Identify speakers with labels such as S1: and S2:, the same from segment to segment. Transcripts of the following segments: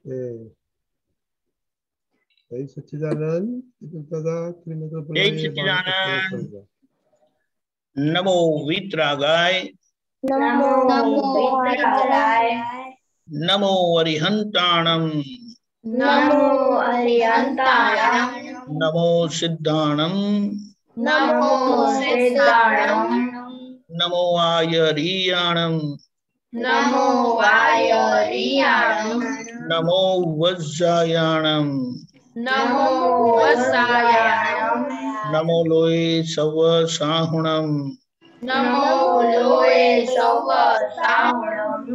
S1: जय सच्चिदानंद दादा त्रिनेत्र
S2: जय
S1: बुलाइए बाहर तक
S2: सच्चिदानंद।
S1: चलेगा।
S2: नमो वीतरागाय,
S3: नमो वीतरागाय,
S2: नमो अरिहंताणम,
S3: नमो अरिहंताणम,
S2: नमो सिद्धाणम,
S3: नमो सिद्धाणम,
S2: नमो आयरीयाणम,
S3: नमो वायरियाणम,
S2: नमो वज्रायाणम,
S3: नमो वसायाणम,
S2: नमो लोये सव साहुणम,
S3: नमो लोये सव साहुणम,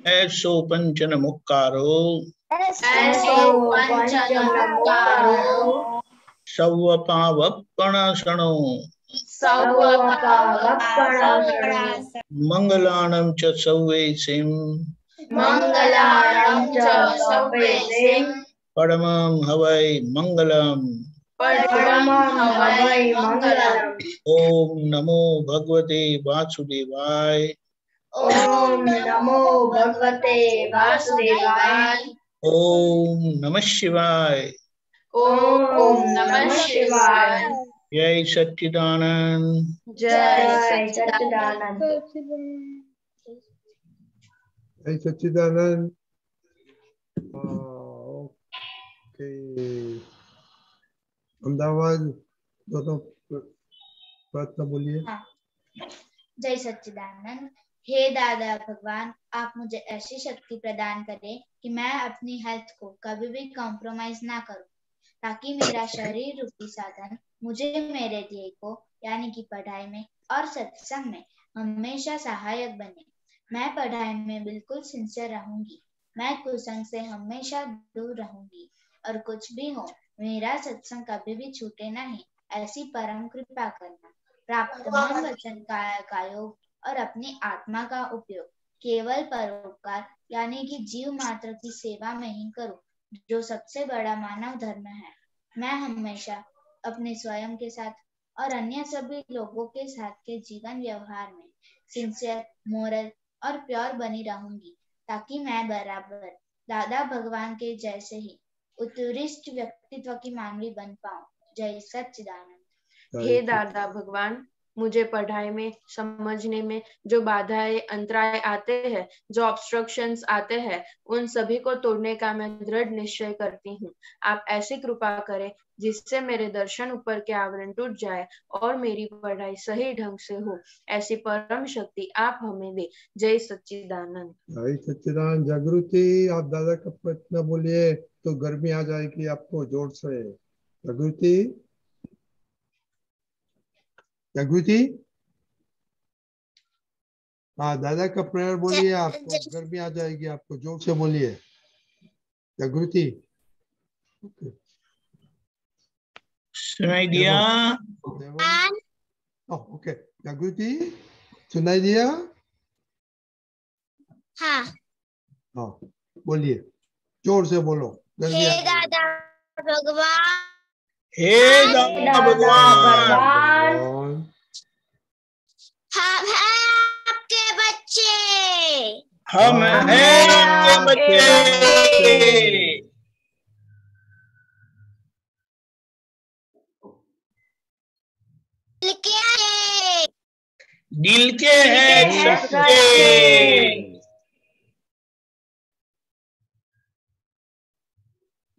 S2: ऐसो पंचन मुक्कारो,
S3: ऐसो पंचनमुक्कारो,
S2: सव पावप्पणसणो,
S3: सवपावप्पणसणो,
S2: मंगलाणं च सव्वेसिं,
S3: मंगलाणं च सव्वेसिं,
S2: परमं हवै मंगलम्।
S3: परमं हवै मंगलम्।
S2: ओम नमो भगवते वासुदेवाय,
S3: ओम नमो भगवते वासुदेवाय,
S2: ओम नमः शिवाय,
S3: ओम नमः शिवाय।
S2: जय सच्चिदानंद।
S3: जय सच्चिदानंद।
S1: जय सच्चिदानंद। ओके, अहमदाबाद दोनों प्रार्थना बोलिए।
S4: जय सच्चिदानंद। हे दादा भगवान, आप मुझे ऐसी शक्ति प्रदान करें कि मैं अपनी हेल्थ को कभी भी कॉम्प्रोमाइज ना करूं, ताकि मेरा शरीर रूपी साधन मुझे मेरे ध्येय को यानी कि पढ़ाई में और सत्संग में हमेशा सहायक बने। मैं पढ़ाई में बिल्कुल सिंसियर रहूंगी, मैं कुसंग से हमेशा दूर रहूंगी, और कुछ भी हो मेरा सत्संग कभी भी छूटे नहीं, ऐसी परम कृपा करना। प्राप्त मन वचन का योग और अपनी आत्मा का उपयोग केवल परोपकार यानी कि जीव मात्र की सेवा में ही करूं, जो सबसे बड़ा मानव धर्म है। मैं हमेशा अपने स्वयं के साथ और अन्य सभी लोगों के साथ के जीवन व्यवहार में सिंसियर, मोरल और प्योर बनी रहूंगी, ताकि मैं बराबर दादा भगवान के जैसे ही उत्कृष्ट व्यक्तित्व की मानवी बन पाऊं। जय सच्चिदानंद।
S5: हे दादा भगवान, मुझे पढ़ाई में, समझने में जो बाधाएं, अंतराय आते हैं, जो ऑब्स्ट्रक्शंस आते हैं, उन सभी को तोड़ने का मैं दृढ़ निश्चय करती हूँ। आप ऐसी कृपा करें जिससे मेरे दर्शन ऊपर के आवरण टूट जाए और मेरी पढ़ाई सही ढंग से हो, ऐसी परम शक्ति आप हमें दे। जय सच्चिदानंद।
S1: जय सच्चिदानंद। जागृति, आप दादा का प्रार्थना बोलिए तो गर्मी आ जाएगी आपको जोर से। जागृति, जागृति, हाँ दादा का प्रेयर बोलिए, आपको गर्मी आ जाएगी आपको, जोर से बोलिए जागृति।
S2: सुनाई दिया?
S1: ओके जागृति, सुनाई दिया?
S4: हाँ।
S1: हाँ बोलिए, जोर से बोलो।
S4: हे दादा भगवान,
S2: हे दादा भगवान,
S4: हम हैं आपके बच्चे,
S2: हम हैं आपके बच्चे, दिल के हैं सच्चे,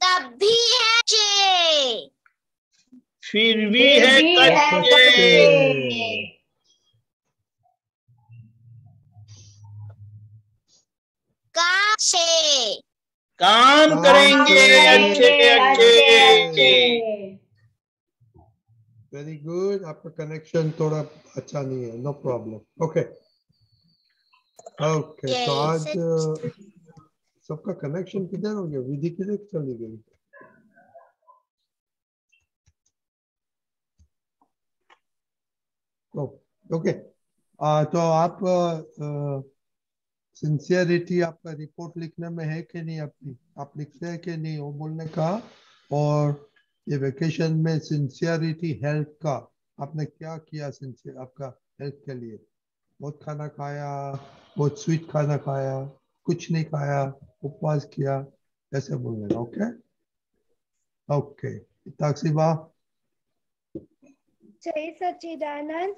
S4: तब भी है चे,
S2: फिर भी है कच्चे,
S4: काम से
S2: काम करेंगे अच्छे अच्छे।
S1: वेरी गुड, आपका कनेक्शन थोड़ा अच्छा नहीं है, नो प्रॉब्लम। ओके ओके, तो आज सबका कनेक्शन किधर हो गया? विधि किधर चली गई? ओके, तो आप सिंसियरिटी आपका रिपोर्ट लिखने में है कि नहीं? अपनी आप लिखते हैं कि नहीं वो बोलने का। और ये वेकेशन में सिंसियरिटी हेल्थ का आपने क्या किया? सिंसियर आपका हेल्थ के लिए बहुत खाना खाया, बहुत स्वीट खाना खाया, कुछ नहीं खाया, उपवास किया, ऐसे बोलने का। ओके ओके ताकसीबा।
S6: जय सच्चिदानंद।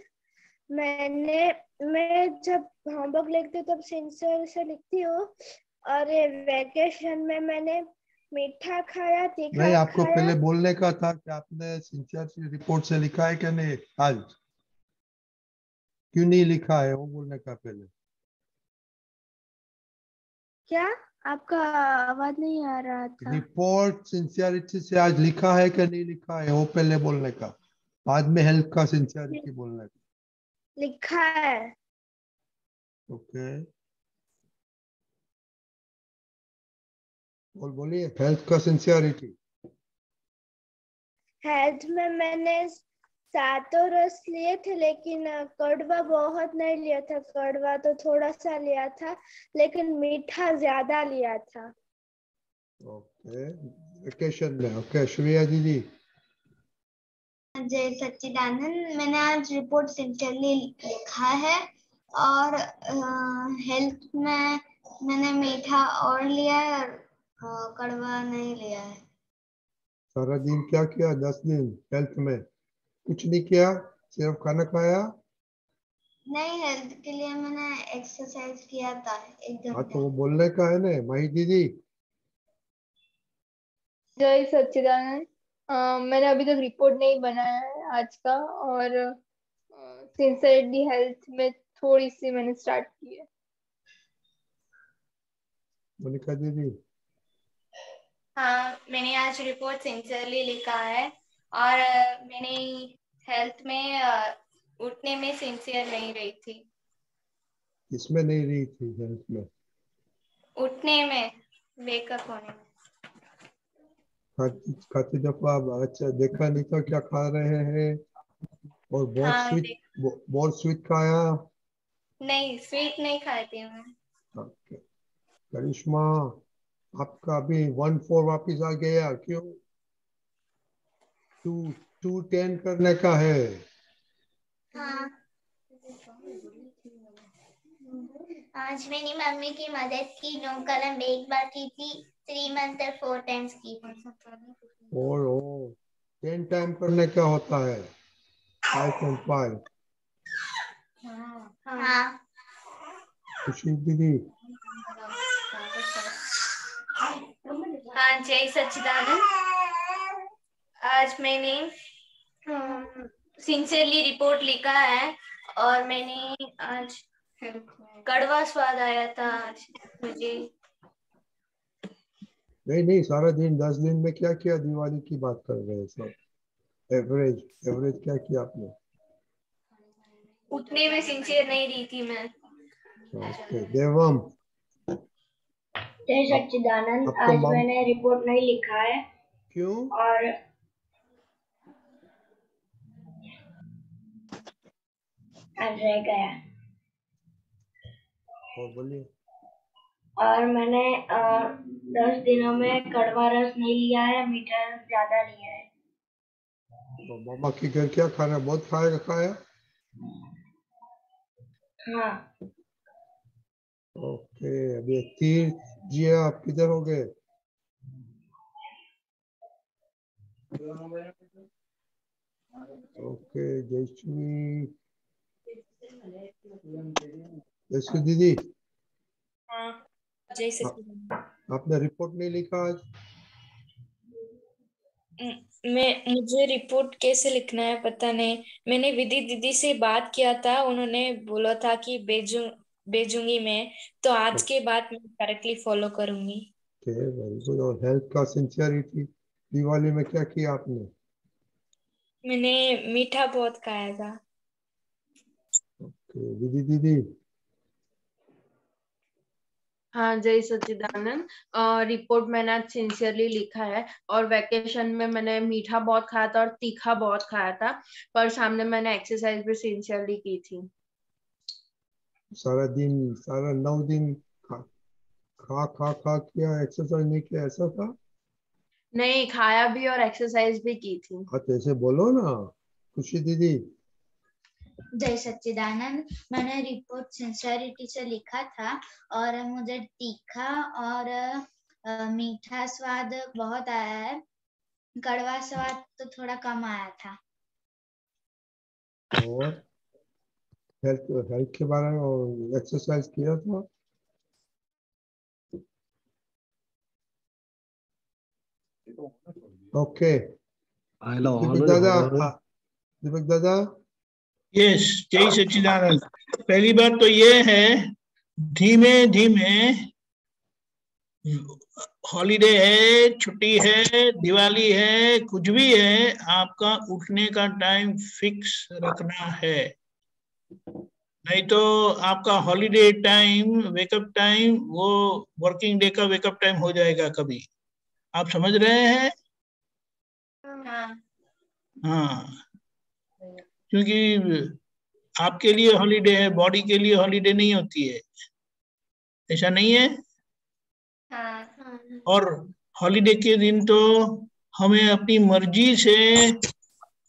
S6: मैं जब होमवर्क लिखती हूँ तब सिंसियर से लिखती हूँ, और वैकेशन में मैंने मीठा खाया, तीखा
S1: नहीं, आपको
S6: खाया।
S1: पहले बोलने का था कि आपने सिंसियर रिपोर्ट से लिखा है कि नहीं आज? क्यों नहीं लिखा है वो बोलने का पहले।
S6: क्या आपका आवाज नहीं आ रहा था?
S1: रिपोर्ट सिंसियरिटी से आज लिखा है कि नहीं लिखा है वो पहले बोलने का, बाद में हेल्प का सिंसियरिटी बोलने का।
S6: लिखा है।
S1: ओके बोलिए हेल्थ का सिंसियरिटी।
S6: हेल्थ में मैंने 7 रस लिए थे, लेकिन कड़वा बहुत नहीं लिया था। कड़वा तो थोड़ा सा लिया था, लेकिन मीठा ज्यादा लिया था।
S1: ओके वेकेशन में। ओके श्रेया दीदी।
S3: जय सच्चिदानंद। मैंने आज रिपोर्ट सिंसियरली लिखा है, और हेल्थ में मैंने मीठा और लिया है और कड़वा नहीं लिया है।
S1: सारा दिन क्या किया 10 दिन हेल्थ में? कुछ नहीं किया, सिर्फ खाना खाया।
S3: नहीं, हेल्थ के लिए मैंने एक्सरसाइज किया था 1
S1: हाँ
S3: घंटे।
S1: तो वो बोलने का है ना माही दीदी।
S7: जय सच्चिदानंद। मैंने अभी तक रिपोर्ट नहीं बनाया है आज का, और सिंसियरली हेल्थ में थोड़ी सी मैंने स्टार्ट की है।
S1: मोनिका दीदी।
S4: हाँ, मैंने आज रिपोर्ट सिंसियरली लिखा है, और मैंने हेल्थ में उठने में सिंसियर नहीं रही थी।
S1: इसमें नहीं रही थी हेल्थ में?
S4: उठने में, वेकअप होने में।
S1: खाती दफा अच्छा देखा नहीं था क्या खा रहे हैं, और
S4: हाँ,
S1: बहुत स्वीट खाया।
S4: नहीं, स्वीट नहीं खाती मैं।
S1: ओके करिश्मा, आपका अभी 1-4 वापिस आ गया, क्यों? 2-10 करने का है।
S4: हाँ, आज मैंने मम्मी की मदद की। 9 कलम एक बार की थी, 3 मंत्र 4 टाइम्स की थी।
S1: और 10 टाइम करने का होता है 5.5।
S4: हाँ,
S1: खुशी दीदी।
S4: हाँ, जय सच्चिदानंद। आज मैंने सिंसियरली रिपोर्ट लिखा है, और मैंने आज कड़वा स्वाद आया था आज मुझे।
S1: नहीं सारा दिन 10 दिन में क्या किया? दिवाली की बात कर रहे हैं सब। एवरेज क्या किया आपने?
S4: उठने में सिंसियर नहीं रही थी मैं।
S1: ओके देवम।
S3: जय सच्चिदानंद।
S1: आपका
S3: आज मैंने रिपोर्ट नहीं लिखा है।
S1: क्यों?
S3: और आज रह गया।
S1: और बोलिए।
S3: और मैंने 10 दिनों में कड़वा रस नहीं लिया है, मीठा रस ज्यादा लिया है।
S1: तो मामा के घर क्या खाना बहुत खाया?
S3: हाँ।
S1: ओके अभी तीर्थ जी आप किधर हो गए? ओके जयश्री दीदी।
S4: हाँ, जय सच्चिदानंद।
S1: आपने रिपोर्ट नहीं लिखा आज?
S8: मुझे रिपोर्ट कैसे लिखना है पता नहीं। मैंने विधि दीदी से बात किया था, उन्होंने बोला था कि भेजूंगी मैं, तो आज के बाद मैं करेक्टली फॉलो करूंगी।
S1: Okay very good. और हेल्थ का सिंसियरिटी, दिवाली में क्या किया आपने?
S8: मैंने मीठा बहुत खाया था।
S1: ओके विधि दीदी।
S5: हाँ जय सच्चिदानंद। रिपोर्ट मैंने आज सिंसियरली लिखा है, और वैकेशन में मैंने मीठा बहुत खाया था और तीखा बहुत खाया था, पर सामने मैंने एक्सरसाइज भी सिंसियरली की थी।
S1: सारा 9 दिन खा किया, एक्सरसाइज नहीं किया, ऐसा था?
S5: नहीं, खाया भी और एक्सरसाइज भी की थी।
S1: हाँ तो ऐसे बोलो ना खुशी दीदी।
S4: जय सच्चिदानंद। मैंने रिपोर्ट सिंसियरिटी से लिखा था, और मुझे तीखा और मीठा स्वाद बहुत आया है, कड़वा स्वाद तो थोड़ा कम आया था।
S1: और हेल्थ के बारे में और एक्सरसाइज किया था? ओके दीपक दादा।
S2: यस, जय सच्चिदानंद। पहली बात तो ये है, धीमे धीमे, हॉलीडे है, छुट्टी है, दिवाली है, कुछ भी है, आपका उठने का टाइम फिक्स रखना है। नहीं तो आपका हॉलीडे टाइम, वेकअप टाइम, वो वर्किंग डे का वेकअप टाइम हो जाएगा कभी। आप समझ रहे हैं? हाँ, क्योंकि आपके लिए हॉलीडे है, बॉडी के लिए हॉलीडे नहीं होती है, ऐसा नहीं है? और हॉलीडे के दिन तो हमें अपनी मर्जी से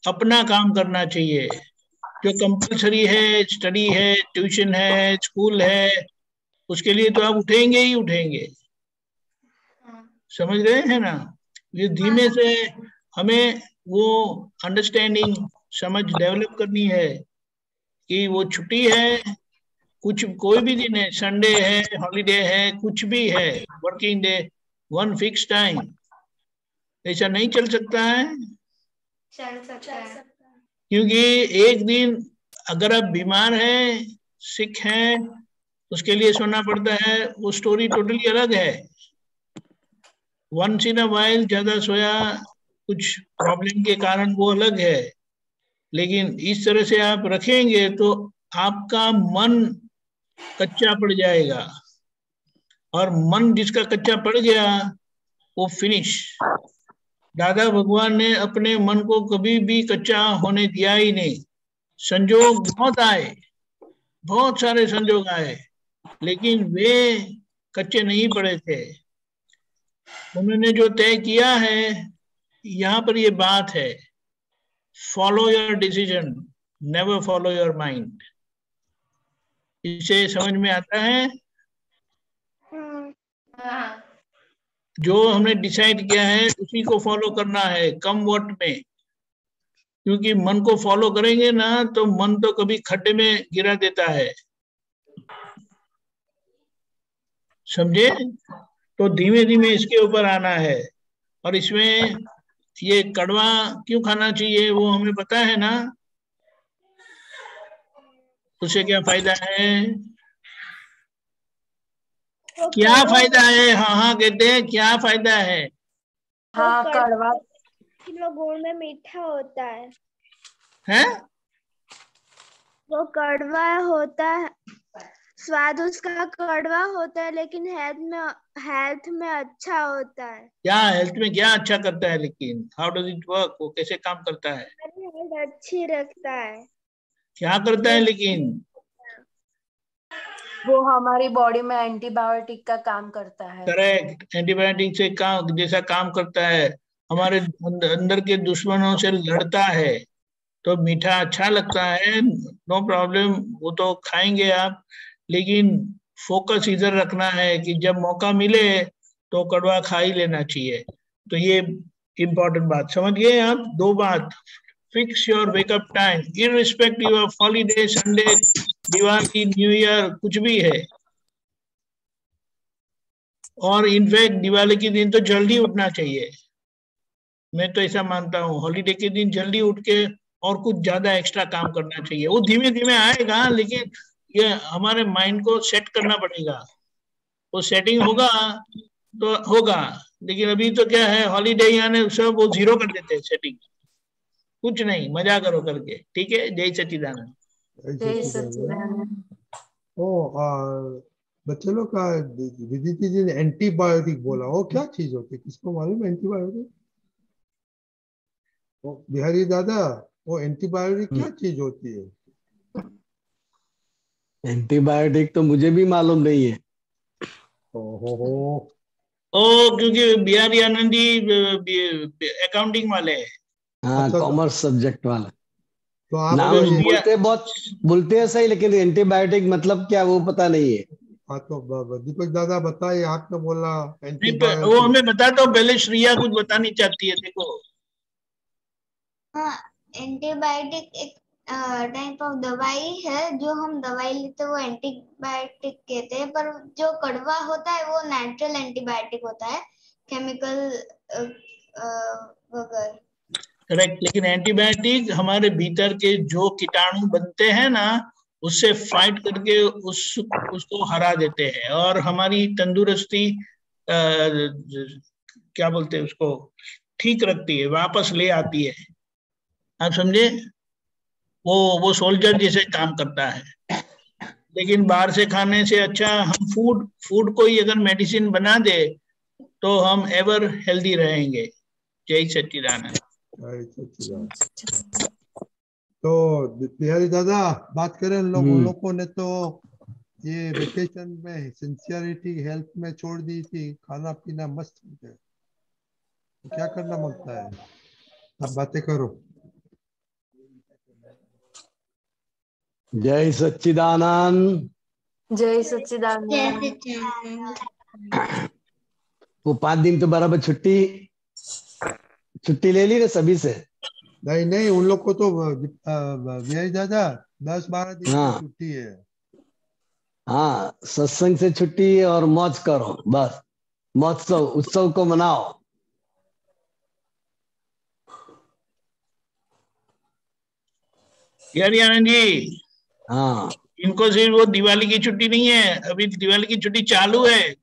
S2: अपना काम करना चाहिए। जो कंपलसरी है, स्टडी है, ट्यूशन है, स्कूल है, उसके लिए तो आप उठेंगे ही उठेंगे। समझ रहे हैं ना? ये धीमे से हमें वो अंडरस्टैंडिंग, समझ डेवलप करनी है कि वो छुट्टी है, कुछ कोई भी दिन है, संडे है, हॉलीडे है, कुछ भी है, working day, one fix time. ऐसा नहीं चल सकता है।
S4: चल सकता है।
S2: क्योंकि एक दिन अगर आप बीमार हैं, सिक हैं, उसके लिए सोना पड़ता है, वो स्टोरी टोटली अलग है। वंस इन अ वाइल ज्यादा सोया कुछ प्रॉब्लम के कारण, वो अलग है। लेकिन इस तरह से आप रखेंगे तो आपका मन कच्चा पड़ जाएगा, और मन जिसका कच्चा पड़ गया वो फिनिश। दादा भगवान ने अपने मन को कभी भी कच्चा होने दिया ही नहीं। संजोग बहुत आए, बहुत सारे संजोग आए, लेकिन वे कच्चे नहीं पड़े थे। उन्होंने जो तय किया है, यहाँ पर ये बात है, follow your decision, never follow your mind. इसे समझ में आता है? जो हमने डिसाइड किया है उसी को फॉलो करना है, कम वट में। क्योंकि मन को फॉलो करेंगे ना तो मन तो कभी खड्डे में गिरा देता है, समझे? तो धीमे धीमे इसके ऊपर आना है। और इसमें ये कड़वा क्यों खाना चाहिए वो हमें पता है ना, उससे क्या फायदा है? क्या फायदा है? हाँ हाँ कहते हैं, क्या फायदा है?
S6: हाँ, कड़वा गुड़ में मीठा होता है।
S2: हैं?
S6: वो कड़वा होता है, स्वाद उसका कड़वा होता है, लेकिन हेल्थ में अच्छा होता है।
S2: क्या हेल्थ में क्या अच्छा करता है? लेकिन हाउ डज इट वर्क? वो कैसे काम करता है?
S6: हेल्थ अच्छी रखता है।
S2: क्या करता है लेकिन?
S5: वो हमारी बॉडी में एंटीबायोटिक का काम करता है।
S2: करेक्ट, एंटीबायोटिक से काम जैसा काम करता है, हमारे अंदर के दुश्मनों से लड़ता है। तो मीठा अच्छा लगता है, नो प्रॉब्लम, वो तो खाएंगे आप, लेकिन फोकस इधर रखना है कि जब मौका मिले तो कड़वा खा ही लेना चाहिए। तो ये इम्पोर्टेंट बात समझ गए आप? दो बात, fix your wake up time irrespective of holiday, Sunday, Diwali, new year, कुछ भी है। और इनफैक्ट दिवाली के दिन तो जल्दी उठना चाहिए, मैं तो ऐसा मानता हूँ। हॉलीडे के दिन जल्दी उठ के और कुछ ज्यादा एक्स्ट्रा काम करना चाहिए। वो धीमे धीमे आएगा, लेकिन ये हमारे माइंड को सेट करना पड़ेगा। वो सेटिंग होगा तो होगा, लेकिन अभी तो क्या है, हॉलीडे आने सब वो जीरो कर देते हैं सेटिंग। कुछ नहीं, मजा करो करके, ठीक है? जय सच्चिदानंद।
S5: जय सच्चिदानंद।
S1: बच्चे लोग का विदिति जी ने एंटीबायोटिक बोला, वो क्या चीज होती है, किसको मालूम एंटीबायोटिक? बिहारी दादा, वो एंटीबायोटिक क्या चीज होती है?
S9: एंटीबायोटिक तो मुझे भी मालूम नहीं है।
S1: ओहो,
S2: क्योंकि बिहारी आनंद जी अकाउंटिंग वाले हैं।
S9: हाँ,
S1: अच्छा,
S9: कॉमर्स सब्जेक्ट वाला।
S1: तो आप
S9: नाम बोलते बहुत बोलते हैं सही, लेकिन एंटीबायोटिक मतलब क्या वो पता नहीं है।
S1: हाँ तो दीपक दादा बताइए, आपने बोला
S2: वो
S1: एंटीबायोटिक।
S2: हमें बताता हूँ, पहले श्रेया कुछ बतानी चाहती है। देखो
S3: हाँ, एंटीबायोटिक एक टाइप ऑफ दवाई है, जो हम दवाई लेते हैं वो एंटीबायोटिक कहते हैं, पर जो कड़वा होता है वो नेचुरल एंटीबायोटिक होता है, केमिकल वगैरह।
S2: करेक्ट, लेकिन एंटीबायोटिक हमारे भीतर के जो कीटाणु बनते हैं ना, उससे फाइट करके उसको हरा देते हैं और हमारी तंदुरुस्ती क्या बोलते हैं उसको, ठीक रखती है, वापस ले आती है। आप समझे? वो सोल्जर जैसे काम करता है। लेकिन बाहर से खाने से अच्छा हम फूड को ही अगर मेडिसिन बना दे तो हम एवर हेल्दी रहेंगे। जय सच्चिदानंद।
S1: तो बिहारी दादा बात करें, उन लोगों ने तो ये वेकेशन में सिंसियरिटी हेल्थ में छोड़ दी थी, खाना पीना मस्त हो गया, तो क्या करना मांगता है? आप बातें करो।
S9: जय सच्चिदानंद।
S5: जय सच्चिदानंद।
S9: वो 5 दिन तो बराबर छुट्टी ले ली ना सभी से?
S1: नहीं नहीं, उन लोग को तो बिहारी दादा 10-12 दिन की
S9: हाँ
S1: छुट्टी है।
S9: हाँ, सत्संग से छुट्टी और मौज करो बस, महोत्सव उत्सव को मनाओ।
S2: यार आनंद जी,
S9: हाँ
S2: इनको सिर्फ वो दिवाली की छुट्टी नहीं है, अभी दिवाली की छुट्टी चालू है।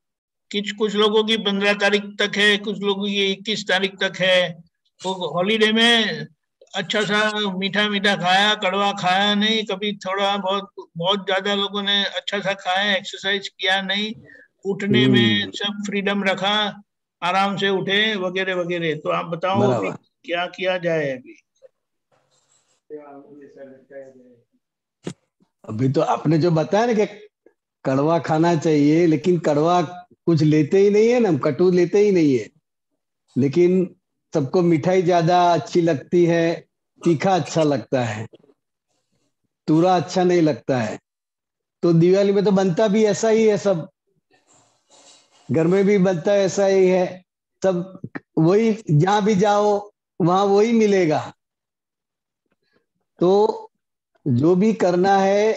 S2: कुछ लोगों की 15 तारीख तक है, कुछ लोगों की 21 तारीख तक है। वो हॉलीडे में अच्छा सा मीठा मीठा खाया, कड़वा खाया नहीं, कभी थोड़ा बहुत बहुत ज्यादा लोगों ने अच्छा सा खाया, एक्सरसाइज किया नहीं, उठने में सब फ्रीडम रखा, आराम से उठे वगैरह वगैरह। तो आप बताओ अभी
S9: बराबर।
S2: क्या किया जाए अभी?
S9: अभी तो आपने जो बताया ना कि कड़वा खाना चाहिए, लेकिन कड़वा कुछ लेते ही नहीं है ना, हम कटु लेते ही नहीं है। लेकिन सबको मिठाई ज्यादा अच्छी लगती है, तीखा अच्छा लगता है, तूरा अच्छा नहीं लगता है। तो दिवाली में तो बनता भी ऐसा ही है, सब घर में भी बनता है ऐसा ही है, सब वही, जहां भी जाओ वहां वही मिलेगा। तो जो भी करना है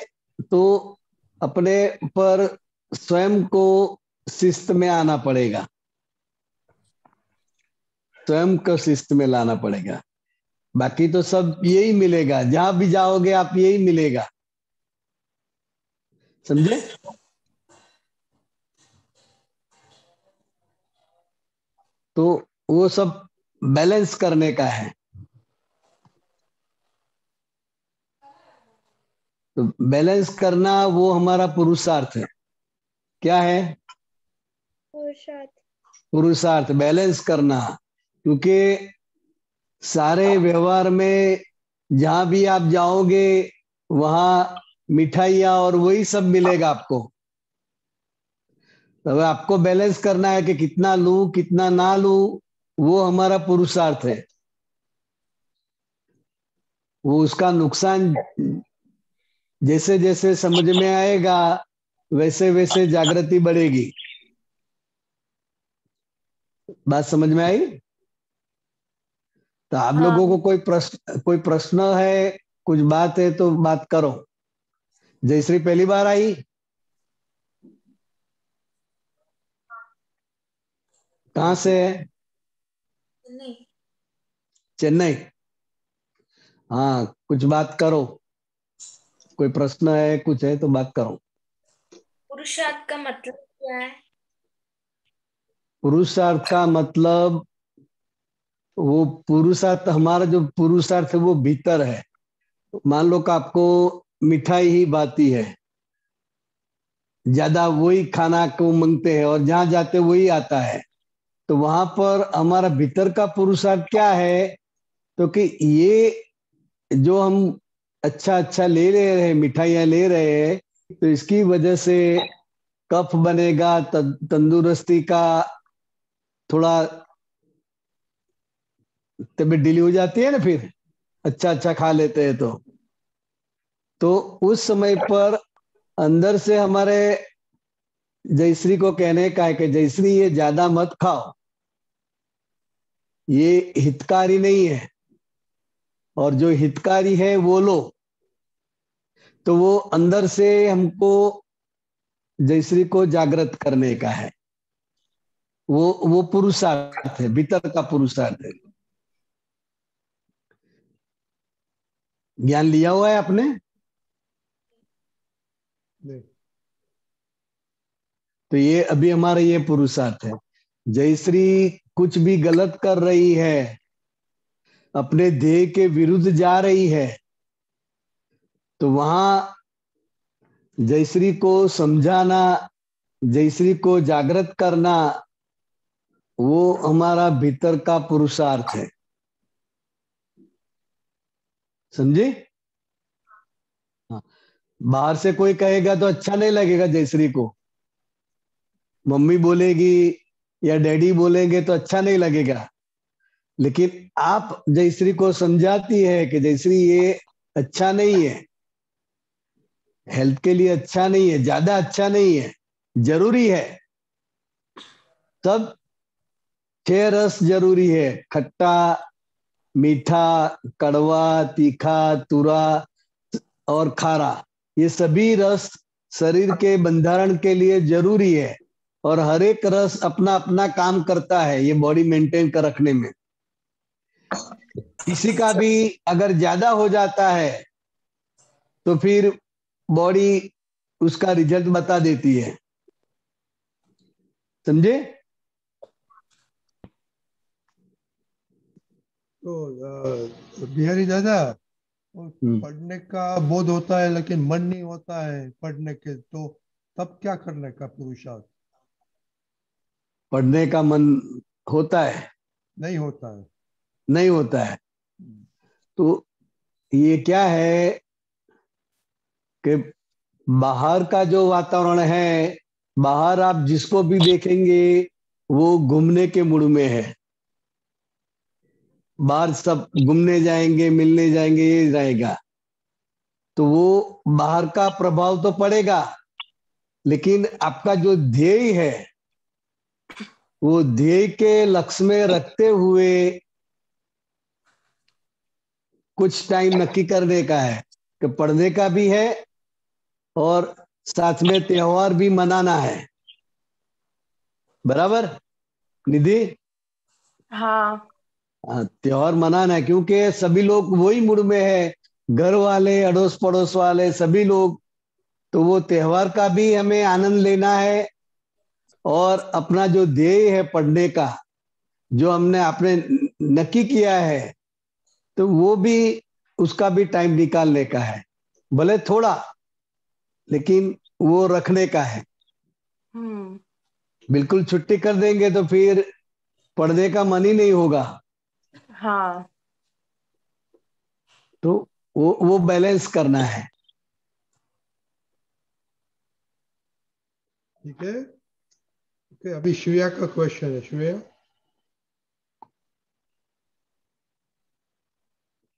S9: तो अपने पर स्वयं को शिस्त में आना पड़ेगा, स्वयं को शिस्त में लाना पड़ेगा। बाकी तो सब यही मिलेगा, जहां भी जाओगे आप यही मिलेगा, समझे? तो वो सब बैलेंस करने का है। तो बैलेंस करना वो हमारा पुरुषार्थ है। क्या है? पुरुषार्थ बैलेंस करना। क्योंकि सारे व्यवहार में जहां भी आप जाओगे वहां मिठाइयाँ और वही सब मिलेगा आपको। तो आपको बैलेंस करना है कि कितना लूं कितना ना लूं, वो हमारा पुरुषार्थ है। वो उसका नुकसान जैसे जैसे समझ में आएगा वैसे वैसे जागृति बढ़ेगी। बात समझ में आई? तो आप लोगों को कोई प्रश्न है, कुछ बात है तो बात करो। जयश्री पहली बार आई? कहाँ से है? चेन्नई। हाँ, कुछ बात करो, कोई प्रश्न है कुछ है तो बात करो।
S8: पुरुषार्थ का मतलब क्या है?
S9: पुरुषार्थ का मतलब, वो पुरुषार्थ, हमारा जो पुरुषार्थ है वो भीतर है। मान लो कि आपको मिठाई ही भाती है, ज्यादा वही खाना को मांगते हैं और जहां जाते वही आता है। तो वहां पर हमारा भीतर का पुरुषार्थ क्या है? तो कि ये जो हम अच्छा अच्छा ले रहे हैं, मिठाइयाँ ले रहे हैं, तो इसकी वजह से कफ बनेगा, तंदुरुस्ती का थोड़ा तबीयत ढीली हो जाती है ना, फिर अच्छा अच्छा खा लेते हैं तो उस समय पर अंदर से हमारे जयश्री को कहने का है कि जयश्री ये ज्यादा मत खाओ, ये हितकारी नहीं है, और जो हितकारी है वो लो। तो वो अंदर से हमको जयश्री को जागृत करने का है, वो पुरुषार्थ है, भीतर का पुरुषार्थ है। ज्ञान लिया हुआ है आपने?
S1: नहीं।
S9: तो ये अभी हमारा ये पुरुषार्थ है। जयश्री कुछ भी गलत कर रही है, अपने ध्येय के विरुद्ध जा रही है, तो वहां जयश्री को समझाना, जयश्री को जागृत करना, वो हमारा भीतर का पुरुषार्थ है। समझे? हाँ। बाहर से कोई कहेगा तो अच्छा नहीं लगेगा जयश्री को, मम्मी बोलेगी या डैडी बोलेंगे तो अच्छा नहीं लगेगा, लेकिन आप जयश्री को समझाती है कि जयश्री ये अच्छा नहीं है, हेल्थ के लिए अच्छा नहीं है, ज्यादा अच्छा नहीं है, जरूरी है। तब 6 रस जरूरी है, खट्टा, मीठा, कड़वा, तीखा, तुरा और खारा। ये सभी रस शरीर के बंधारण के लिए जरूरी है, और हर एक रस अपना अपना काम करता है ये बॉडी मेंटेन कर रखने में। किसी का भी अगर ज्यादा हो जाता है तो फिर बॉडी उसका रिजल्ट बता देती है। समझे?
S1: तो बिहारी दादा, पढ़ने का बोध होता है लेकिन मन नहीं होता है पढ़ने के, तो तब क्या करने का पुरुषार्थ?
S9: पढ़ने का मन होता है?
S1: नहीं होता है।
S9: नहीं होता है। तो ये क्या है कि बाहर का जो वातावरण है, बाहर आप जिसको भी देखेंगे वो घूमने के मूड में है, बाहर सब घूमने जाएंगे, मिलने जाएंगे, ये रहेगा, तो वो बाहर का प्रभाव तो पड़ेगा, लेकिन आपका जो ध्येय है वो ध्येय के लक्ष्य में रखते हुए कुछ टाइम नक्की करने का है कि पढ़ने का भी है और साथ में त्योहार भी मनाना है। बराबर निधि?
S5: हाँ।
S9: त्योहार मनाना है, क्योंकि सभी लोग वही मूड में है, घर वाले, अड़ोस पड़ोस वाले, सभी लोग। तो वो त्योहार का भी हमें आनंद लेना है, और अपना जो ध्येय है पढ़ने का, जो हमने आपने नक्की किया है, तो वो भी, उसका भी टाइम निकालने का है, भले थोड़ा, लेकिन वो रखने का है। बिल्कुल छुट्टी कर देंगे तो फिर पढ़ने का मन ही नहीं होगा।
S5: हाँ।
S9: तो वो बैलेंस करना है।
S1: ठीक है। ओके, अभी श्रेया का क्वेश्चन है। श्रेया।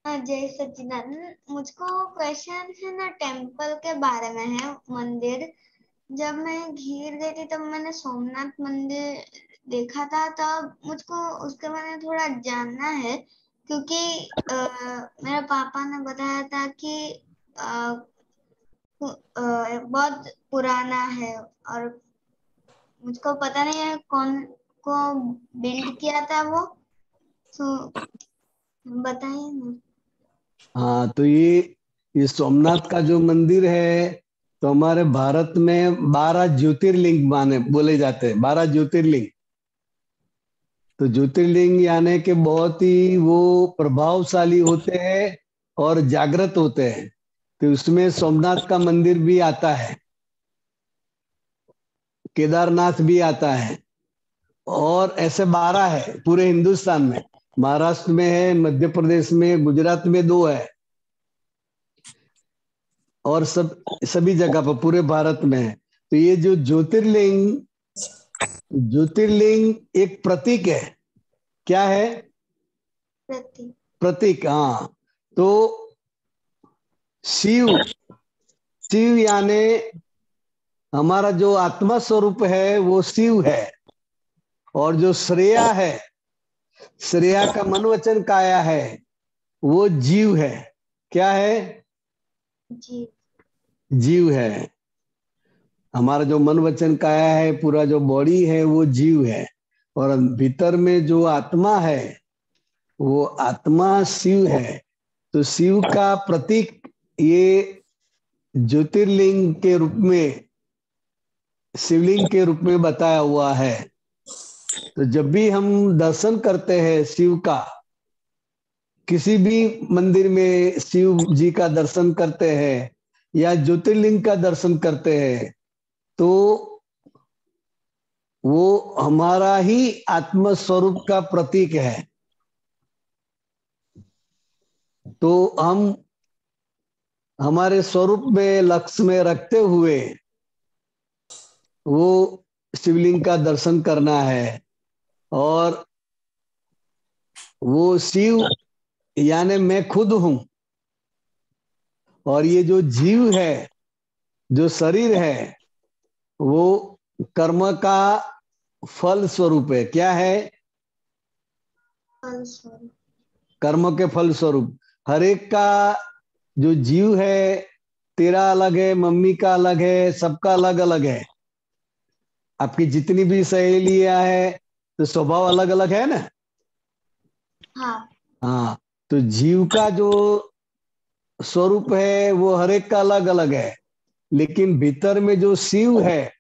S3: जय सच्चिदानंद, मुझको क्वेश्चन है ना टेम्पल के बारे में है, मंदिर। जब मैं घीर गई थी तब मैंने सोमनाथ मंदिर देखा था, तब मुझको उसके बारे में थोड़ा जानना है, क्योंकि मेरे पापा ने बताया था कि बहुत पुराना है, और मुझको पता नहीं है कौन को बिल्ड किया था वो, तो बताइए ना।
S9: हाँ, तो ये सोमनाथ का जो मंदिर है, तो हमारे भारत में 12 ज्योतिर्लिंग माने बोले जाते हैं, 12 ज्योतिर्लिंग। तो ज्योतिर्लिंग यानी कि बहुत ही वो प्रभावशाली होते हैं और जागृत होते हैं, तो उसमें सोमनाथ का मंदिर भी आता है, केदारनाथ भी आता है, और ऐसे 12 है पूरे हिंदुस्तान में। महाराष्ट्र में है, मध्य प्रदेश में, गुजरात में 2 है, और सभी जगह पर पूरे भारत में है। तो ये जो ज्योतिर्लिंग एक प्रतीक है। क्या है? प्रतीक। हाँ। तो शिव यानी हमारा जो आत्मा स्वरूप है वो शिव है, और जो श्रेया है, श्रेया का मन वचन काया है, वो जीव है। क्या है?
S3: जी
S9: जीव है। हमारा जो मन वचन काया है, पूरा जो बॉडी है, वो जीव है। और भीतर में जो आत्मा है, वो आत्मा शिव है। तो शिव का प्रतीक ये ज्योतिर्लिंग के रूप में, शिवलिंग के रूप में बताया हुआ है। तो जब भी हम दर्शन करते हैं शिव का, किसी भी मंदिर में शिव जी का दर्शन करते हैं या ज्योतिर्लिंग का दर्शन करते हैं, तो वो हमारा ही आत्म स्वरूप का प्रतीक है। तो हम हमारे स्वरूप में लक्ष्य में रखते हुए वो शिवलिंग का दर्शन करना है। और वो शिव यानी मैं खुद हूं। और ये जो जीव है, जो शरीर है, वो कर्म का फल स्वरूप है। क्या है? कर्म के फल स्वरूप। हर एक का जो जीव है, तेरा अलग है, मम्मी का अलग है, सबका अलग अलग है। आपकी जितनी भी सहेलियां है, तो स्वभाव अलग अलग है ना।
S3: हाँ
S9: हाँ, तो जीव का जो स्वरूप है वो हर एक का अलग अलग है, लेकिन भीतर में जो शिव है,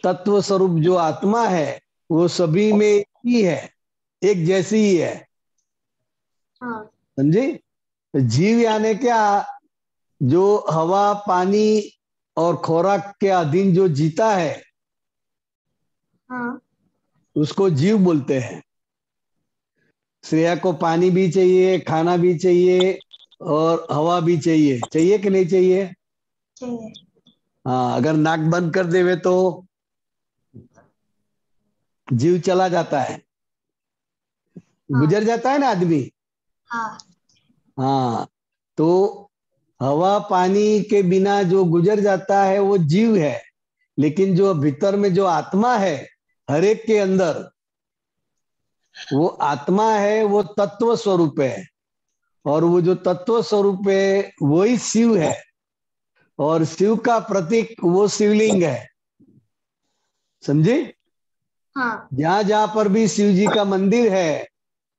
S9: तत्व स्वरूप जो आत्मा है, वो सभी में एक ही है, एक जैसी ही है।
S3: हाँ
S9: समझे? तो जीव यानी क्या? जो हवा, पानी और खुराक के अधीन जो जीता है,
S3: हाँ
S9: उसको जीव बोलते हैं। श्रेया को पानी भी चाहिए, खाना भी चाहिए, और हवा भी चाहिए। चाहिए कि नहीं चाहिए?
S3: चाहिए।
S9: हाँ, अगर नाक बंद कर देवे तो जीव चला जाता है, गुजर जाता है ना आदमी।
S3: हाँ
S9: हाँ, तो हवा पानी के बिना जो गुजर जाता है वो जीव है। लेकिन जो भीतर में जो आत्मा है, हर एक के अंदर, वो आत्मा है, वो तत्व स्वरूप है। और वो जो तत्व स्वरूप है वही शिव है। और शिव का प्रतीक वो शिवलिंग है। समझे?
S3: हाँ
S9: जहां जहां पर भी शिव जी का मंदिर है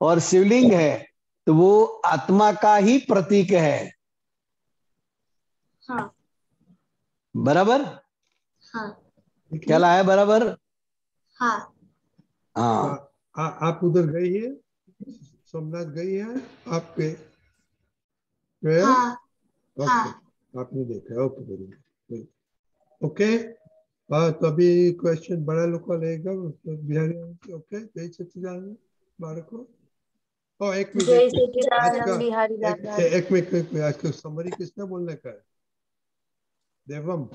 S9: और शिवलिंग है, तो वो आत्मा का ही प्रतीक है।
S3: हाँ
S9: बराबर?
S3: हाँ
S1: ठीक है।
S9: क्या लाया? बराबर?
S3: हाँ
S9: हाँ।
S1: आप उधर गई है, सोमनाथ गई है आप पे? गए?
S3: हाँ
S1: ओके,
S3: हाँ
S1: आपने देखा। Okay, very good. ओके, हाँ, तो अभी क्वेश्चन बड़ा लोग का रहेगा, बिहारी। ओके, जय सच्चिदानंद बालक को। ओ, एक मिनट,
S5: जय
S1: एक मिनट। आज का
S5: सच्चिदानंद बिहारी दादा।
S1: एक मिनट, आज का समरी किसने बोलने का है? देवम।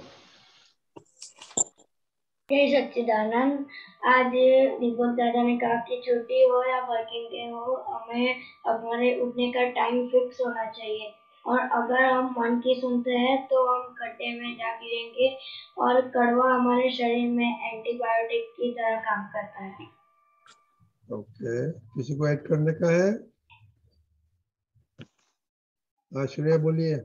S10: जय सच्चिदानंद। आज दीपक दादा ने कहा कि छुट्टी हो या वर्किंग डे हो, हमें हमारे उठने का टाइम फिक्स होना चाहिए। और अगर हम मन की सुनते हैं तो हम खड्डे में जा गिरेंगे। और कड़वा हमारे शरीर में एंटीबायोटिक की तरह काम करता है।
S1: ओके, किसी को ऐड करने का है? श्रेया बोलिए।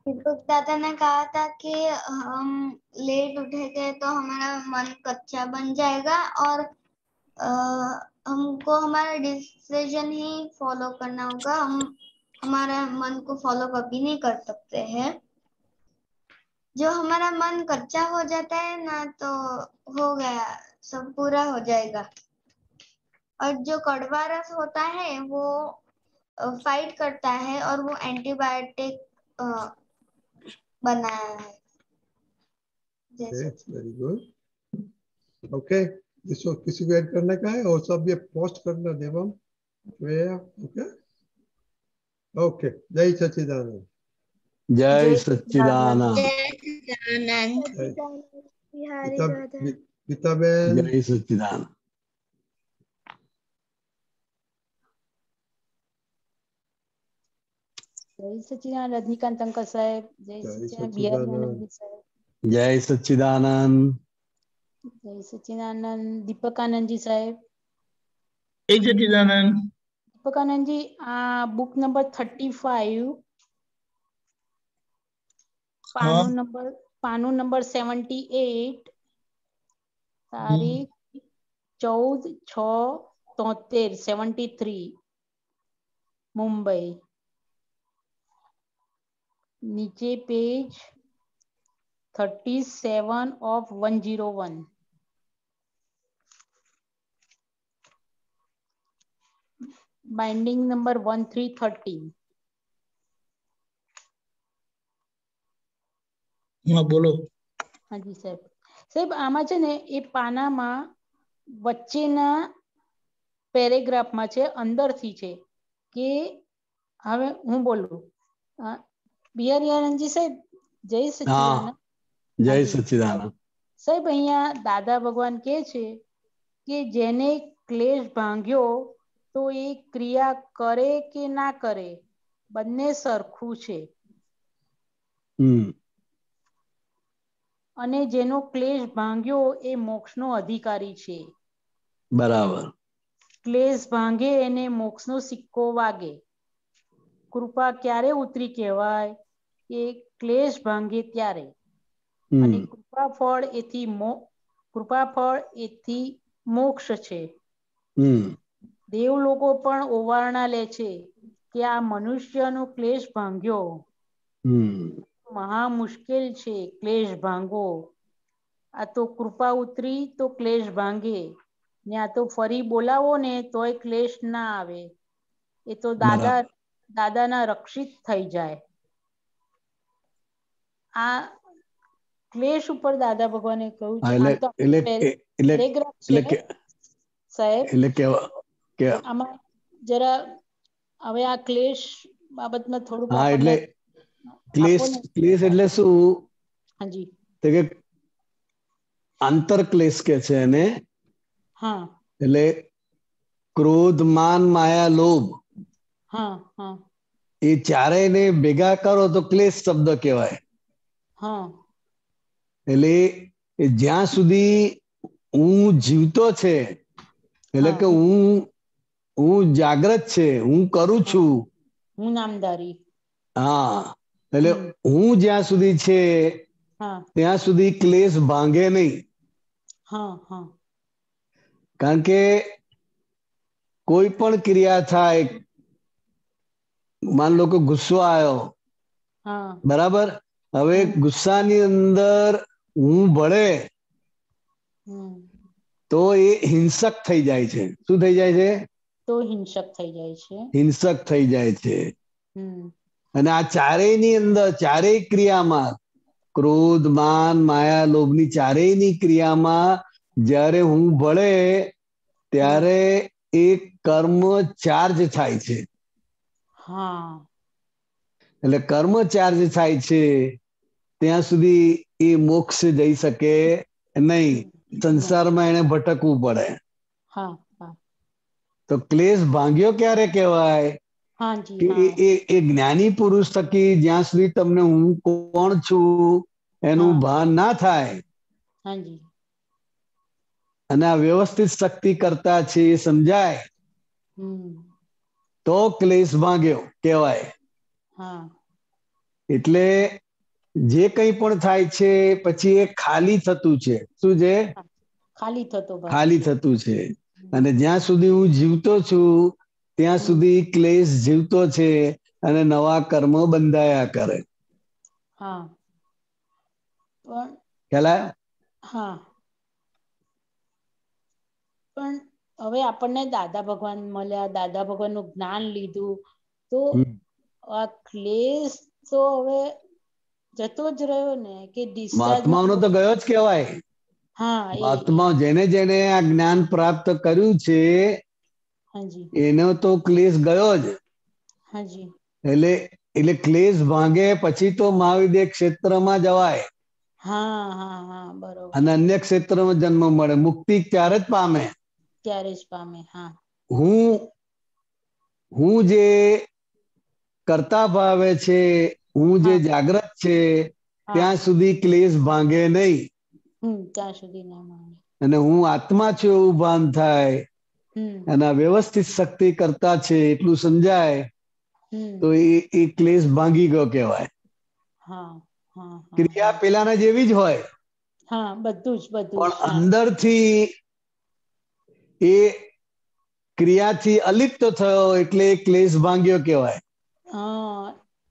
S3: दीपक दादा ने कहा था कि हम लेट उठेंगे तो हमारा मन कच्चा बन जाएगा और हमको हमारा डिसीजन ही फॉलो करना होगा। हम हमारा मन को फॉलो कभी नहीं कर सकते हैं। जो हमारा मन कच्चा हो जाता है ना, तो हो गया, सब पूरा हो जाएगा। और जो कड़वा रस होता है वो फाइट करता है और वो एंटीबायोटिक बनाया है।
S1: Very good. ओके, इसको किसी को ऐड करने का है और सब ये पोस्ट करना देवम। ओके ओके, जय सच्चिदानंद।
S9: जय
S5: जय सच्चिदानंद।
S9: सच्चिदानंद।
S4: जय सच्चिदानंद।
S6: बिहारी दादा।
S1: गीता बहन।
S9: जय सच्चिदानंद।
S11: जय सच्चिदानंद रजनीकांत अंकल साहेब, जय सच्चिदानंद बिहारी साहेब,
S9: जय सच्चिदानंद,
S11: जय सच्चिदानंद दीपकानंद जी साहेब,
S2: जय सच्चिदानंद।
S11: दीपकानंद जी, बुक नंबर 35, पानु नंबर 78, तारीख 14/6/73, 73, मुंबई। नीचे पेज 37 of 101। Binding number 1330।
S2: हाँ बोलो।
S11: हाँ जी साहब। साहब આમાં છે ને એ પાનામાં વચ્ચેના પેરેગ્રાફમાં છે, અંદરથી છે કે હવે હું બોલું બિહારી આનંદજી સાહેબ, જય સચ્ચિદાનંદ।
S9: જય સચ્ચિદાનંદ
S11: સાહેબ અહીંયા દાદા ભગવાન કહે છે કે જેને ક્લેશ ભાંગ્યો તો એ ક્રિયા કરે કે ના કરે બંને સરખું છે, અને જેનો ક્લેશ ભાંગ્યો એ મોક્ષનો અધિકારી છે।
S9: બરાબર।
S11: ક્લેશ ભાંગે એને મોક્ષનો સિક્કો વાગે। કૃપા ક્યારે ઉતરી કહેવાય કે ક્લેશ ભાંગે ત્યારે, અને કૃપા ફળ એથી મોક્ષ છે। દેવ લોકો પણ ઓવારણા લે છે કે આ મનુષ્યનો ક્લેશ ભાંગ્યો, મહા મુશ્કેલ છે ક્લેશ ભાંગવો। આ તો કૃપા ઉતરી તો ક્લેશ ભાંગે, ને આ તો ફરી બોલાવો ને તોય ક્લેશ ના આવે। એ તો દાદાના રક્ષિત થઈ જાય। આ ક્લેશ ઉપર દાદા ભગવાને કહ્યું છે। આમ તો પેરેગ્રાફ છે સાહેબ, આમાં જરા હવે આ ક્લેશ બાબતમાં થોડુંક આપણને
S9: ક્લેશ એટલે શું?
S11: હાજી,
S9: આંતર ક્લેશ કે છે એને।
S11: હા,
S9: એટલે ક્રોધ, માન, માયા, લોભ,
S11: હા હા,
S9: એ ચારેયને ભેગા કરો તો ક્લેશ શબ્દ કહેવાય।
S11: હા,
S9: એટલે જ્યાં સુધી હું જીવતો છે, એટલે કે હું જાગ્રત છે, હું કરું છું,
S11: હું નામધારી,
S9: હા, એટલે હું જ્યાં સુધી છે ત્યાં સુધી ક્લેશ ભાંગે નહીં।
S11: હા હા,
S9: કારણ કે કોઈ પણ ક્રિયા થાય, માન લો કે ગુસ્સો આવ્યો, બરાબર, હવે ગુસ્સાની અંદર હું ભળે તો એ હિંસક થઈ જાય છે। શું થઈ જાય છે?
S11: તો હિંસક થઈ જાય છે।
S9: હિંસક થઈ જાય છે। અને આ ચારેયની અંદર, ચારેય ક્રિયામાં, ક્રોધ, માન, માયા, લોભની ચારેયની ક્રિયામાં જ્યારે હું ભળે ત્યારે એક કર્મ ચાર્જ થાય છે।
S11: હા,
S9: એટલે કર્મ ચાર્જ થાય છે ત્યાં સુધી એ મોક્ષ જઈ શકે નહીં, સંસારમાં એને ભટકવું પડે।
S11: હા હા,
S9: તો ક્લેશ ભાંગ્યો ક્યારે કહેવાય કે એ જ્ઞાની પુરુષ થકી જ્યાં સુધી તમને હું કોણ છું એનું ભાન ના થાય,
S11: હાજી,
S9: અને આ વ્યવસ્થિત શક્તિ કરતા છે એ સમજાય તો ક્લેશ ભાંગ્યો કહેવાય।
S11: હા,
S9: એટલે જે કંઈ પણ થાય છે પછી એ ખાલી થતું છે। શું છે? ખાલી થતું છે। અને જ્યાં સુધી હું જીવતો છું ત્યાં સુધી ક્લેશ જીવતો છે અને નવા કર્મ બંધાયા કરે।
S11: હા, પણ
S9: ખ્યાલ આવ્યો?
S11: હા, પણ હવે આપણને દાદા ભગવાન મળ્યા, દાદા ભગવાનનું જ્ઞાન લીધું તો આ ક્લેશ તો હવે જતો જ રહ્યો ને, કે
S9: મહાત્માઓનો તો ગયો જ કહેવાય। મહાત્મા જેને જેને આ જ્ઞાન પ્રાપ્ત કર્યું છે એનો તો ક્લેશ ગયો જ।
S11: હાજી,
S9: એટલે ક્લેશ ભાંગે પછી તો મહાવિદ્ય ક્ષેત્રમાં જવાય,
S11: હા હા હા, બરોબર,
S9: અને અન્ય ક્ષેત્રમાં જન્મ મળે। મુક્તિ ત્યારે જ પામે
S11: ત્યારે જ પામે। હા,
S9: હું જે કરતા ભાવે છે, હું જે જાગ્રત છે ત્યાં સુધી ક્લેશ ભાંગે નહીં,
S11: ત્યાં સુધી ના માંગે,
S9: અને હું આત્મા છું એવું ભાન થાય, અને વ્યવસ્થિત શક્તિ કરતા છે એટલું સમજાય તો એ ક્લેશ ભાંગી ગયો કહેવાય. ક્રિયા પેલાના જેવી જ હોય,
S11: બધું જ
S9: પણ અંદરથી એ ક્રિયાથી અલિપ્ત થયો એટલે ક્લેશ ભાંગ્યો કહેવાય.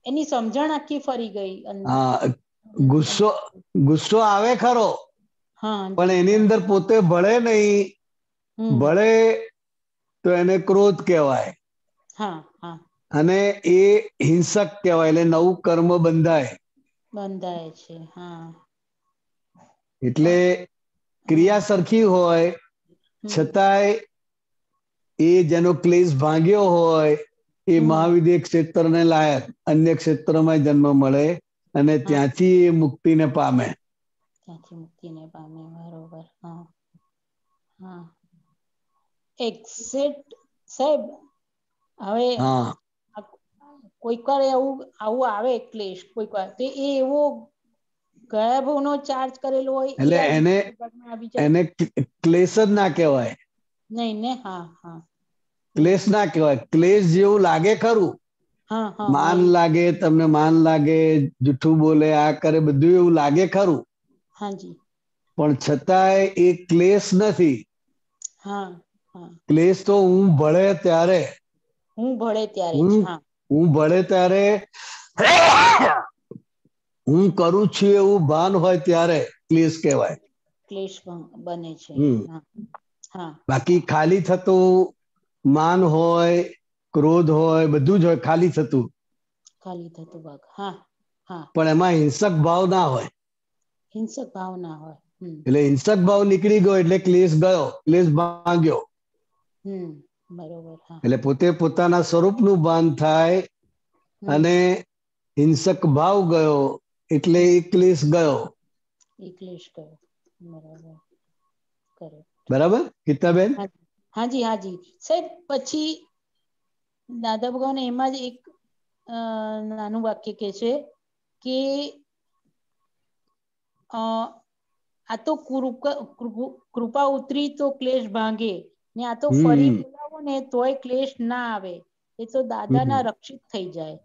S11: એની સમજણ આખી ફરી ગઈ.
S9: ગુસ્સો આવે ખરો, પણ એની અંદર પોતે ભળે નહીં, ભળે તો એને ક્રોધ કહેવાય, અને એ હિંસક કહેવાય, એટલે નવું કર્મ બંધાય
S11: છે.
S9: એટલે ક્રિયા સરખી હોય છતાંય એ જેનો ક્લેશ ભાંગ્યો હોય એ મહાવિદ્ય ક્ષેત્રને લાયક અન્ય ક્ષેત્રમાં જન્મ મળે અને ત્યાંથી એ મુક્તિને પામે.
S11: બરોબર. એક્ઝેક્ટ સાહેબ, હવે કોઈક વાર આવું આવે ક્લેશ, કોઈક વાર તો એ એવો ગયા ભાવનો ચાર્જ કરેલો હોય,
S9: એટલે એને ક્લેશ જ ના કહેવાય.
S11: નહીં ને?
S9: ક્લેશ ના કહેવાય. ક્લેશ જેવું લાગે ખરું, માન લાગે, તમને માન લાગે, જૂઠું બોલે, આ કરે, બધું એવું લાગે ખરું, પણ છતાંય એ ક્લેશ નથી. ક્લેશ તો હું ભળે ત્યારે, હું ભળે ત્યારે હું કરું છું એવું ભાન હોય ત્યારે ક્લેશ કહેવાય.
S11: ક્લેશ બને છે.
S9: બાકી ખાલી થતું માન હોય, ક્રોધ હોય, બધું જ હોય, ખાલી થતું
S11: ભાગ.
S9: પણ એમાં હિંસક ભાવ ના હોય.
S11: હિંસક ભાવ ના હોય.
S9: એટલે હિંસક ભાવ નીકળી ગયો એટલે ક્લેશ ગયો, ક્લેશ ભાંગ્યો.
S11: બરોબર.
S9: એટલે પોતે પોતાના સ્વરૂપનું ભાન થાય અને હિંસક ભાવ ગયો એટલે એ ક્લેશ ગયો. બરાબર ગીતાબેન?
S11: હાજી સાહેબ. પછી દાદા ભગવાન એમાં જ એક નાનું વાક્ય કે છે કે આ તો કૃપા ઉતરી તો ક્લેશ ભાંગે, ને આ તો ફરી બોલાવો ને તોય ક્લેશ ના આવે, એ તો દાદાના રક્ષિત થઈ જાય.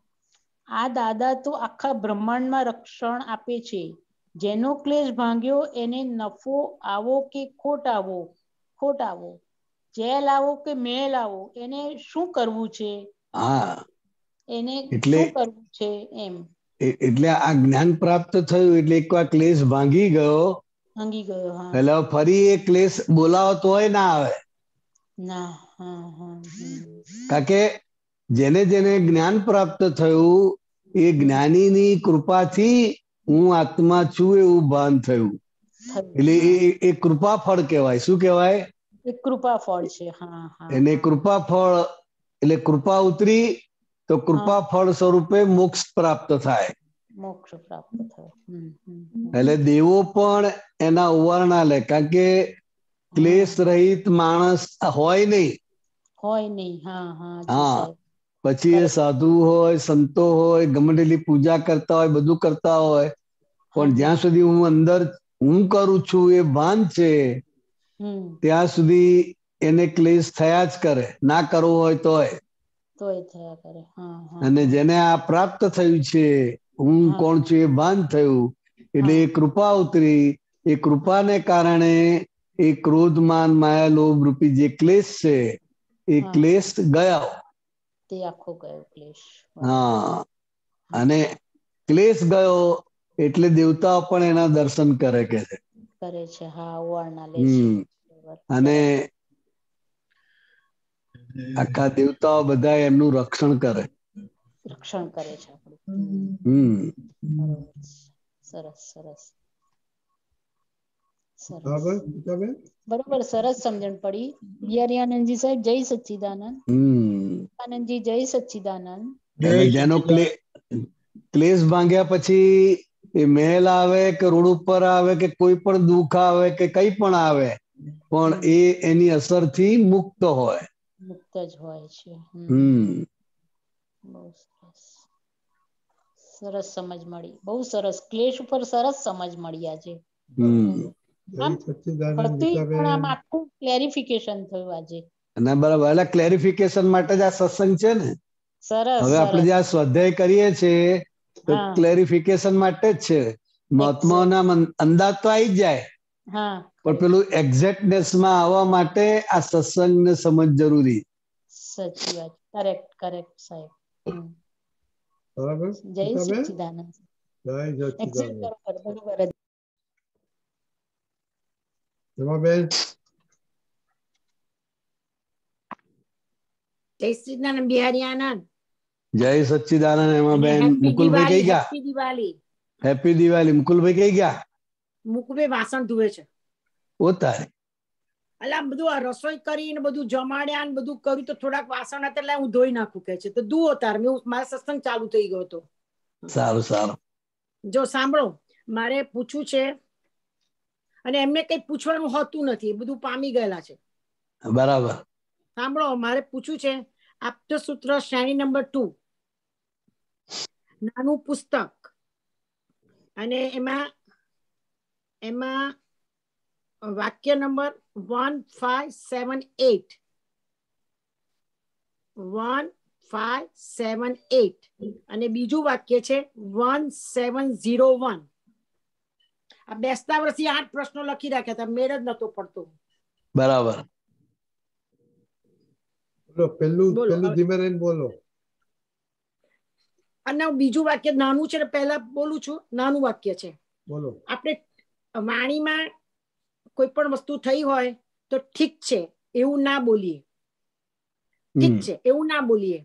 S11: આ દાદા તો આખા બ્રહ્માંડમાં રક્ષણ આપે છે. જેનો ક્લેશ ભાંગ્યો એને નફો આવો કે ખોટ આવો, જેલ આવો કે મેલ આવો, એને શું કરવું છે? એને શું કરવું છે એમ.
S9: એટલે આ જ્ઞાન પ્રાપ્ત થયું એટલે એકવાર ક્લેશ ભાંગી ગયો, એટલે ફરી એ ક્લેશ બોલાવો તોય ના આવે. કારણ કે જેને જેને જ્ઞાન પ્રાપ્ત થયું એ જ્ઞાનીની કૃપાથી હું આત્મા છું એવું ભાન થયું. એટલે એ કૃપા ફળ કહેવાય. શું કહેવાય?
S11: કૃપા ફળ છે.
S9: એને કૃપા ફળ એટલે કૃપા ઉતરી તો કૃપા ફળ સ્વરૂપે મોક્ષ પ્રાપ્ત થાય. એટલે દેવો પણ એના ઉવારણા લે, કારણ કે ક્લેશ રહિત માણસ હોય નહીં. પછી એ સાધુ હોય, સંતો હોય, ગમે પૂજા કરતા હોય, બધું કરતા હોય, પણ જ્યાં સુધી હું અંદર હું કરું છું એ ભાન છે ત્યાં સુધી એને ક્લેશ થયા જ કરે, ના કરવો હોય તોય. અને જેને આ પ્રાપ્ત થયું છે, હું કોણ છું એ ભાન થયું, એટલે એ કૃપા ઉતરી. એ કૃપાને કારણે એ ક્રોધ, માન, માયા, લોભ રૂપી જે ક્લેશ છે એ ક્લેશ ગયો. અને ક્લેશ ગયો એટલે દેવતાઓ પણ એના દર્શન કરે કે છે. અને આખા દેવતાઓ બધા એમનું રક્ષણ કરે.
S11: સરસ. બરોબર, સરસ સમજણ પડી. બિહારી સાહેબ, જય સચ્ચિદાનંદ. આનંદજી, જય સચ્ચિદાનંદ.
S9: જેનો ક્લેશ ભાંગ્યા પછી એ મહેલ આવે કે રોડ ઉપર આવે કે કોઈ પણ દુઃખ આવે કે કઈ પણ આવે, પણ એ એની અસરથી મુક્ત હોય.
S11: મુક્ત જ હોય છે. બહુ સરસ. સરસ સમજ મળી, બહુ સરસ. ક્લેશ ઉપર સરસ સમજ મળી આજે.
S1: જય સચ્ચિદાનંદ
S11: પણ આમ
S1: ગીતાબેન.
S11: આખું ક્લેરિફિકેશન થયું આજે.
S9: ના બરાબર, એટલે ક્લેરિફિકેશન માટે જ આ સત્સંગ છે ને.
S11: સરસ
S9: હવે આપણે જે આ સ્વાધ્યાય કરીએ છીએ તો ક્લેરિફિકેશન માટે જ છે. મહાત્માઓના અંદાજ તો આવી જ જાય, પણ પેલું એક્ઝેક્ટનેસ માં આવવા માટે આ સત્સંગ ને સમજ જરૂરી.
S11: સાચી વાત, કરેક્ટ કરેક્ટ સાહેબ.
S1: બરાબર.
S11: જય સચ્ચિદાનંદ.
S1: જય સચ્ચિદાનંદ.
S11: બરોબર.
S1: હેમાબેન.
S12: જય સચ્ચિદાનંદ બિહારી આનંદ.
S9: જય સચ્ચિદાનંદ હેમાબેન. મુકુલભાઈ કઈ ગયા?
S12: હેપી દિવાળી.
S9: હેપી દિવાળી. મુકુલભાઈ કઈ ગયા?
S12: મુકુલભાઈ વાસણ ધુએ છે.
S9: પોતાય
S12: અલા બધું આ રસોઈ કરીને બધું જમાડ્યા ને બધું કર્યું તો થોડાક વાસણ હતા એટલે હું ધોઈ નાખું કે છે. તો ધુઓ તાર મારા સત્સંગ ચાલુ થઈ ગયો હતો.
S9: સારું સારું.
S12: જો સાંભળો, મારે પૂછવું છે અને એમને કઈ પૂછવાનું હોતું નથી, એ બધું પામી ગયેલા છે.
S9: બરાબર.
S12: સાંભળો, મારે પૂછવું છે આપતસૂત્ર શ્રેણી નંબર 2, નાનું પુસ્તક, અને એમાં વાક્ય નંબર 1578 અને બીજું વાક્ય છે 1701. આ બેસતા વર્ષથી 8 પ્રશ્નો લખી રાખ્યા હતા, મેળ જ નતો પડતો.
S9: બરાબર.
S1: પેલું ધીમે રહીને બોલો.
S12: અને બીજું વાક્ય નાનું છે, પહેલા બોલું છું. નાનું વાક્ય છે.
S1: બોલો.
S12: આપણે વાણીમાં કોઈ પણ વસ્તુ થઈ હોય તો ઠીક છે એવું ના બોલીએ. ઠીક છે એવું ના બોલીએ.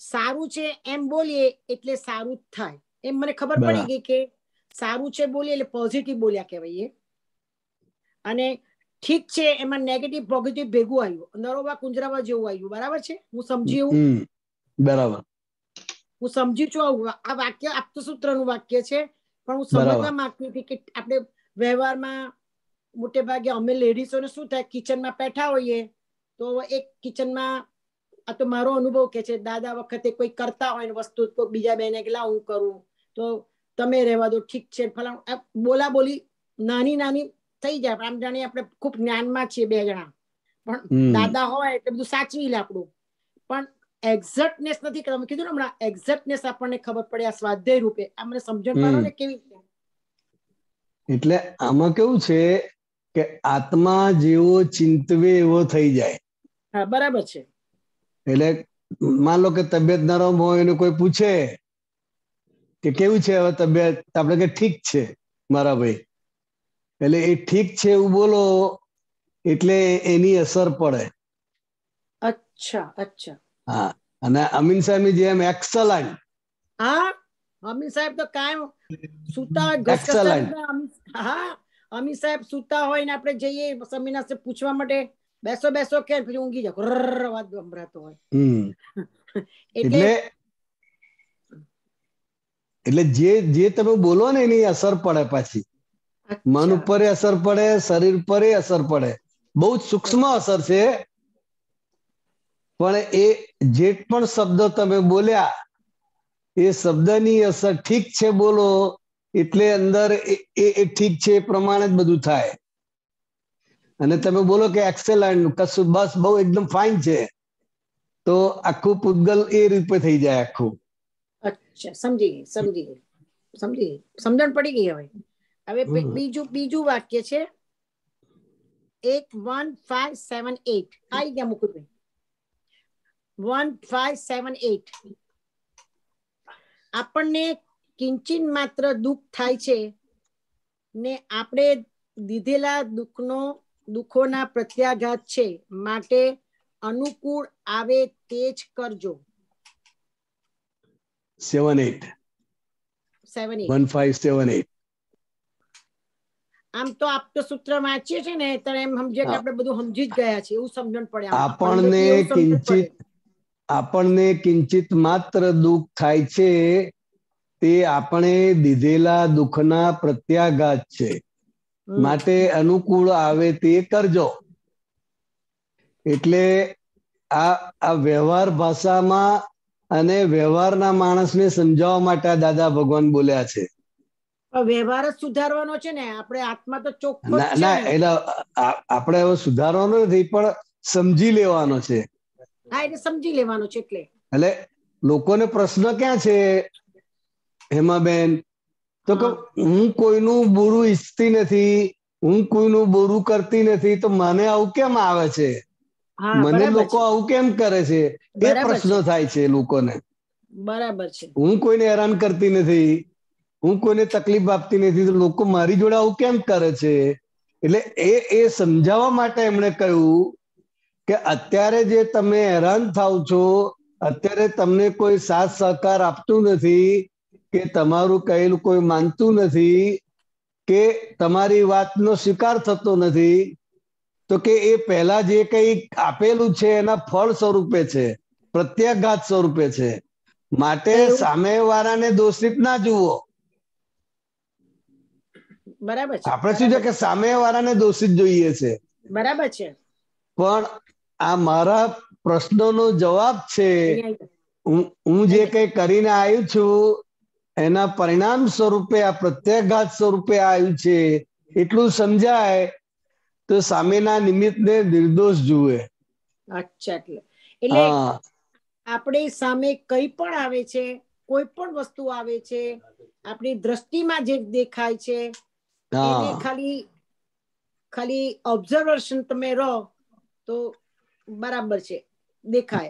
S12: સારું છે એમ બોલીએ એટલે સારું જ થાય. એમ મને ખબર પડી ગઈ કે સારું છે બોલીએ એટલે પોઝિટિવ બોલ્યા કહેવાય. અને ઠીક છે એમાં નેગેટિવ પોઝિટિવ ભેગું આવ્યું, નરોવા કુંજરાવા જેવું આવ્યું. બરાબર છે? હું સમજી એવું?
S9: બરાબર.
S12: હું સમજી છું. આ વાક્ય આપતસૂત્રનું વાક્ય છે, પણ હું સમજવા માંગતી હતી કે આપણે વ્યવહારમાં મોટે ભાગે અમે લેડીઝોને શું થાય, કિચનમાં બેઠા હોઈએ તો એક કિચનમાં, આ તો મારો અનુભવ કે છે, દાદા વખતે કોઈ કરતા હોય ને વસ્તુ, કોઈ બીજા બેને કે લાવ હું કરું તો તમે રહેવા દો, ઠીક છે, ફલાણું. બોલા બોલી નાની નાની થઈ જાય. આમ જાણીએ આપણે ખૂબ જ્ઞાનમાં છીએ બે જણા, પણ દાદા હોય એટલે બધું સાચવી લે આપણું. પણ એક્ઝેક્ટનેસ નથી. તમે કીધું ને હમણાં, એક્ઝેક્ટનેસ આપણને ખબર પડે આ સ્વાધ્યાય રૂપે. અમને સમજણ પાડો ને કેવી રીતે.
S9: એટલે આમાં કેવું છે કે આત્મા જેવો ચિંતવે એવો થઈ જાય.
S12: હા, બરાબર છે.
S9: એટલે માન લો કે તબિયત નરમ હોય એને કોઈ પૂછે કે કેવું છે હવે તબિયત, આપણે કે ઠીક છે મારા ભાઈ. એટલે એ ઠીક છે એવું બોલો એટલે એની અસર પડે.
S12: અચ્છા અચ્છા.
S9: હા. અને અમીન સાહેબ જેમ એક્સલન્ટ.
S12: હા, અમીન સાહેબ તો કાયમ સુતા હોય, ઘસઘસાટ. હા, અમીન સાહેબ સુતા હોય ને આપણે જઈએ સમીના સાહેબ પૂછવા માટે, બેસો બેસો કે પછી ઊંઘી જાય, અવાજ સંભળાતો હોય.
S9: એટલે જે તમે બોલો ને એની અસર પડે પાછી. મન ઉપર અસર પડે, શરીર પર અસર પડે. બહુ જ સૂક્ષ્મ અસર છે, પણ એ જે પણ શબ્દ તમે બોલ્યા એ શબ્દની અસર ઠીક છે બોલો એટલે અંદર એ ઠીક છે એ પ્રમાણે જ બધું થાય. અને તમે બોલો કે એક્સેલન્ટ, કશું બસ બહુ એકદમ ફાઇન છે, તો આખું પૂતગલ એ રૂપે થઈ જાય આખું.
S12: અચ્છા, સમજી ગઈ સમજી ગઈ સમજી ગઈ, સમજણ પડી ગઈ. હવે બીજું વાક્ય છે 1578. આવી ગયા મુકુટભાઈ. 1578. આપણને કિંચિત માત્ર દુઃખ થાય છે ને આપણે દીધેલા દુઃખોના પ્રત્યાઘાત છે, માટે અનુકૂળ આવે તે જ કરજો.
S9: 1578.
S12: આમ તો આપતસૂત્ર વાંચીએ છીએ ને ત્યારે એમ સમજીએ કે આપણે બધું સમજી જ ગયા છે એવું સમજણ પડે.
S9: આપણને કિંચિત માત્ર દુઃખ થાય છે તે આપણે દીધેલા દુઃખના પ્રત્યાઘાત છે, માટે અનુકૂળ આવે તે કરજો. એટલે આ વ્યવહાર ભાષામાં અને વ્યવહારના માણસને સમજાવવા માટે દાદા ભગવાન બોલ્યા છે.
S12: વ્યવહાર જ સુધારવાનો છે ને, આપણે આત્મા તો ચોખ્ખો જ છે
S9: ના,
S12: ને.
S9: એટલે આપણે હવે સુધારવાનો નથી, પણ સમજી લેવાનો છે.
S12: હા, એટલે સમજી લેવાનો છે.
S9: એટલે લોકોને પ્રશ્ન ક્યાં છે હેમાબેન, તો કે હું કોઈનું બુરું ઈચ્છતી નથી, હું કોઈનું બુરું કરતી નથી, તો મને આવું કેમ આવે છે, મને લોકો આવું કેમ કરે છે, એ પ્રશ્ન થાય છે લોકોને.
S12: બરાબર છે.
S9: હું કોઈને હેરાન કરતી નથી, હું કોઈને તકલીફ આપતી નથી, તો લોકો મારી જોડે આવું કેમ કરે છે. એટલે એ સમજાવવા માટે એમણે કહ્યું કે અત્યારે જે તમે હેરાન થાવ છો, અત્યારે તમને કોઈ સાથ સહકાર આપતું નથી, કે તમારું કહેલું કોઈ માનતું નથી, કે તમારી વાતનો સ્વીકાર થતો નથી, તો કે એ પહેલા જે કંઈ આપેલું છે એના ફળ સ્વરૂપે છે, પ્રત્યાઘાત સ્વરૂપે છે. માટે સામેવાળાને દોષિત ના જુઓ.
S12: બરાબર છે.
S9: આપણે શું છે કે સામેવાળાને દોષિત જોઈએ છે.
S12: બરાબર છે.
S9: પણ આ મારા પ્રશ્નનો જવાબ છે. હું જે કંઈ કરીને આવ્યું છું એના પરિણામ સ્વરૂપે, આ પ્રત્યાઘાત સ્વરૂપે આવ્યું છે, એટલું સમજાય તો સામેના નિમિત્તને નિર્દોષ જુએ.
S12: અચ્છા, એટલે આપણી સામે કઈ પણ આવે છે, કોઈ પણ વસ્તુ આવે છે, આપણી દ્રષ્ટિમાં જે દેખાય છે એને ખાલી ઓબ્ઝર્વેશન તમે રહો તો બરાબર છે, દેખાય.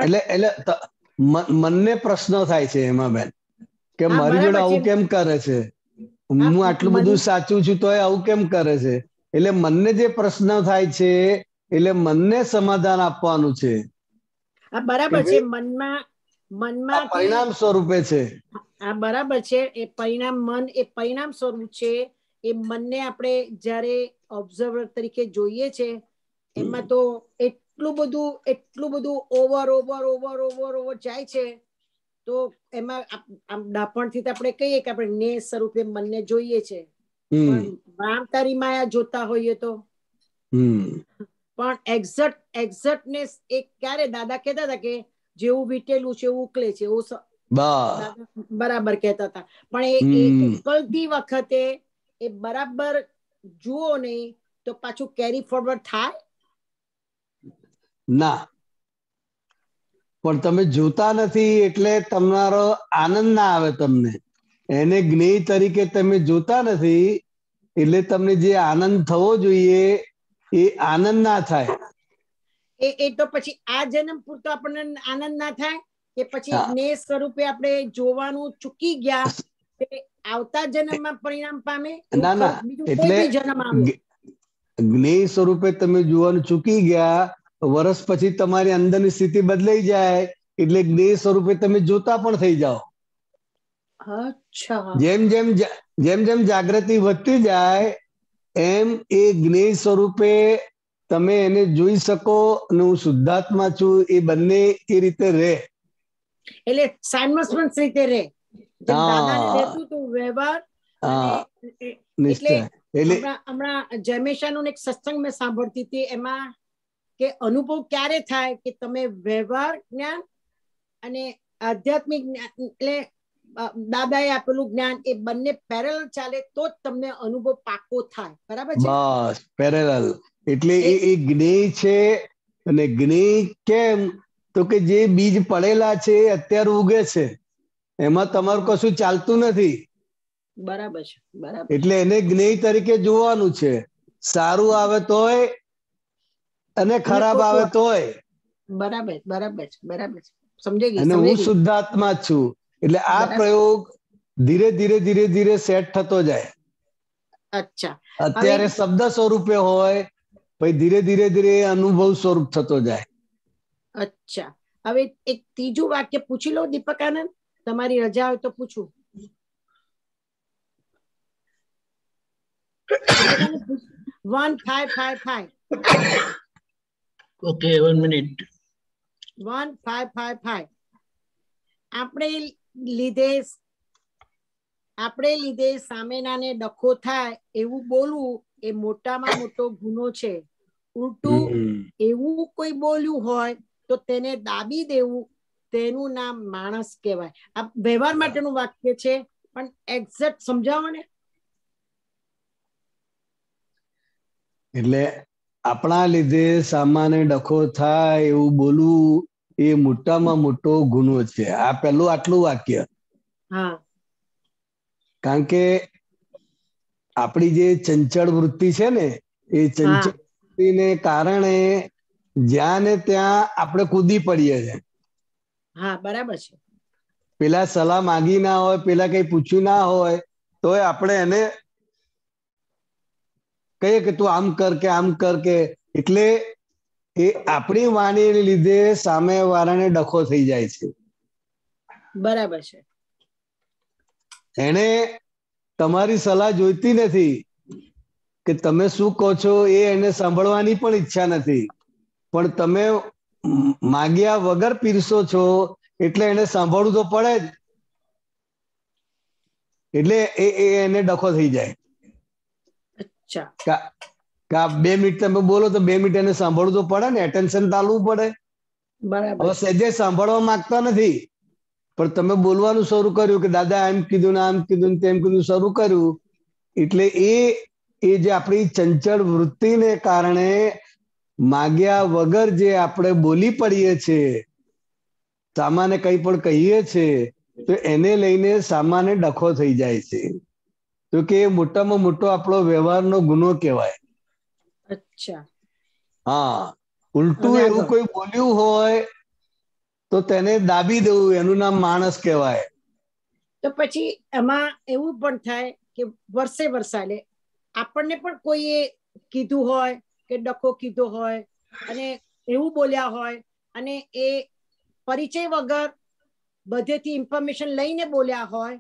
S9: એટલે મનને પ્રશ્ન થાય છે એમાં બેન, કે મારી જોડે આવું કેમ કરે છે, હું આટલું બધું સાચું છું તો આવું કેમ કરે છે. એટલે મનને જે પ્રશ્ન થાય છે, એટલે મનને સમાધાન આપવાનું છે.
S12: બરાબર છે. મનમાં
S9: પરિણામ સ્વરૂપે છે.
S12: આ બરાબર છે. એ પરિણામ, મન એ પરિણામ સ્વરૂપ છે. એ મનને આપણે જ્યારે ઓબ્ઝર્વર તરીકે જોઈએ છે, એમાં તો એટલું બધું ઓવર જાય છે. તો એમાં ડાપણથી આપણે કહીએ કે આપણે ને સ્વરૂપે મનને જોઈએ છે, પણ રામ તારી માયા જોતા હોઈએ તો. પણ એક્ઝેક્ટનેસ એક ક્યારે દાદા કહેતા હતા કે જેવું વીટેલું છે એવું ઉકલે છે, એવું બરાબર કહેતા હતા. પણ એ ઉકલતી વખતે એ બરાબર જુઓ નહીં તો પાછું કેરી ફોરવર્ડ થાય
S9: ના. પણ તમે જોતા નથી એટલે તમારો આનંદ ના આવે. તમને એને જ્ઞેય તરીકે તમે જોતા નથી એટલે તમને જે આનંદ થવો જોઈએ એ આનંદ ના થાય.
S12: એ તો પછી આ જન્મ પૂરતો આપણને આનંદ ના થાય કે પછી જ્ઞેય સ્વરૂપે આપણે જોવાનું ચૂકી ગયા, આવતા જન્મમાં પરિણામ પામે?
S9: ના, ના, એટલે જ્ઞેય સ્વરૂપે તમે જોવાનું ચૂકી ગયા, વર્ષ પછી તમારી અંદરની સ્થિતિ બદલાઈ જાય એટલે જ્ઞેય સ્વરૂપે તમે જોતા પણ થઈ જાઓ. જેમ જેમ જાગૃતિ વધતી જાય એમ એ જ્ઞેય સ્વરૂપે તમે એને જોઈ શકો અને હું શુદ્ધાત્મા છું એ બંને એ રીતે રહે.
S12: એટલે સાયમલ્ટેનિયસ રીતે રહે. જેમ દાદાને રહેતું હતું વ્યવહાર એટલે હમણાં જયમેશાનું એક સત્સંગ મેં સાંભળતી હતી, એમાં કે અનુભવ ક્યારે થાય કે તમે વ્યવહાર જ્ઞાન અને આધ્યાત્મિક જ્ઞાન એટલે દાદાએ આપેલું જ્ઞાન એ બંને પેરેલલ ચાલે તો જ તમને અનુભવ પાકો થાય. બરાબર છે?
S9: બસ પેરેલલ. એટલે એ જ્ઞેય છે. અને જ્ઞેય કેમ તો કે જે બીજ પડેલા છે એ અત્યારે ઉગે છે, એમાં તમારું કશું ચાલતું નથી.
S12: બરાબર છે. બરાબર.
S9: એટલે એને જ્ઞેય તરીકે જોવાનું છે. સારું આવે તોય અને ખરાબ આવે તોય.
S12: બરાબર બરાબર બરાબર સમજાઈ ગઈ.
S9: અને હું શુદ્ધાત્મા છું એટલે આ પ્રયોગ ધીરે ધીરે ધીરે ધીરે સેટ થતો જાય.
S12: અચ્છા.
S9: અત્યારે શબ્દ સ્વરૂપે હોય પછી ધીરે ધીરે ધીરે અનુભવ સ્વરૂપ થતો જાય.
S12: અચ્છા. હવે એક ત્રીજું વાક્ય પૂછી લો દીપક આનંદ, તમારી રજા હોય તો પૂછું. 1555.
S2: Okay, 1 minute.
S12: 1555. આપણે લીધે સામેનાને ડખો થાય એવું બોલવું એ મોટામાં મોટો ગુનો છે. ઉલટું એવું કોઈ બોલ્યું હોય તો તેને દાબી દેવું તેનું નામ માણસ કહેવાય. આ વ્યવહાર માટેનું વાક્ય છે, પણ એક્ઝેક્ટ સમજાવો ને.
S9: એટલે આપણા લીધે સામાન્ય ડખો થાય એવું બોલવું એ મોટામાં મોટો ગુનો છે. આ પેલું આટલું વાક્ય. કારણ કે આપણી જે ચંચળ વૃત્તિ છે ને, એ ચંચળ વૃત્તિને કારણે જ્યાં ને ત્યાં આપણે કૂદી પડીએ છીએ.
S12: હા, બરાબર છે.
S9: પેલા સલાહ માંગી ના હોય, પેલા કઈ પૂછ્યું ના હોય, તોય આપણે એને કહીએ કે તું આમ કર કે આમ કર કે, એટલે એ આપણી વાણીને લીધે સામે વાળાને ડખો થઈ જાય છે.
S12: બરાબર છે.
S9: એને તમારી સલાહ જોઈતી નથી કે તમે શું કહો છો, એ એને સાંભળવાની પણ ઈચ્છા નથી, પણ તમે માગ્યા વગર પીરસો છો એટલે એને સાંભળવું તો પડે જ. એટલે એને ડખો થઈ જાય. 2 મિનિટ તમે બોલો તો 2 મિનિટ એને સાંભળવું તો પડે ને, એટેન્શન ચાલવું પડે. હવે સહેજે સાંભળવા માંગતા નથી, પણ તમે બોલવાનું શરૂ કર્યું કે દાદા એમ કીધું ને આમ કીધું ને તેમ કીધું શરૂ કર્યું, એટલે એ જે આપણી ચંચળ વૃત્તિને કારણે માગ્યા વગર જે આપણે બોલી પડીએ છીએ, સામાન્ય કંઈ પણ કહીએ છીએ, તો એને લઈને સામાન્ય ડખો થઈ જાય છે. તો કે મોટામાં મોટો આપણો વ્યવહારનો ગુનો કહેવાય.
S12: અચ્છા.
S9: હા, ઉલટું એવું કોઈ બોલ્યું હોય તો તેને દાબી દેવું, એનું નામ માણસ કહેવાય.
S12: તો પછી એમાં એવું પણ થાય કે વર્ષે વર્ષાલે આપણને પણ કોઈએ કીધું હોય કે ડખો કીધો હોય અને એવું બોલ્યા હોય અને એ પરિચય વગર બધેથી ઇન્ફોર્મેશન લઈને બોલ્યા હોય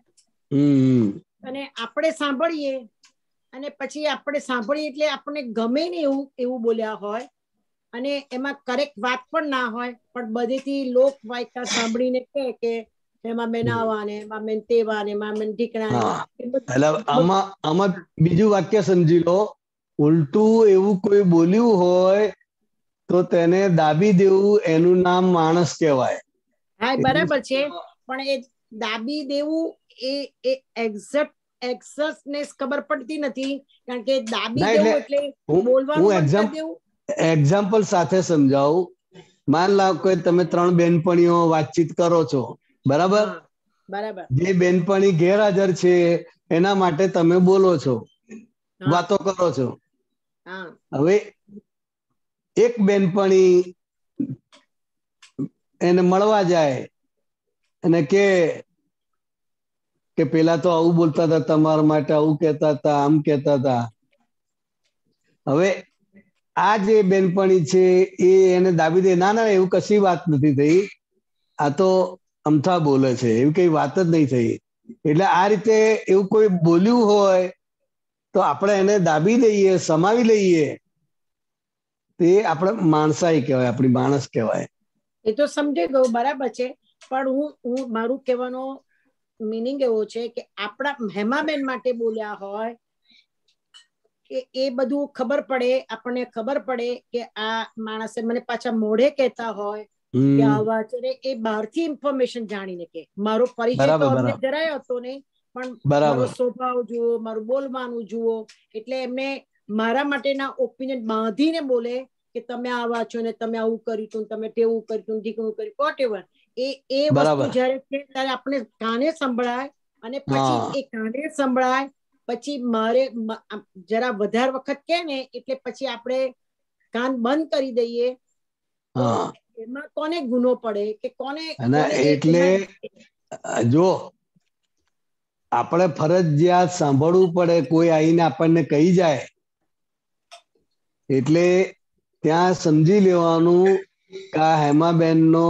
S12: અને આપણે સાંભળીએ અને પછી આપણે સાંભળીએ એટલે આપણને ગમે ને એવું બોલ્યા હોય અને એમાં કરેક્ટ વાત પણ ના હોય, પણ બધેથી લોક વાયકા સાંભળીને કે એમાં મેં નાવાને એમાં મેં તેવાને એમાં મેં ઢીકણાને.
S9: એટલે આમાં બીજું વાક્ય સમજી લો, ઉલટું એવું કોઈ બોલ્યું હોય તો તેને દાબી દેવું, એનું નામ માણસ કહેવાય.
S12: હા, બરાબર છે, પણ એ દાબી દેવું એ એક્ઝેક્ટનેસ ખબર પડતી નથી, કારણ કે દાબી દેવું એટલે બોલવાનું બંધ કરી દેવું.
S9: એક્ઝામ્પલ સાથે સમજાવું. માન લો કે તમે 3 બેનપણીઓ વાતચીત કરો છો, બરાબર?
S12: બરાબર.
S9: જે બેનપણી ગેરહાજર છે એના માટે તમે બોલો છો, વાતો કરો છો. હવે એક બેનપણી એને મળવા જાય અને કે પેલા તો આવું બોલતા હતા, તમારા માટે આવું કહેતા હતા, આમ કહેતા હતા. હવે આ જે બેનપણી છે એ એને દાબી દે, ના ના એવું કશી વાત નથી થઈ, આ તો અમથા બોલે છે, એવી કઈ વાત જ નહીં થઈ. એટલે આ રીતે એવું કોઈ બોલ્યું હોય તો આપણે એને દાબી દઈએ, સમાવી લઈએ, તે આપણે માણસાઈ કહેવાય, આપણી માણસ કહેવાય.
S12: એ તો સમજી ગયો, બરાબર છે, પણ હું મારું કહેવાનો મીનિંગ એવો છે કે આપણા હેમાબેન માટે બોલ્યા હોય કે એ બધું ખબર પડે, આપણને ખબર પડે કે આ માણસે મને પાછા મોઢે કહેતા હોય કે આવા છે, એ બહારથી ઇન્ફોર્મેશન જાણીને કે મારો પરિચય તો અમને જરાય હતો નહીં, પણ મારો સ્વભાવ જુઓ, મારું બોલવાનું જુઓ, એટલે એમને મારા માટેના ઓપિનિયન બાંધીને બોલે કે તમે આવા છો ને તમે આવું કર્યું તું, તમે તેવું કર્યું તું, ઢીકણું કર્યું, વોટેવર. એ વસ્તુ જયારે છે ત્યારે આપણે કાને સંભળાય અને પછી એ કાને સંભળાય પછી મારે જરા વધારે વખત કે ને એટલે પછી આપણે કાન બંધ કરી દઈએ, તો એમાં કોને ગુનો પડે કે કોને?
S9: એટલે જો આપણે ફરજિયાત સાંભળવું પડે, કોઈ આવીને આપણને કહી જાય એટલે ત્યાં સમજી લેવાનું કે આ હેમાબેન નો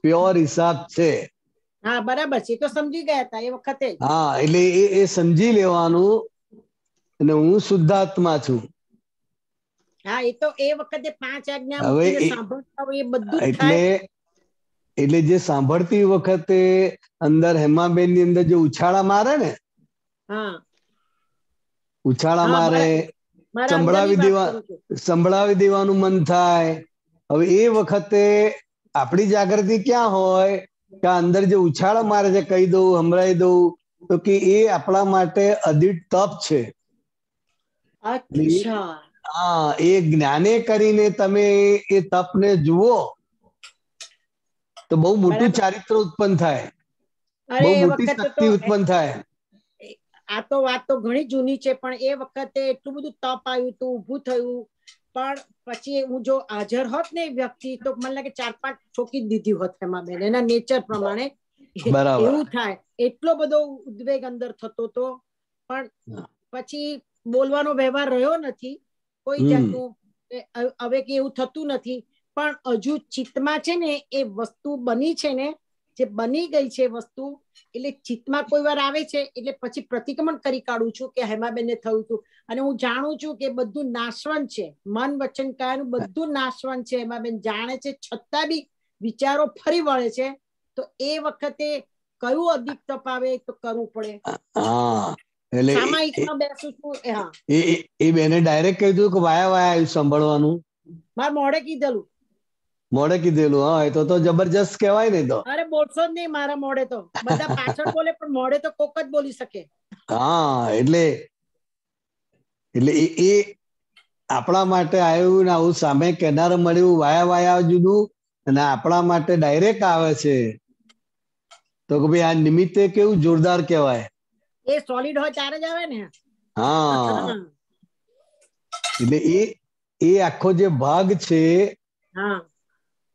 S9: પ્યોર હિસાબ છે.
S12: હા, બરાબર છે, તો સમજી ગયા હતા એ વખતે.
S9: હા, એટલે એ સમજી લેવાનું, અને હું શુદ્ધાત્મા છું.
S12: હા, એ તો એ વખતે 5 આજ્ઞા મૂકીને સાંભળતા હોય એ બધું જ
S9: થાય. એટલે જે સાંભળતી વખતે અંદર હેમાબેન ની અંદર જે ઉછાળા મારે ને, ઉછાળા મારે, સંભળાવી દેવાનું મન થાય. હવે એ વખતે આપણી જાગૃતિ ક્યાં હોય કે અંદર જે ઉછાળા મારે છે કહી દઉં, સંભળાઈ દઉં, તો કે એ આપણા માટે અદિત તપ છે. હા, એ જ્ઞાને કરીને તમે એ તપને જુઓ તો બહુ મોટું ચારિત્ર ઉત્પન્ન થાય, બહુ મોટી શક્તિ ઉત્પન્ન થાય.
S12: આ તો વાત તો ઘણી જૂની છે, પણ એ વખતે એટલું બધું તપ આવ્યું હતું, ઊભું થયું, પણ પછી હું જો હાજર હોત ને વ્યક્તિ તો મને લાગે 4-5 ઠોકી દીધી હોત હેમાબેન, એના નેચર પ્રમાણે એવું થાય. એટલો બધો ઉદ્વેગ અંદર થતો હતો, પણ પછી બોલવાનો વ્યવહાર રહ્યો નથી કોઈ જાતનું. હવે કે એવું થતું નથી, પણ હજુ ચિત્તમાં છે ને એ વસ્તુ બની છે ને, જે બની ગઈ છે વસ્તુ, એટલે ચિત્તમાં કોઈ વાર આવે છે એટલે પછી પ્રતિક્રમણ કરી કાઢું છું કે હેમાબેનને થયું હતું. અને હું જાણું છું કે બધું નાશવંત છે, મન વચન કાયાનું બધું નાશવંત છે. હેમાબેન જાણે છે છતાં બી વિચારો ફરી વળે છે, તો એ વખતે કયું અધિક તપ આવે તો કરવું પડે.
S9: એટલે
S12: સામાયિકમાં બેસું છું.
S9: એ બેને ડાયરેક્ટ કહ્યું કે વાયા વાયા આવ્યું સાંભળવાનું?
S12: મારે મોડે કીધેલું.
S9: મોડે કીધેલું? હા, એ તો જબરજસ્ત કહેવાય ને. તો
S12: અરે બોલશો જ નહીં મારા મોડે, તો બધા પાછળ બોલે પણ મોડે તો કોક જ બોલી શકે.
S9: હા, એટલે એ આપણા માટે આવ્યું ને આવું સામે કેનારે મળ્યું, વાયા વાયા જુદું, અને આપણા માટે ડાયરેક્ટ આવે છે તો કે ભાઈ આ નિમિત્તે કેવું જોરદાર કહેવાય.
S12: એ સોલિડ હોય ત્યારે જ આવે ને.
S9: હા, એટલે એ આખો જે ભાગ છે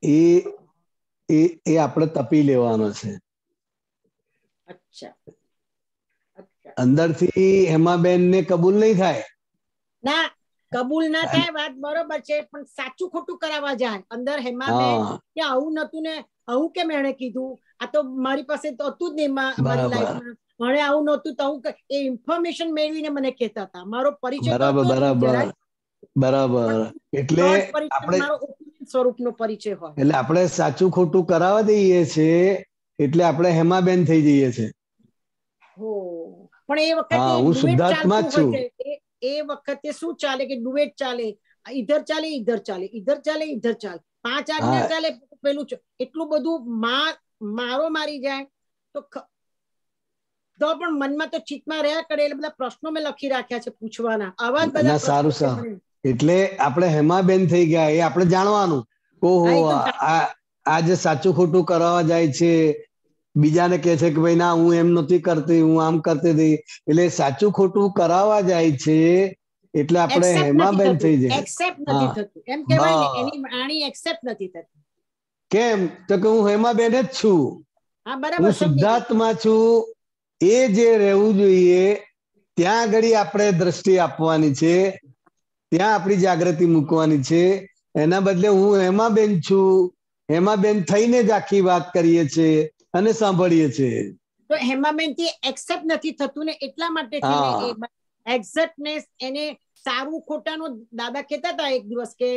S9: એ આપણે તપી લેવાનો છે. અંદરથી હેમાબેન ને કબૂલ નહીં થાય.
S12: ના, કબૂલ ના થાય વાત બરોબર છે, પણ સાચું ખોટું કરાવવા જાય અંદર હેમાબેન કે આવું નતું ને, આવું કેમ એણે કીધું, આ તો મારી પાસે તો હતું જ નહીં મારી લાઈફમાં, મને આવું નતું તો હું એ ઇન્ફોર્મેશન મેળવીને મને કહેતા હતા. મારો પરિચય
S9: બરાબર. એટલે આપણે
S12: સ્વરૂપનો પરિચય હોય,
S9: એટલે આપણે સાચું ખોટું કરાવવા દઈએ છે એટલે આપણે હેમાબેન થઈ જઈએ છે.
S12: પણ એ વખતે
S9: હું શુદ્ધાત્મા જ છું.
S12: એ વખતે શું ચાલે કે ડુએટ ચાલે, ઇધર ચાલે ઇધર ચાલે, ઇધર ચાલે ઇધર ચાલે, 5 આજ્ઞા ચાલે, પેલું એટલું બધું મારો મારી જાય તો પણ મનમાં તો ચિત્તમાં રહ્યા કરે. એટલે બધા પ્રશ્નો મેં લખી રાખ્યા છે પૂછવાના. આવા જ બધા
S9: સારું. એટલે આપણે હેમાબેન થઈ ગયા એ આપણે જાણવાનું. ઓહો, આ જે સાચું ખોટું કરાવવા જાય છે, બીજાને કહે છે કે ભાઈ ના હું એમ નથી કરતી, હું આમ કરતી હતી, એટલે સાચું ખોટું કરાવવા જાય છે એટલે આપણે હેમાબેન થઈ જાય.
S12: એક્સેપ્ટ નથી થતું એમ કહેવાય ને, એની વાણી એક્સેપ્ટ નથી થતી.
S9: કેમ? તો કે હું હેમાબેન જ છું, હું શુદ્ધાત્મા છું. એ જે રહેવું જોઈએ ત્યાં આગળ આપણે દ્રષ્ટિ આપવાની છે, ત્યાં આપણી જાગૃતિ મૂકવાની છે. એના બદલે હું હેમાબેન છું, હેમાબેન થઈને જ આખી વાત કરીએ છીએ અને સાંભળીએ છીએ.
S12: તો હેમાબેન થી એક્સેપ્ટ નથી થતું ને, એટલા માટે એક્ઝેક્ટનેસ એને સારું ખોટાનો દાદા કહેતા હતા એક દિવસ કે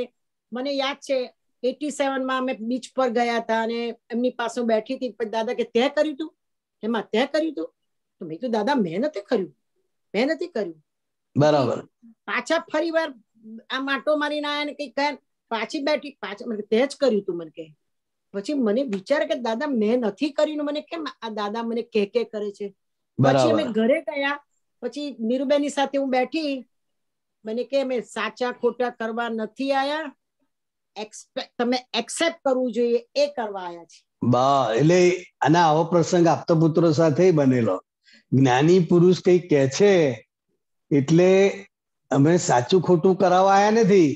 S12: મને યાદ છે 87 માં અમે બીચ પર ગયા હતા અને એમની પાસે બેઠી હતી. પછી દાદા કે તે કર્યું તું એમાં, તે કર્યું તું? તો મેં કીધું દાદા મેં નથી કર્યું, મેં નથી કર્યું.
S9: બરાબર.
S12: પાછા ફરી વાર આ માટો મારીને આયા ને કઈ કહે, પાછી બેઠી, પાછા મને તે જ કર્યું તું મને કહે. પછી મને વિચાર કે દાદા મેં નથી કર્યું, મને કેમ આ દાદા મને કે કરે છે. પછી અમે ઘરે ગયા, પછી નીરુબેનની સાથે હું બેઠી, મને કે મેં સાચા ખોટા કરવા નથી આયા, તમે એક્સેપ્ટ કરવું જોઈએ એ કરવા આયા છે.
S9: એટલે આના આવો પ્રસંગ આપતા પુત્રો સાથે બનેલો. જ્ઞાની પુરુષ કઈ કે છે એટલે અમે સાચું ખોટું કરાવવા આયા નથી,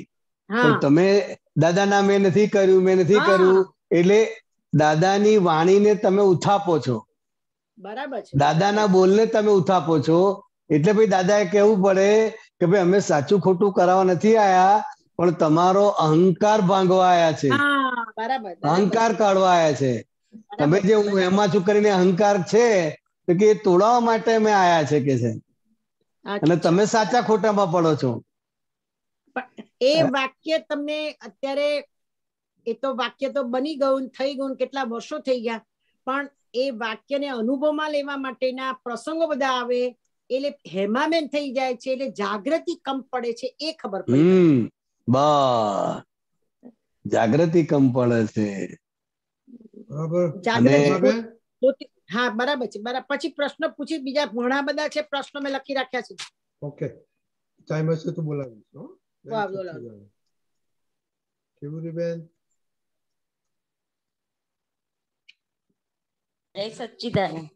S9: પણ તમે દાદાના મેં નથી કર્યું, મેં નથી કર્યું, એટલે દાદાની વાણીને તમે ઉથાપો છો,
S12: બરાબર છે,
S9: દાદાના બોલને તમે ઉથાપો છો. એટલે ભાઈ દાદાએ કહેવું પડે કે ભાઈ અમે સાચું ખોટું કરાવવા નથી આયા, પણ તમારો અહંકાર ભાંગવા આયા છે, અહંકાર કાઢવા આયા છે. તમે જે હું એમાં છું કરીને અહંકાર છે તો કે તોડાવવા માટે અમે આયા છે કે છે, અને તમે સાચા ખોટામાં પડો છો.
S12: એ વાક્ય તમને અત્યારે, એ તો વાક્ય તો બની ગયું, થઈ ગયું, કેટલા વર્ષો થઈ ગયા, પણ એ વાક્યને અનુભવમાં લેવા માટેના પ્રસંગો બધા આવે એટલે હેમાબેન થઈ જાય છે, એટલે જાગૃતિ કમ પડે છે એ ખબર પડી.
S9: જાગૃતિ કમ પડે છે.
S1: બરાબર.
S12: હા બરાબર છે, બરાબર. પછી પ્રશ્ન પૂછી, બીજા ઘણા બધા છે પ્રશ્નો મેં લખી રાખ્યા છે.
S1: ઓકે, ટાઈમ હશે તો બોલાવીશ. કેવુરીબેન?
S13: જય સચ્ચિદાનંદ.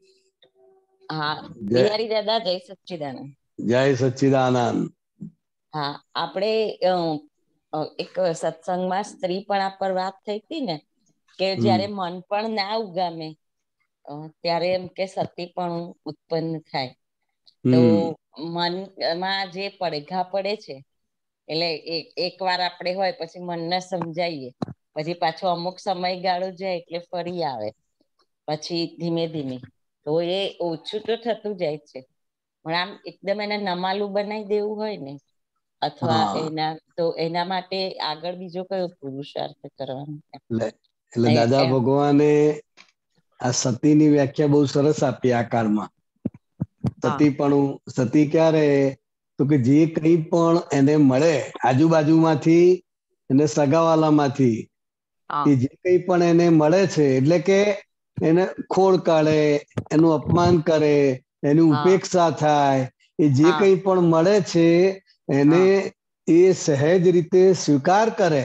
S13: હા બિહારી દાદા, જય સચ્ચિદાનંદ.
S9: જય સચ્ચિદાનંદ.
S13: હા, આપણે એક સત્સંગમાં સ્ત્રીપણા પર વાત થઈ હતી ને, કે જયારે મન પણ ના ઉગામે ત્યારે એમ કે સતીપણું ઉત્પન્ન થાય. તો મનમાં જે પડઘા પડે છે, એટલે એક વાર આપણે હોય પછી મનને સમજાઈએ, પછી પાછો અમુક સમયગાળો જાય એટલે ફરી આવે, પછી ધીમે ધીમે તો એ ઓછું તો થતું જાય છે. પણ આમ એકદમ એને નમાલું બનાવી દેવું હોય ને, અથવા એના માટે આગળ બીજો કયો પુરુષાર્થ કરવાનો?
S9: એટલે દાદા ભગવાને આ સતીની વ્યાખ્યા બહુ સરસ આપી આ કાળમાં. સતીપણું, સતી ક્યારે? તો કે જે કંઈ પણ એને મળે આજુબાજુમાંથી, એને સગાવાલામાંથી, એ જે કંઈ પણ એને મળે છે, એટલે કે એને ખોળ કાઢે, એનું અપમાન કરે, એની ઉપેક્ષા થાય, એ જે કંઈ પણ મળે છે એને એ સહેજ રીતે સ્વીકાર કરે,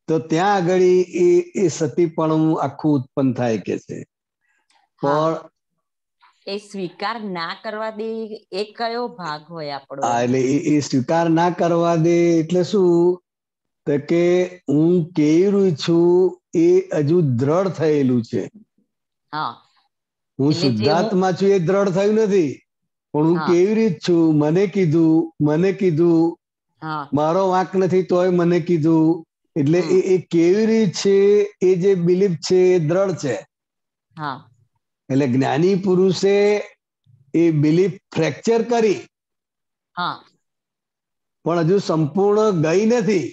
S9: તો ત્યાં આગળ એ સતીપણું આખું ઉત્પન્ન થાય કે છે. પણ
S13: એ સ્વીકાર ના કરવા દે એ કયો ભાગ હોય આપણો?
S9: એટલે એ સ્વીકાર ના કરવા દે એટલે શું? તો કે હું કેવું છું એ હજુ દ્રઢ થયેલું છે. હું શુદ્ધાત્મા છું એ દ્રઢ થયું નથી, પણ હું કેવી રીત છું, મને કીધું, મારો વાંક નથી તોય મને કીધું, એટલે એ કેવી રીત છે, એ જે બિલીફ છે એ દ્રઢ છે. એટલે જ્ઞાની પુરુષે એ બિલીફ ફ્રેક્ચર કરી, પણ હજુ સંપૂર્ણ ગઈ નથી.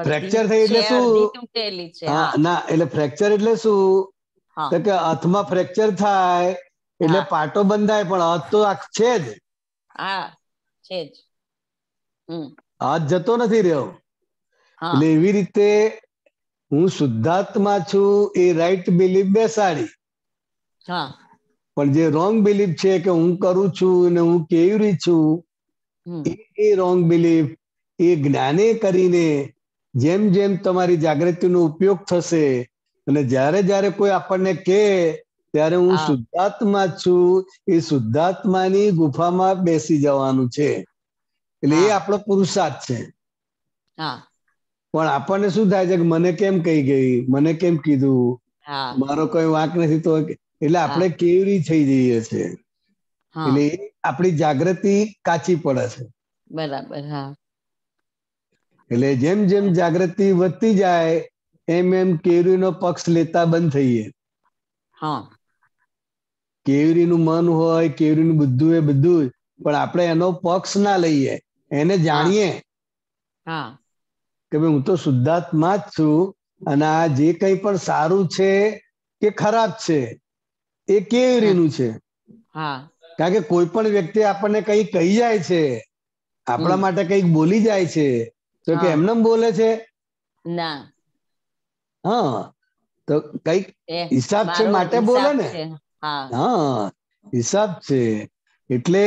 S9: ફ્રેક્ચર થઈ એટલે શું? ના, એટલે ફ્રેક્ચર એટલે શું? તો કે હાથમાં ફ્રેક્ચર થાય એટલે પાટો બંધાય, પણ હાથ તો છે જ. હાથ જતો નથી રહ્યો. એટલે એવી રીતે હું શુદ્ધાત્મા છું એ રાઈટ બિલીફ બેસાડી, પણ જે રોંગ બિલીફ છે કે હું કરું છું ને હું કેવી રીત છું, એ રોંગ બિલીફ એ જ્ઞાને કરીને જેમ જેમ તમારી જાગૃતિનો ઉપયોગ થશે, અને જ્યારે જ્યારે કોઈ આપણને કહે ત્યારે હું શુદ્ધાત્મા છું, એ શુદ્ધાત્માની ગુફામાં બેસી જવાનું છે. એટલે એ આપણો પુરુષાર્થ છે. પણ આપણને શું થાય છે કે મને કેમ કહી ગઈ, મને કેમ કીધું, મારો કોઈ વાંક નથી તો, એટલે આપણે કેવરી થઈ જઈએ છે. એટલે આપણી જાગૃતિ કાચી પડે છે.
S13: બરાબર.
S9: એટલે જેમ જેમ જાગૃતિ વધતી જાય એમ એમ કેવરીનો પક્ષ લેતા બંધ થઈએ. કેવરીનું મન હોય, કેવરીનું બધું એ બધું, પણ આપણે એનો પક્ષ ના લઈએ, એને જાણીએ કે ભાઈ હું તો શુદ્ધાત્મા જ છું, અને આ જે કંઈ પણ સારું છે કે ખરાબ છે એ કેવરીનું છે. કારણ કે કોઈ પણ વ્યક્તિ આપણને કંઈ કહી જાય છે, આપણા માટે કંઈક બોલી જાય છે, તો કે એમને બોલે છે
S13: ના,
S9: તો કંઈક હિસાબ છે માટે બોલે ને. હિસાબ છે. એટલે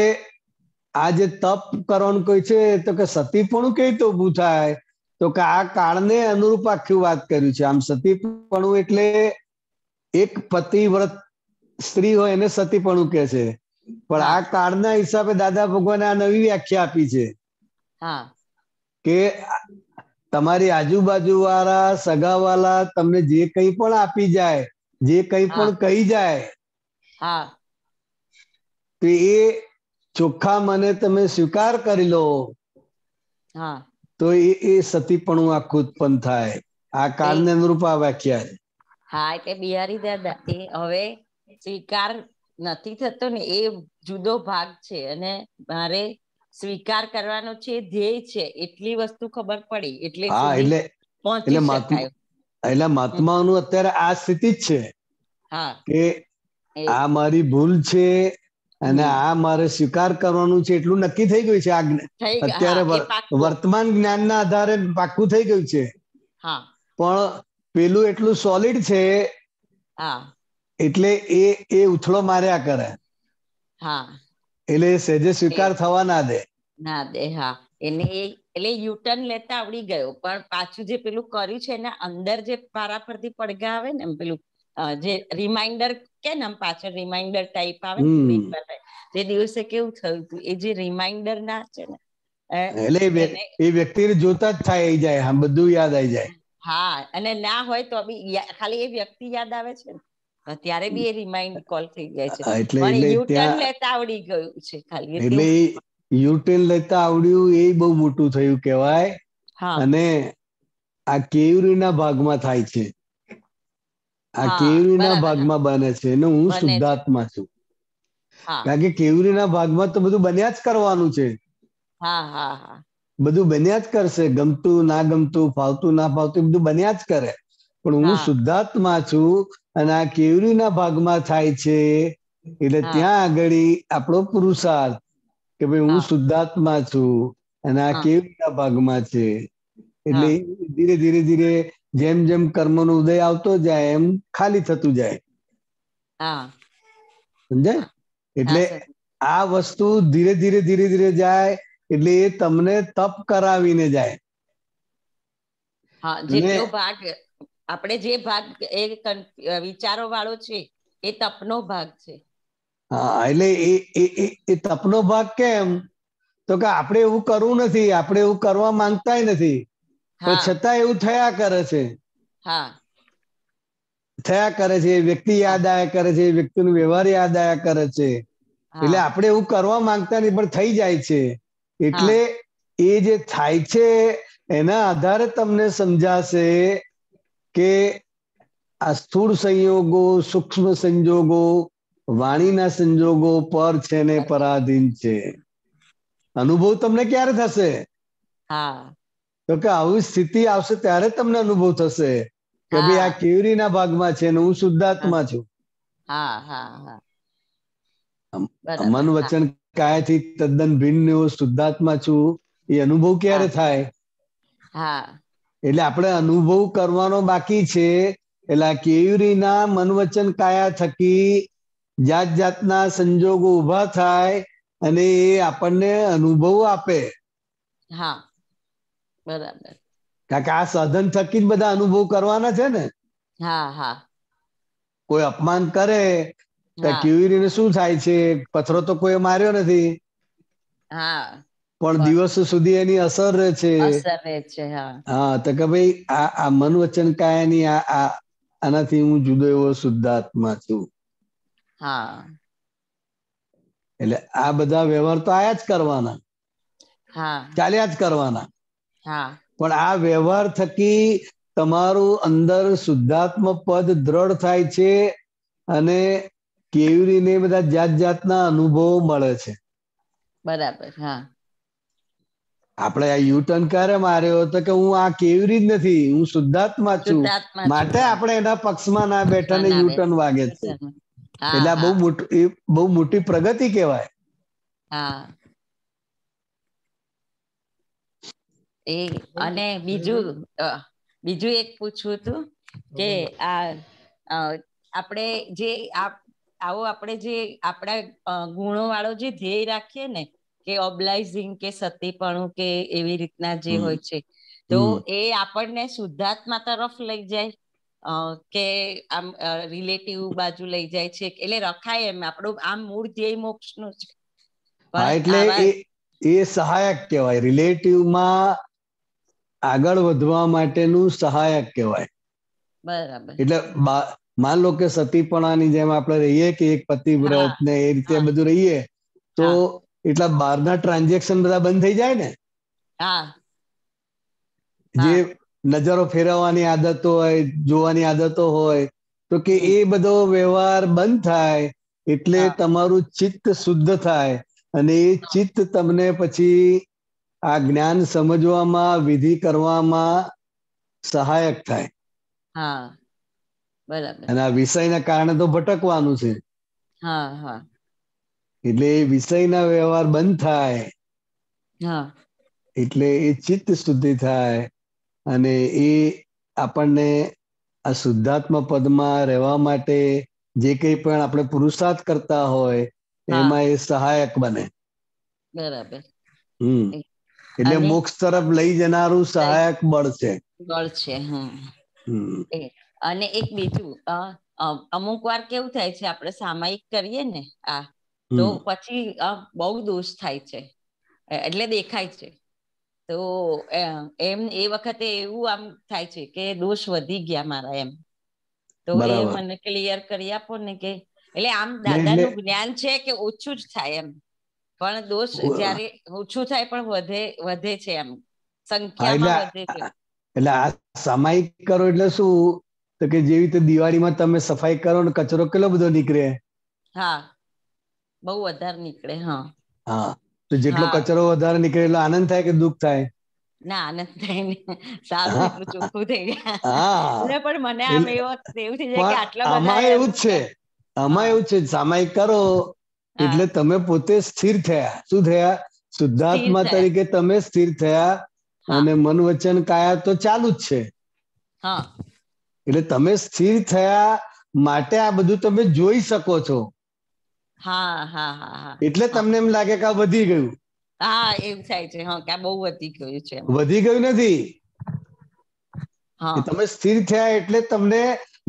S9: આ જે તપ કરવાનું કોઈ છે, તો કે સતીપણું કેવી રીતે ઊભું થાય? તો કે આ કાળને અનુરૂપ આખી વાત કર્યું છે. આમ સતીપણું એટલે એક પતિવ્રત સ્ત્રી હોય એને સતીપણું કહે છે, પણ આ કાળના હિસાબે દાદા ભગવાને આ નવી વ્યાખ્યા આપી છે કે તમારી આજુબાજુ વાળા સગાવાલા તમને જે કંઈ પણ આપી જાય, જે કંઈ પણ કહી જાય, તો એ ચોખ્ખા મને તમે સ્વીકાર કરી લો, તો એ સતીપણું આખું ઉત્પન્ન થાય. આ કાળને અનુરૂપ આ વ્યાખ્યા છે.
S13: એટલે બિહારી દાદા એ હવે સ્વીકાર નથી થતો ને, એ જુદો ભાગ છે, અને મારે સ્વીકાર કરવાનો છે, ધ્યેય છે, એટલી વસ્તુ ખબર પડી એટલે સુધી પહોંચી શકાય.
S9: એટલે મહાત્માઓનું અત્યારે આ સ્થિતિ જ છે કે આ મારી ભૂલ છે અને આ મારે સ્વીકાર કરવાનું છે, એટલું નક્કી થઈ ગયું છે. આ અત્યારે વર્તમાન જ્ઞાનના આધારે પાક્કું થઈ ગયું છે.
S13: હા
S9: પણ પેલું એટલું સોલિડ છે
S13: હા
S9: એટલે એ ઉથળો માર્યા કરે.
S13: હા
S9: એટલે સહેજે સ્વીકાર થવા ના દે.
S13: ના દે. હા એને એટલે યુટર્ન લેતા આવડી ગયો, પણ પાછું જે પેલું કર્યું છે એના અંદર જે પારાફરથી પડઘા આવે ને, પેલું જે રિમાઇન્ડર કે ને પાછળ રિમાઇન્ડર ટાઈપ આવે ને, જે દિવસે કેવું થયું હતું એ જે રિમાઇન્ડર ના છે ને,
S9: એટલે એ વ્યક્તિને જોતા જ થાય જાય, આમ બધું યાદ આવી જાય.
S13: હા, અને ના હોય તો બી ખાલી એ વ્યક્તિ યાદ આવે છે ને, ત્યારે બી એ રિમાઇન્ડ કોલ થઈ જાય છે. પણ યુટર્ન લેતા આવડી ગયું છે ખાલી.
S9: એટલે યુટર્ન લેતા આવડ્યું એ બહુ મોટું થયું કહેવાય. અને આ કેવરીના ભાગમાં થાય છે. આ કેવરીના ભાગમાં બને છે અને હું શુદ્ધાત્મા છું. કારણ કે કેવરીના ભાગમાં તો બધું બન્યા જ કરવાનું છે.
S13: હા હા હા,
S9: બધું બન્યા જ કરશે. ગમતું ના ગમતું, ફાવતું ના ફાવતું, બધું બન્યા જ કરે. પણ હું શુદ્ધાત્મા છું અને આ કેવરીના ભાગમાં થાય છે. એટલે ત્યાં આગળ આપણો પુરુષાર્થ કે ભાઈ હું શુદ્ધાત્મા છું અને આ કેવરીના ભાગમાં છે. એટલે ધીરે ધીરે ધીરે જેમ જેમ કર્મનો ઉદય આવતો જાય એમ ખાલી થતું જાય. સમજાય? એટલે આ વસ્તુ ધીરે ધીરે ધીરે ધીરે જાય એટલે એ તમને તપ કરાવીને જાય.
S13: હા, જેટલો ભાગ આપણે જે ભાગ એ વિચારો વાળો છે એ તપનો ભાગ છે.
S9: હા, એટલે એ તપનો ભાગ કેમ? તો કે આપણે એવું કરવું નથી, આપણે એવું કરવા માંગતાય નથી, પણ છતાં એવું થયા કરે છે.
S13: હા,
S9: થયા કરે છે. વ્યક્તિ યાદ આયા કરે છે, વ્યક્તિનો વ્યવહાર યાદ આયા કરે છે. એટલે આપણે એવું કરવા માંગતા નહીં પણ થઈ જાય છે. એટલે એ જે થાય છે એના આધારે તમને સમજાશે કે આ સ્થૂળ સંયોગો, સૂક્ષ્મ સંજોગો, વાણીના સંજોગો પર છે ને પરાધીન છે. અનુભવ તમને ક્યારે થશે?
S13: હા,
S9: તો કે આવી સ્થિતિ આવશે ત્યારે તમને અનુભવ થશે કે ભાઈ આ કેવરીના ભાગમાં છે ને હું શુદ્ધાત્મા છું.
S13: હા હા હા,
S9: મન વચન કાયાથી તદ્દન ભિન્ન એવો શુદ્ધાત્મા છું. એ અનુભવ ક્યારે થાય?
S13: હા,
S9: એટલે આપણે અનુભવ કરવાનો બાકી છે. એટલે આ કેવરીના મન વચન કાયા થકી જાત જાતના સંજોગો ઉભા થાય અને એ આપણને અનુભવ આપે.
S13: હા, બરાબર.
S9: કારણ કે આ સાધન થકી જ બધા અનુભવ કરવાના છે ને.
S13: હા હા,
S9: કોઈ અપમાન કરે તો કેવરીને શું થાય છે? પથરો તો કોઈ માર્યો નથી, પણ દિવસો સુધી એની અસર રહે છે.
S13: અસર રહે છે. હા,
S9: હા, તો કે ભાઈ આ મન વચન કાયાની આનાથી હું જુદો એવો શુદ્ધાત્મા છું.
S13: હા,
S9: એટલે આ બધા વ્યવહાર તો આયા જ કરવાના, ચાલ્યા જ કરવાના. પણ આ વ્યવહાર થકી તમારું અંદર શુદ્ધાત્મ પદ દ્રઢ થાય છે અને કેવરીને બધા જાત જાતના અનુભવો મળે છે.
S13: બરાબર. હા,
S9: આપણે આ યુટર્ન ક્યારે માર્યો તો કે હું આ કેવરી જ નથી, હું શુદ્ધાત્મા છું. માટે આપણે એના પક્ષમાં ના બેઠા ને યુટર્ન વાગે છે. એટલે આ બહુ મોટી પ્રગતિ કહેવાય.
S13: હા, અને બીજું એક પૂછવું હતું કે આપણે જે આપણે જે આપણા ગુણો વાળો જે ધ્યેય રાખીએ ને કે ઓબ્લાઇઝિંગ કે સતીપણું કે એવી રીતના જે હોય છે, તો એ આપણને શુદ્ધાત્મા તરફ લઈ જાય કે આમ રિલેટિવ બાજુ લઈ જાય છે, એટલે રખાય એમ આપણું આમ મૂળ ધ્યેય મોક્ષ નું છે.
S9: હા, એટલે એ સહાયક કહેવાય. રિલેટિવમાં આગળ વધવા માટેનું સહાયક કહેવાય.
S13: બરાબર.
S9: એટલે માન લો કે સતીપણાની જેમ આપણે રહીએ કે એક પતિવ્રત ને એ રીતે બધું રહીએ તો એટલા બહારના ટ્રાન્ઝેક્શન બધા બંધ થઈ જાય ને.
S13: હા,
S9: જે નજરો ફેરવવાની આદતો હોય, જોવાની આદતો હોય, તો કે એ બધો વ્યવહાર બંધ થાય એટલે તમારું ચિત્ત શુદ્ધ થાય અને એ ચિત્ત તમને પછી આ જ્ઞાન સમજવામાં, વિધિ કરવામાં સહાયક થાય.
S13: હા, બરાબર.
S9: અને આ વિષયના કારણે તો ભટકવાનું છે.
S13: હા હા,
S9: એટલે એ વિષયના વ્યવહાર બંધ થાય.
S13: હા,
S9: એટલે એ ચિત્ત શુદ્ધિ થાય અને એ આપણને આ શુદ્ધાત્મા પદમાં રહેવા માટે જે કંઈ પણ આપણે પુરુષાર્થ કરતા હોય એમાં એ સહાયક બને.
S13: બરાબર.
S9: એટલે મોક્ષ તરફ લઈ જનારું સહાયક બળ છે.
S13: બળ છે. અને એક બીજું, અમુક વાર કેવું થાય છે, આપણે સામાયિક કરીએ ને તો પછી બહુ દોષ થાય છે, એટલે દેખાય છે. તો એમ એ વખતે એવું આમ થાય છે કે દોષ વધી ગયા મારા એમ. તો એ મને ક્લિયર કરી આપો ને કે એટલે આમ દાદાનું જ્ઞાન છે કે ઓછું જ થાય એમ, પણ દોષ જયારે ઓછું થાય પણ વધે છે એમ, સંખ્યામાં વધે છે.
S9: એટલે આ સામાયિક કરો એટલે શું, તો કે જેવી રીતે દિવાળીમાં તમે સફાઈ કરો ને કચરો કેટલો બધો નીકળે.
S13: હા, બહુ વધારે નીકળે.
S9: હા, તો જેટલો કચરો વધારે નીકળે એટલો આનંદ થાય કે દુઃખ થાય?
S13: ના, આનંદ થાય ને, સારું એટલું ચોખ્ખું થઈ જાય. પણ મને આમ એવું થઈ જાય કે આટલા બધા
S9: આમાં એવું જ છે, આમાં એવું છે, સામાયિક કરો એટલે તમે પોતે સ્થિર થયા. શું થયા? શુદ્ધાત્મા તરીકે તમે સ્થિર થયા. અને મન વચન કાયા તો ચાલુ જ છે. એટલે તમે સ્થિર થયા માટે આ બધું તમે જોઈ શકો છો. એટલે તમને એમ લાગે કે આ વધી ગયું.
S13: હા, એવું થાય છે કે આ બહુ વધી ગયું છે.
S9: વધી ગયું નથી, તમે સ્થિર થયા એટલે તમને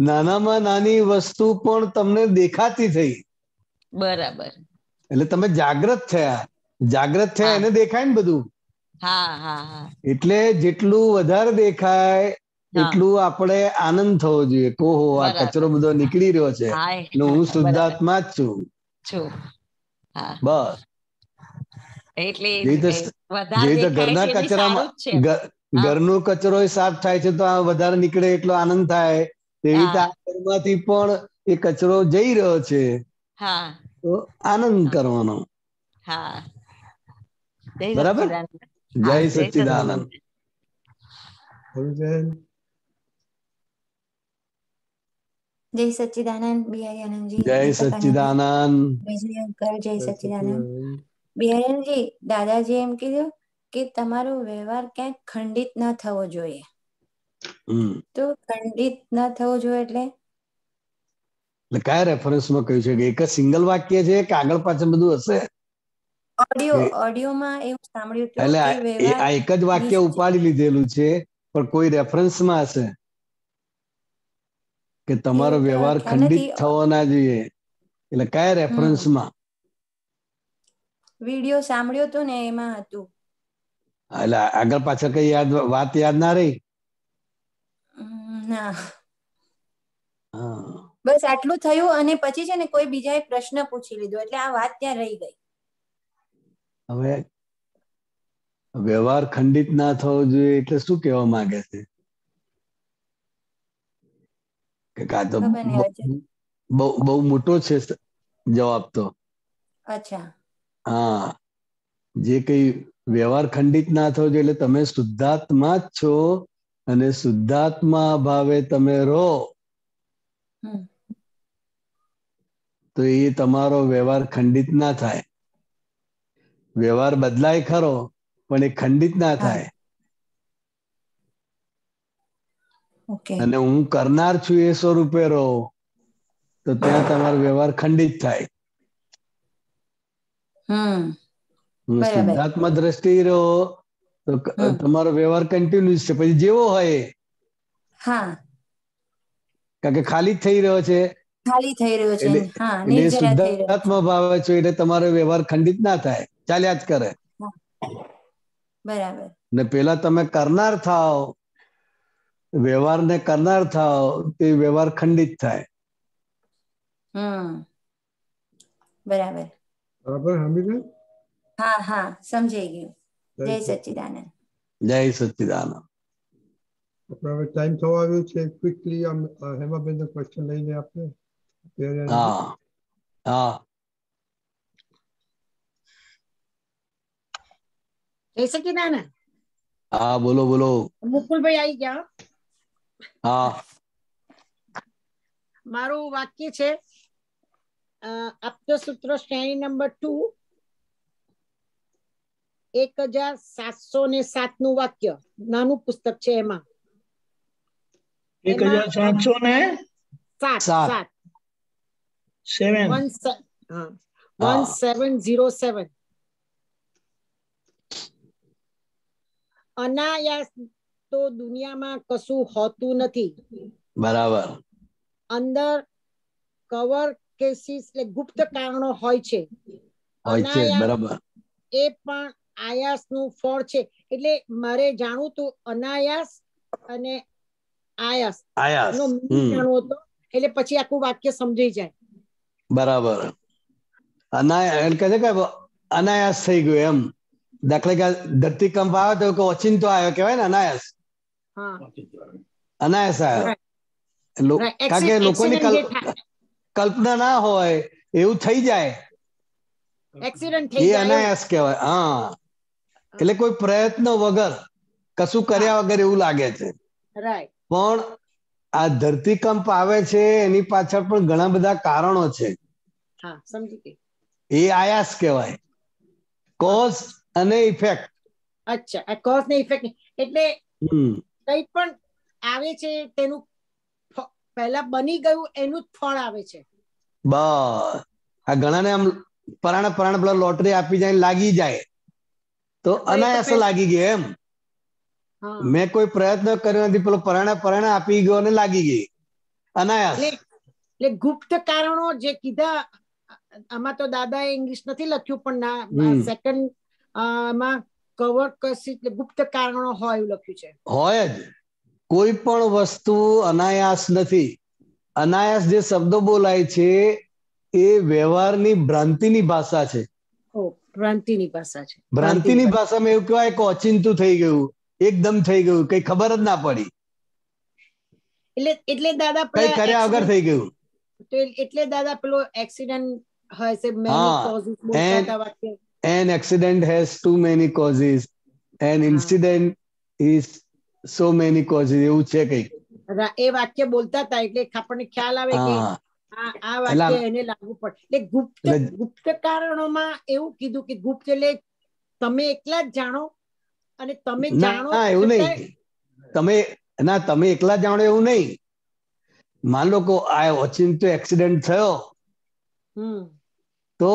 S9: નાનામાં નાની વસ્તુ પણ તમને દેખાતી થઈ.
S13: બરાબર.
S9: એટલે તમે જાગ્રત થયા. જાગ્રત થયા એને દેખાય ને બધું. એટલે જેટલું વધારે દેખાય એટલું આપણે આનંદ થવો જોઈએ. ઓહો, આ કચરો બધો નીકળી રહ્યો છે ને હું શુદ્ધાત્મા જ છું. બસ. ઘરના કચરામાં ઘરનો કચરો સાફ થાય છે તો આ વધારે નીકળે એટલો આનંદ થાય. એવી રીતે આ ઘરમાંથી પણ એ કચરો જઈ રહ્યો છે તો આનંદ કરવાનો. બરાબર. જય સચ્ચિદાનંદ.
S14: જય સચ્ચિદાનંદ બિહારી આનંદજી.
S9: જય સચ્ચિદાનંદ.
S14: જય સચ્ચિદાનંદ બિહારીજી. દાદાજી એમ કીધું કે તમારો વ્યવહાર ક્યાંક ખંડિત ન થવો જોઈએ. તો ખંડિત ન થવો જોઈએ એટલે
S9: કયા રેફરન્સમાં કહ્યું છે? કે એક જ સિંગલ વાક્ય છે કે આગળ પાછળ બધું હશે?
S14: ઓડિયોમાં એવું સાંભળ્યું હતું
S9: એટલે
S14: કે વ્યવહાર
S9: આ એક જ વાક્ય ઉપાડી લીધેલું છે, પણ કોઈ રેફરન્સમાં હશે કે તમારો વ્યવહાર ખંડિત થવો ના જોઈએ. એટલે કયા રેફરન્સમાં?
S14: વિડીયો સાંભળ્યો હતો ને એમાં હતું.
S9: એટલે આગળ પાછળ કઈ વાત યાદ ના રહી?
S14: ના, બસ આટલું થયું અને પછી છે ને કોઈ બીજાએ પ્રશ્ન પૂછી લીધો એટલે આ વાત ત્યાં રહી ગઈ.
S9: હવે વ્યવહાર ખંડિત ના થવો જોઈએ એટલે શું કહેવા માંગે છે? કે આ તો બહુ મોટો છે જવાબ તો.
S14: અચ્છા.
S9: હા, જે કઈ વ્યવહાર ખંડિત ના થવો જોઈએ એટલે તમે શુદ્ધાત્મા જ છો અને શુદ્ધાત્મા ભાવે તમે રહો તો એ તમારો વ્યવહાર ખંડિત ના થાય. વ્યવહાર બદલાય ખરો પણ એ ખંડિત ના થાય. અને હું કરનાર છું એ સ્વરૂપે રહો તો ત્યાં તમારો વ્યવહાર ખંડિત થાય. શુદ્ધાત્મા દ્રષ્ટિ રહો તો તમારો વ્યવહાર કન્ટિન્યુઅસ છે, પછી જેવો હોય કારણ કે ખાલી જ થઈ રહ્યો છે એટલે શુદ્ધાત્મા ભાવે છે એટલે તમારો વ્યવહાર ખંડિત ના થાય, ચાલ્યા જ કરે.
S14: બરાબર.
S9: ને પેલા તમે કરનાર થાવ, વ્યવહારને કરનાર થાવ તે વ્યવહાર ખંડિત થાય.
S14: બરાબર.
S1: બરાબર સમજી?
S14: હા હા, સમજાઈ ગયું. જય સચ્ચિદાનંદ.
S9: જય સચ્ચિદાનંદ.
S1: હવે ટાઈમ થવા આવ્યો છે. ક્વિકલી હેમાબેન ક્વેશ્ચન લઈને આપણે.
S9: હા હા.
S12: જય સચ્ચિદાનંદ.
S9: હા, બોલો બોલો.
S12: મુકુલભાઈ આવી ગયા.
S9: હા.
S12: મારું વાક્ય છે આપતસૂત્ર શ્રેણી નંબર 2, 1707 નું વાક્ય. નાનું પુસ્તક છે એમાં.
S2: 1707
S12: 1707 અનાયાસ તો દુનિયામાં કશું હોતું નથી.
S9: બરાબર.
S12: અંદર કવર કેસીસ એટલે ગુપ્ત કારણો હોય છે.
S9: બરાબર.
S12: એ પણ આયાસનું ફળ છે. એટલે મારે જાણવું તું અનાયાસ અને આયાસ નો મીનિંગ જાણવો હતો, એટલે પછી આખું વાક્ય સમજાઈ જાય.
S9: બરાબર. અનાયાસ થઈ ગયું એમ. દાખલા કે ધરતીકંપ આવે તો ઓચિંતો આવ્યો કહેવાય ને અનાયાસ. અનાયાસ આવ્યો. કારણ કે લોકોની કલ્પના ના હોય એવું થઈ જાય,
S12: એક્સિડન્ટ
S9: એ અનાયાસ કહેવાય. હા, એટલે કોઈ પ્રયત્ન વગર કશું કર્યા વગર એવું લાગે છે. પણ આ ધરતીકંપ આવે છે એની પાછળ પણ ઘણા બધા કારણો છે. એ આયાસ કહેવાય, કોઝ અને ઇફેક્ટ.
S12: અચ્છા, આ કોઝ ને ઇફેક્ટ એટલે કઈ પણ આવે છે તેનું પહેલા બની ગયું એનું જ ફળ આવે છે.
S9: બસ આ ઘણાને આમ પરાણે પેલા લોટરી આપી જાય લાગી જાય તો અનાયાસ લાગી ગયો એમ. મેં કોઈ પ્રયત્ન કર્યો નથી, પેલો પરાણે આપી ગયો અને લાગી ગઈ અનાયાસ.
S12: એટલે ગુપ્ત કારણો જે કીધા આમાં તો દાદા ઇંગ્લિશ નથી લખ્યું, પણ સેકન્ડ માં કવર કસી ગુપ્ત કારણો હોય એવું લખ્યું છે.
S9: હોય જ. કોઈ પણ વસ્તુ અનાયાસ નથી. અનાયાસ જે શબ્દો બોલાય છે એ વ્યવહારની ભ્રાંતિની ભાષા છે.
S12: ભ્રાંતિની ભાષા છે.
S9: ભ્રાંતિની ભાષામાં એવું કહેવાય કે ઓચિંતું થઈ ગયું, એકદમ થઈ ગયું, કઈ ખબર જ ના પડી.
S12: એટલે દાદા
S9: કઈ કર્યા વગર થઈ ગયું.
S12: એટલે દાદા પેલો એક્સિડન્ટ હોય છે, many causes બોલતા હતા વાક્ય.
S9: An accident has too many causes. An incident is so many causes. એવું છે કઈ.
S12: એ વાક્ય બોલતા હતા એટલે આપણને ખ્યાલ આવે કે આ વાક્ય એને લાગુ પડે. એટલે ગુપ્ત કારણોમાં એવું કીધું કે ગુપ્ત એટલે તમે એકલા જ જાણો અને તમે જાણો.
S9: એવું નહીં. તમે એકલા જાણો એવું નહીં. માન લો કે આ ઓચિંતો એક્સિડન્ટ થયો તો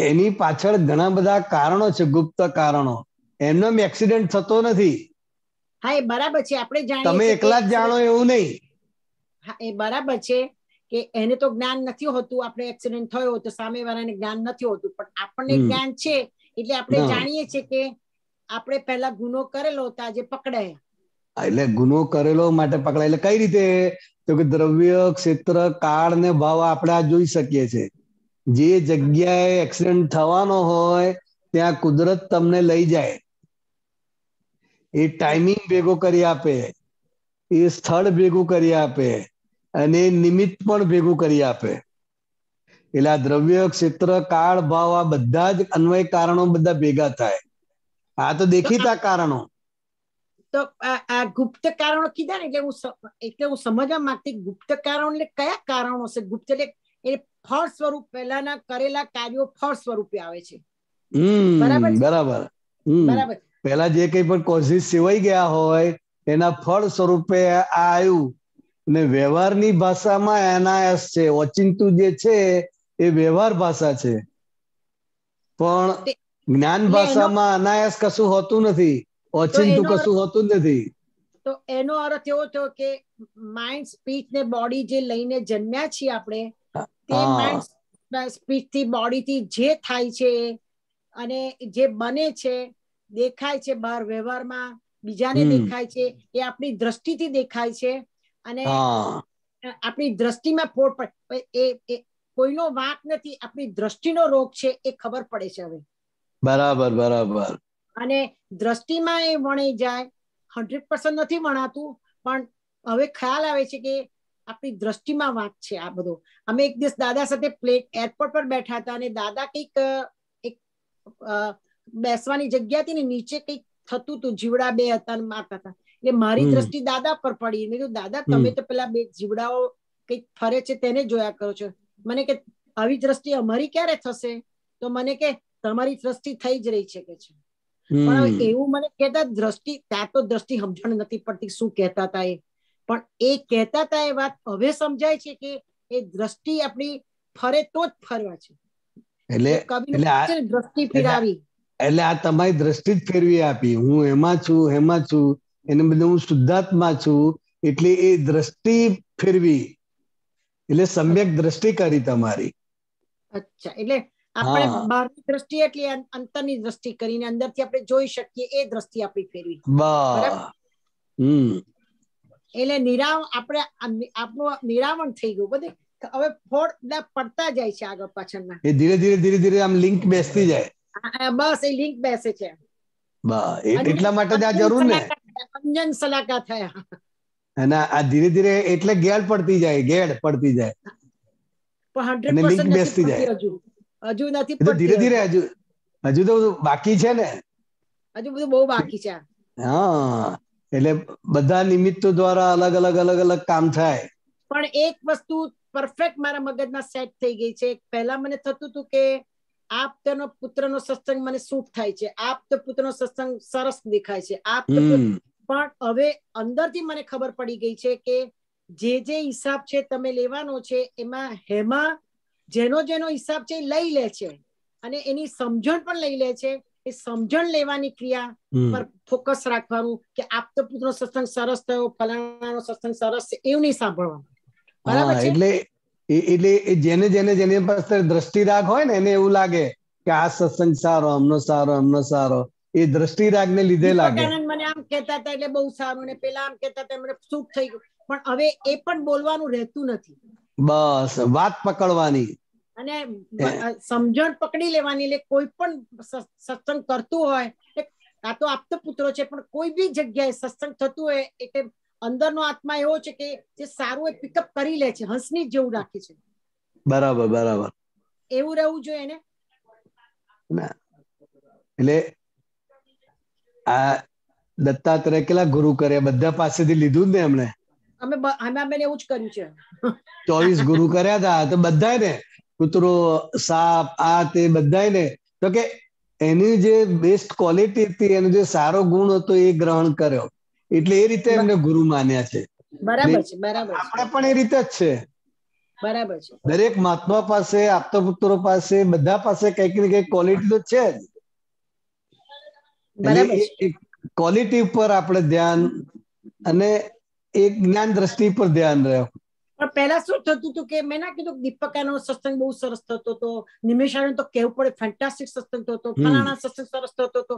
S9: એની પાછળ ઘણા બધા કારણો છે, ગુપ્ત કારણો. એમનો એક્સિડન્ટ થતો નથી.
S12: હા, એ બરાબર છે. આપણે જાણીએ
S9: તમે એકલા જ જાણો એવું નહીં.
S12: હા, એ બરાબર છે કે એને તો જ્ઞાન નથી હોતું. આપણે એક્સિડન્ટ થયો તો સામેવાળાને જ્ઞાન નથી હોતું, પણ આપણને જ્ઞાન છે એટલે આપણે જાણીએ છીએ કે આપણે પહેલા ગુનો કરેલો તો આજે પકડાયા.
S9: એટલે ગુનો કરેલો માટે પકડાય. એટલે કઈ રીતે? તો કે દ્રવ્ય, ક્ષેત્ર, કાળ ને ભાવ આપણે આ જોઈ શકીએ છીએ. જે જગ્યાએ એક્સિડન્ટ થવાનો હોય ત્યાં કુદરત તમને લઈ જાય. એ ટાઈમિંગ ભેગો કરી આપે, એ સ્થળ ભેગું કરી આપે અને નિમિત્ત પણ ભેગું કરી આપે. એટલે આ દ્રવ્ય, ક્ષેત્ર, કાળ, ભાવ આ બધા જ અન્વય કારણો બધા ભેગા થાય. આ તો દેખીતા કારણો.
S12: તો આ ગુપ્ત કારણો કીધા ને એટલે હું સમજવા માંગતી, ગુપ્ત કારણો એટલે કયા કારણો છે? ગુપ્ત એટલે એ ફળ સ્વરૂપ પહેલાના કરેલા કાર્યો ફળ સ્વરૂપે આવે છે.
S9: બરાબર. પેલા જે કઈ પણ કોઝિસ સેવાઈ ગયા હોય એના ફળ સ્વરૂપે આ આવ્યું. ને વ્યવહારની ભાષામાં અનાયાસ છે. ઓચિંતું જે છે એ વ્યવહાર ભાષા છે, પણ જ્ઞાન ભાષામાં અનાયાસ કશું હોતું નથી. ઓચિંતું કશું હોતું જ નથી.
S12: તો એનો અર્થ એવો થયો કે માઇન્ડ, સ્પીચ ને બોડી જે લઈને જન્મ્યા છીએ આપણે, તે માઇન્ડ, સ્પીચ થી, બોડી થી જે થાય છે અને જે બને છે, દેખાય છે બહાર વ્યવહારમાં, બીજાને દેખાય છે, એ આપણી દ્રષ્ટિથી દેખાય છે અને આપણી દ્રષ્ટિમાં ફોડ પડે. એ કોઈનો વાંક નથી, આપણી દ્રષ્ટિનો રોગ છે એ ખબર પડે છે હવે.
S9: બરાબર.
S12: અને દ્રષ્ટિમાં એ વણાઈ જાય. 100% નથી વણાતું, પણ હવે ખ્યાલ આવે છે કે આપણી દ્રષ્ટિમાં વાંક છે આ બધો. અમે એક દિવસ દાદા સાથે એરપોર્ટ પર બેઠા હતા અને દાદા કંઈક એક બેસવાની જગ્યા હતી ને, નીચે કંઈક થતું હતું, જીવડા બે હતા મારતા હતા. એટલે મારી દ્રષ્ટિ દાદા પર પડી. મેં કીધું દાદા તમે તો પેલા બે જીવડાઓ કંઈક ફરે છે તેને જોયા કરો છો. મને કે આવી દ્રષ્ટિ અમારી ક્યારે થશે? તો મને કે તમારી દ્રષ્ટિ થઈ જ રહી છે કે છે. પણ એવું મને કહેતા દ્રષ્ટિ, ત્યાં તો દ્રષ્ટિ સમજણ નથી પડતી શું કહેતા હતા એ. પણ એ કહેતા હતા એ વાત હવે સમજાય છે કે એ દ્રષ્ટિ આપણી ફરે તો જ ફરવા છે. દ્રષ્ટિ ફેરવી
S9: એટલે આ તમારી દ્રષ્ટિ જ ફેરવી આપી. હું એમાં છું એને બદલે હું શુદ્ધાત્મા છું, એટલે એ દ્રષ્ટિ ફેરવી, એટલે સમ્યક દ્રષ્ટિ કરી તમારી.
S12: અચ્છા, એટલે આપણે બહારની દ્રષ્ટિ એટલે અંતરની દ્રષ્ટિ કરીને અંદરથી આપણે જોઈ શકીએ એ દ્રષ્ટિ આપણી ફેરવી. બરાબર. એટલે આપણું નિરાવણ થઈ ગયું બધે. હવે ફોડ પડતા જાય છે આગળ પાછળના.
S9: એ ધીરે ધીરે આમ લિંક બેસતી જાય.
S12: બસ એ લિંક બેસે છે.
S9: એટલા માટે જ આ જરૂર ને
S12: અંજન સલાકા થયા.
S9: અને આ ધીરે ધીરે એટલે ગેડ પડતી જાય.
S12: પણ 100% બેસતી જાય. હજુ નથી પડતી.
S9: ધીરે ધીરે હજુ તો બાકી છે ને.
S12: હજુ બધું બહુ બાકી છે.
S9: હા, એટલે બધા નિમિત્તો દ્વારા અલગ અલગ કામ થાય.
S12: પણ એક વસ્તુ પરફેક્ટ મારા મગજમાં સેટ થઈ ગઈ છે. પહેલા મને થતું હતું કે આપ તેનો પુત્રનો સત્સંગ મને સૂટ થાય છે, આપ તો પુત્રનો સત્સંગ સરસ દેખાય છે, આપ તો પણ હવે અંદરથી મને ખબર પડી ગઈ છે કે જે હિસાબ છે તમે લેવાનો છે એમાં હેમાં જેનો હિસાબ છે લઈ લે છે અને એની સમજણ પણ લઈ લે છે. એ સમજણ લેવાની ક્રિયા પર ફોકસ રાખવાનું કે આપ તો પુત્રનો સત્સંગ સરસ થયો, ફલાણાનો સત્સંગ સરસ છે, એવું નહીં સાંભળવાનું. બરાબર છે.
S9: એટલે જેને પાસે દ્રષ્ટિરાગ હોય ને એને એવું લાગે કે આ સત્સંગ સારો, અમનો સારો, એ દ્રષ્ટિરાગ ને લીધે લાગે.
S12: મને આમ કહેતા હતા એટલે બહુ સારું, ને પેલા આમ કહેતા હતા મને સુખ થઈ ગયું. પણ હવે એ પણ બોલવાનું રહેતું નથી.
S9: બસ વાત પકડવાની
S12: અને સમજણ પકડી લેવાની. એટલે કોઈ પણ સત્સંગ કરતું હોય, આ તો આપતો પુત્રો છે, પણ કોઈ બી જગ્યાએ સત્સંગ થતું હોય એટલે અંદરનો આત્મા એવો છે કે જે સારું એ પિકઅપ કરી લે છે, હંસની જેવું રાખે છે.
S9: બરાબર
S12: એવું રહેવું જોઈએ ને.
S9: એટલે આ દત્તાત્રેય કેટલા ગુરુ કર્યા, બધા પાસેથી લીધું જ ને એમણે.
S12: અમે એવું જ કર્યું છે.
S9: 24 ગુરુ કર્યા હતા. તો બધા ને કૂતરો, સાપ, આ તે બધા ને, તો કે એની જે બેસ્ટ ક્વોલિટી હતી, એનો જે સારો ગુણ હતો એ ગ્રહણ કર્યો, એટલે એ રીતે એમને ગુરુ માન્યા છે.
S12: બરાબર છે.
S9: આપણે પણ એ રીતે જ છે.
S12: બરાબર છે.
S9: દરેક મહાત્મા પાસે, આપતા પુત્રો પાસે, બધા પાસે કઈક ને કઈક ક્વોલિટી તો છે જ. એટલે ક્વોલિટી ઉપર આપણે ધ્યાન અને એક જ્ઞાન દ્રષ્ટિ પર ધ્યાન રહ્યો.
S12: પણ પહેલા શું થતું હતું કે મેં ના કીધું દીપકાનો સત્સંગ બહુ સરસ થતો હતો, નિમેષાનો તો કેવું પડે ફેન્ટાસ્ટિક સત્સંગ થતો, ફલાણા સત્સંગ સરસ થતો હતો.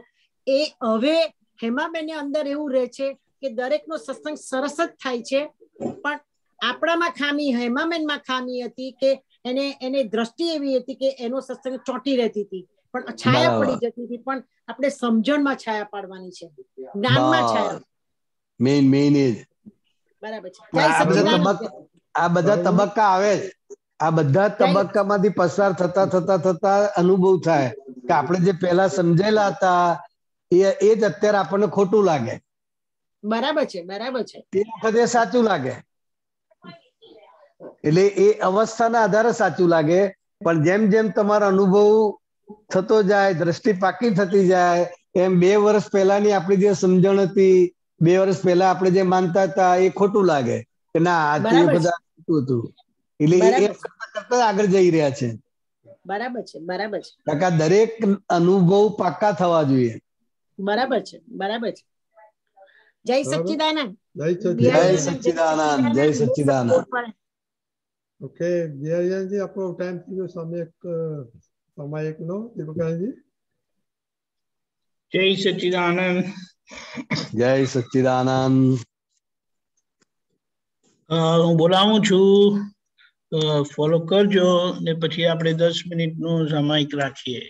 S12: એ હવે હેમાબેનની અંદર એવું રહે છે કે દરેકનો સત્સંગ સરસ જ થાય છે, પણ આપણામાં ખામી, હેમાબેનમાં ખામી હતી કે એને દ્રષ્ટિ એવી હતી કે એનો સત્સંગ ચોંટી રહેતી હતી, પણ છાયા પડી જતી હતી. પણ આપણે સમજણમાં છાયા પાડવાની છે, જ્ઞાનમાં છાયા.
S9: મેઇન એ જ.
S12: બરાબર છે.
S9: આ બધા તબક્કા આવે જ. આ બધા તબક્કામાંથી પસાર થતા અનુભવ થાય કે આપણે જે પહેલા સમજેલા હતા એ જ અત્યારે આપણને ખોટું લાગે.
S12: બરાબર છે.
S9: તે વખતે સાચું લાગે. એટલે એ અવસ્થાના આધારે સાચું લાગે. પણ જેમ જેમ તમારો અનુભવ થતો જાય, દ્રષ્ટિ પાકી થતી જાય, એમ 2 વર્ષ પહેલાની આપણી જે સમજણ હતી, 2 વર્ષ પહેલા આપણે જે માનતા હતા એ ખોટું લાગે કે ના આ તે બધા ખોટું હતું. એટલે એ કરતા આગળ જઈ રહ્યા છે.
S12: બરાબર છે.
S9: કાકા દરેક અનુભવ પાકા થવા જોઈએ.
S12: બરાબર છે. જય સચ્ચિદાનંદ.
S9: જય સચ્ચિદાનંદ.
S1: ઓકે, બિહારીજી આપણો ટાઈમ થઈ ગયો સામાયિકનો. દીપકાજી.
S2: જય સચ્ચિદાનંદ.
S9: જય સચ્ચિદાનંદ.
S2: હું બોલાવું છું, ફોલો કરજો ને પછી આપણે 10 મિનિટનું સામાયિક રાખીએ.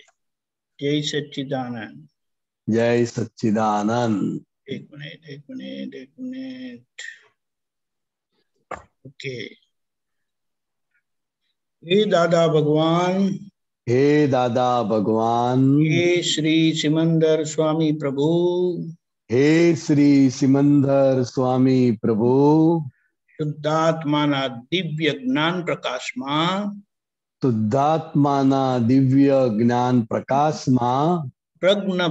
S2: જય સચ્ચિદાનંદ.
S9: જય સચ્ચિદાનંદ.
S2: એક મિનિટ. ઓકે. હે દાદા ભગવાન, હે શ્રી સિમંદર સ્વામી પ્રભુ,
S9: હે શ્રી સિમંદર સ્વામી પ્રભુ,
S2: શુદ્ધાત્માના દિવ્ય જ્ઞાન પ્રકાશમાં, પ્રજ્ઞ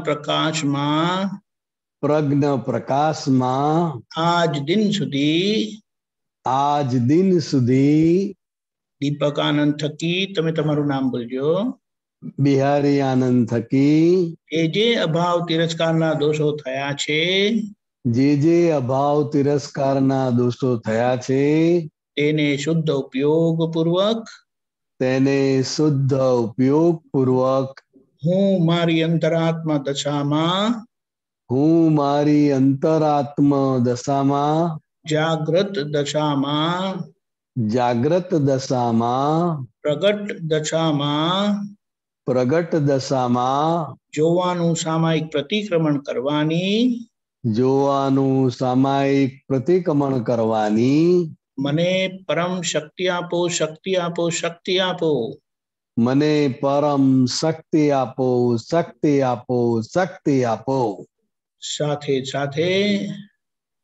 S2: પ્રકાશમાં,
S9: આજ દિન સુધી આજ દિન સુધી
S2: દીપક આનંદ થકી, તમે તમારું નામ બોલજો.
S9: બિહારી આનંદ થકી
S2: જે અભાવ તિરસ્કારના દોષો થયા છે,
S9: જે અભાવ તિરસ્કારના દોષો થયા છે,
S2: તેને શુદ્ધ ઉપયોગ પૂર્વક,
S9: તેને શુદ્ધ ઉપયોગ પૂર્વક
S2: હું મારી અંતરાત્મા દશામાં,
S9: હું મારી અંતરાત્મા દશામાં,
S2: જાગ્રત દશામાં,
S9: જાગ્રત દશામાં,
S2: પ્રગટ દશામાં,
S9: પ્રગટ દશામાં
S2: જોવાનું સામાયિક પ્રતિક્રમણ કરવાની,
S9: જોવાનું સામાયિક પ્રતિક્રમણ કરવાની
S2: મને પરમ શક્તિ આપો, શક્તિ આપો, શક્તિ આપો.
S9: મને પરમ શક્તિ આપો, શક્તિ આપો, શક્તિ આપો.
S2: સાથે સાથે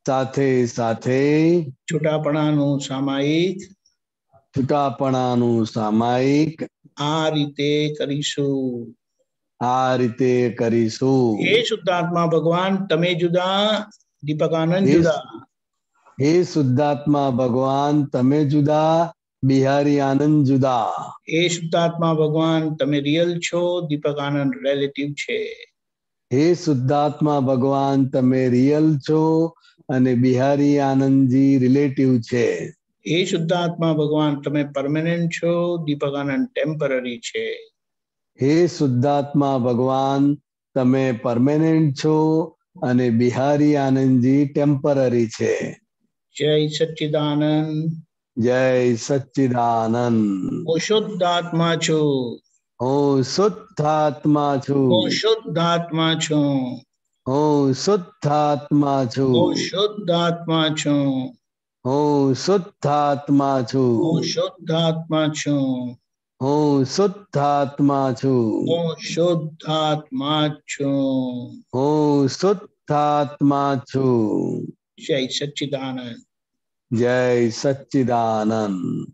S9: સાથે સાથે
S2: છૂટાપણાનું સામાયિક,
S9: છૂટાપણાનું સામાયિક
S2: આ રીતે કરીશું.
S9: આ રીતે કરીશું.
S2: હે શુદ્ધાત્મા ભગવાન, તમે જુદા, દીપક આનંદ જુદા.
S9: હે શુદ્ધાત્મા ભગવાન, તમે જુદા, બિહારી આનંદ જુદા.
S2: હે શુદ્ધાત્મા ભગવાન, તમે રિયલ છો, દીપક આનંદ રિલેટિવ છે.
S9: હે શુદ્ધાત્મા ભગવાન, તમે રિયલ છો અને બિહારી આનંદજી રિલેટિવ છે.
S2: હે શુદ્ધાત્મા ભગવાન, તમે પરમેનન્ટ છો, દીપક આનંદ ટેમ્પરરી છે.
S9: હે શુદ્ધાત્મા ભગવાન, તમે પરમેનન્ટ છો અને બિહારી આનંદજી ટેમ્પરરી છે.
S2: જય સચ્ચિદાનંદ.
S9: જય સચ્ચિદાનંદ.
S2: હું શુદ્ધાત્મા છું.
S9: હું શુદ્ધાત્મા છું.
S2: હું શુદ્ધાત્મા છું.
S9: હું શુદ્ધાત્મા છું.
S2: હું શુદ્ધાત્મા છું.
S9: હું શુદ્ધાત્મા છું.
S2: હું શુદ્ધાત્મા છું.
S9: હું શુદ્ધાત્મા છું.
S2: હું શુદ્ધાત્મા છું.
S9: હું શુદ્ધાત્મા છું.
S2: જય સચ્ચિદાનંદ.
S9: જય સચ્ચિદાનંદ.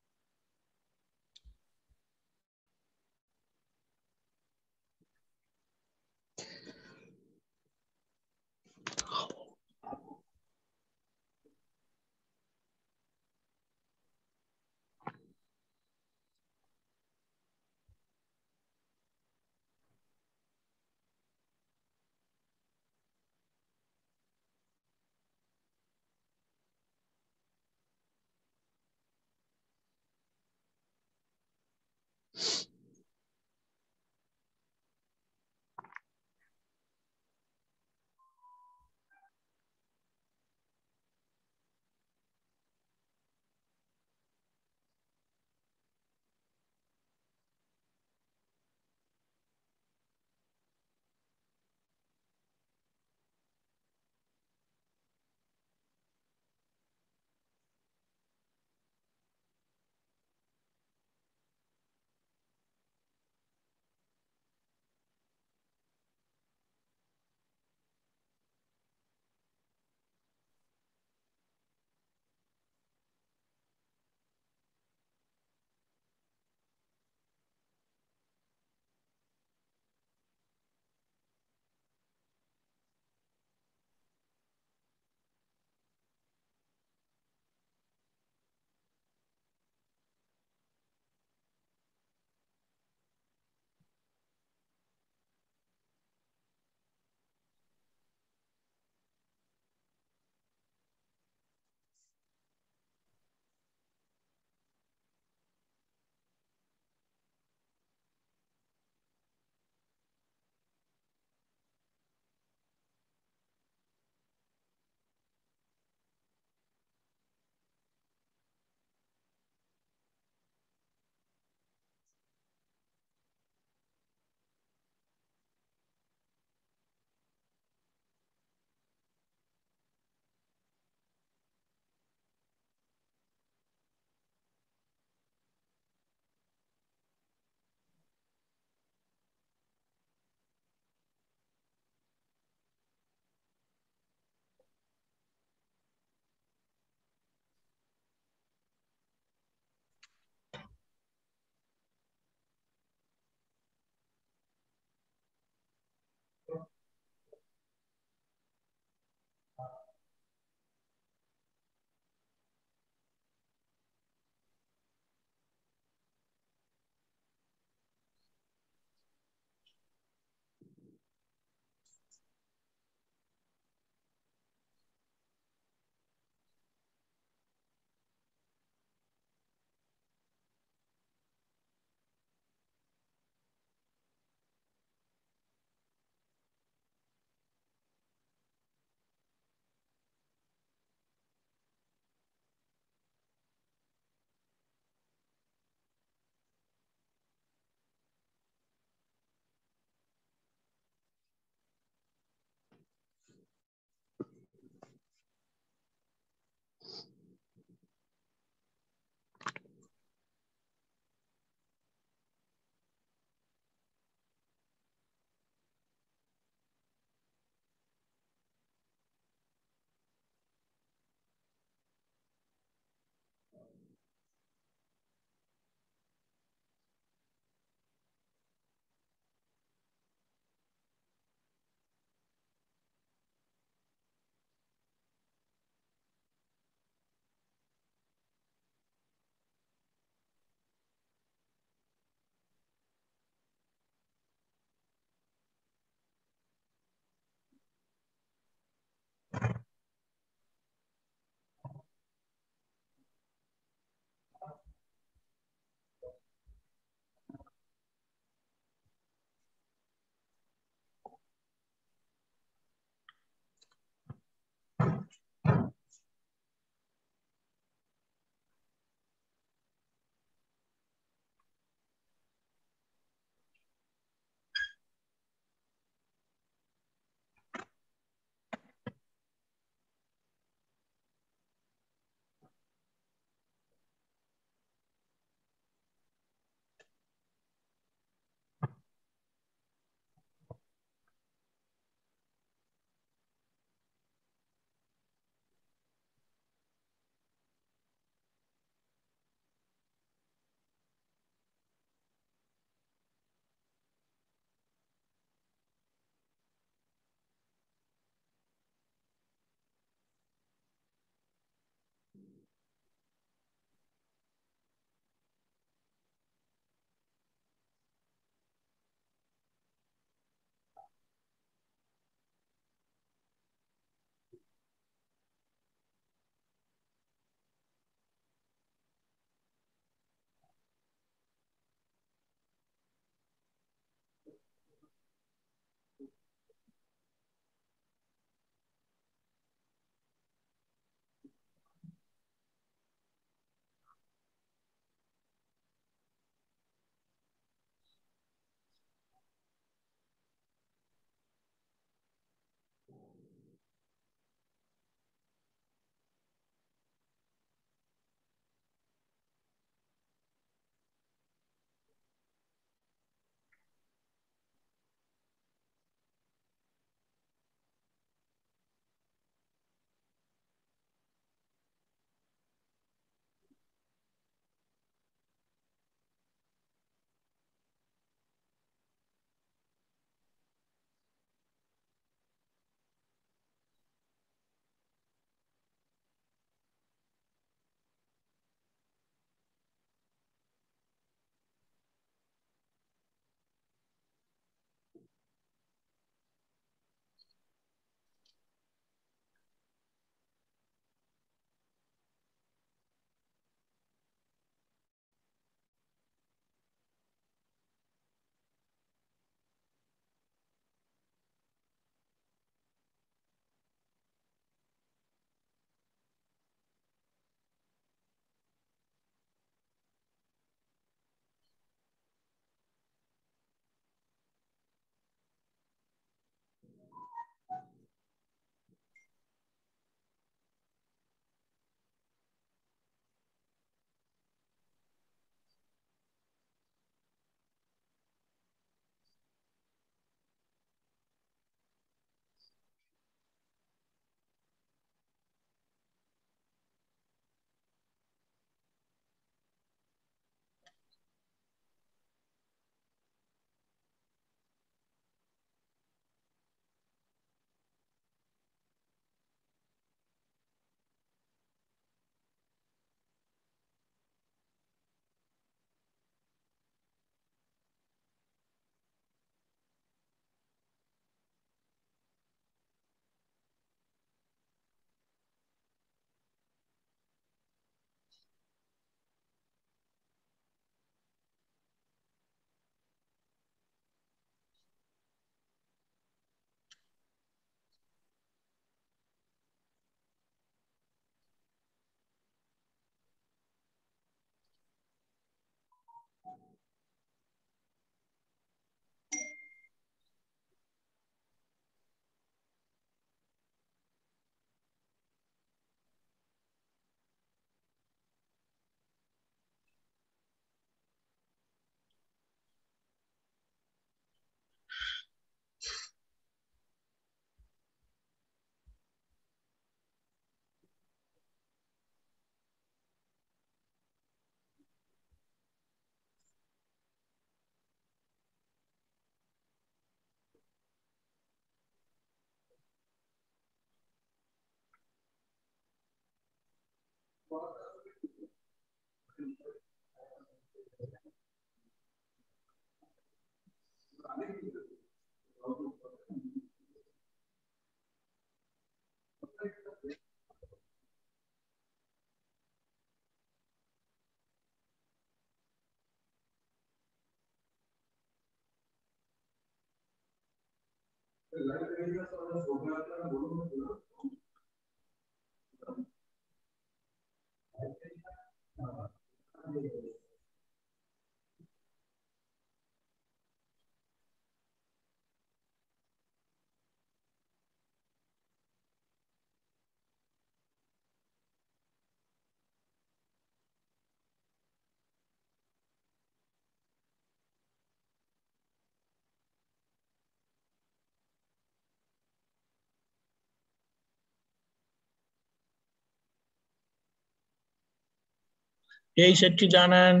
S2: जय सच्चिदानंद।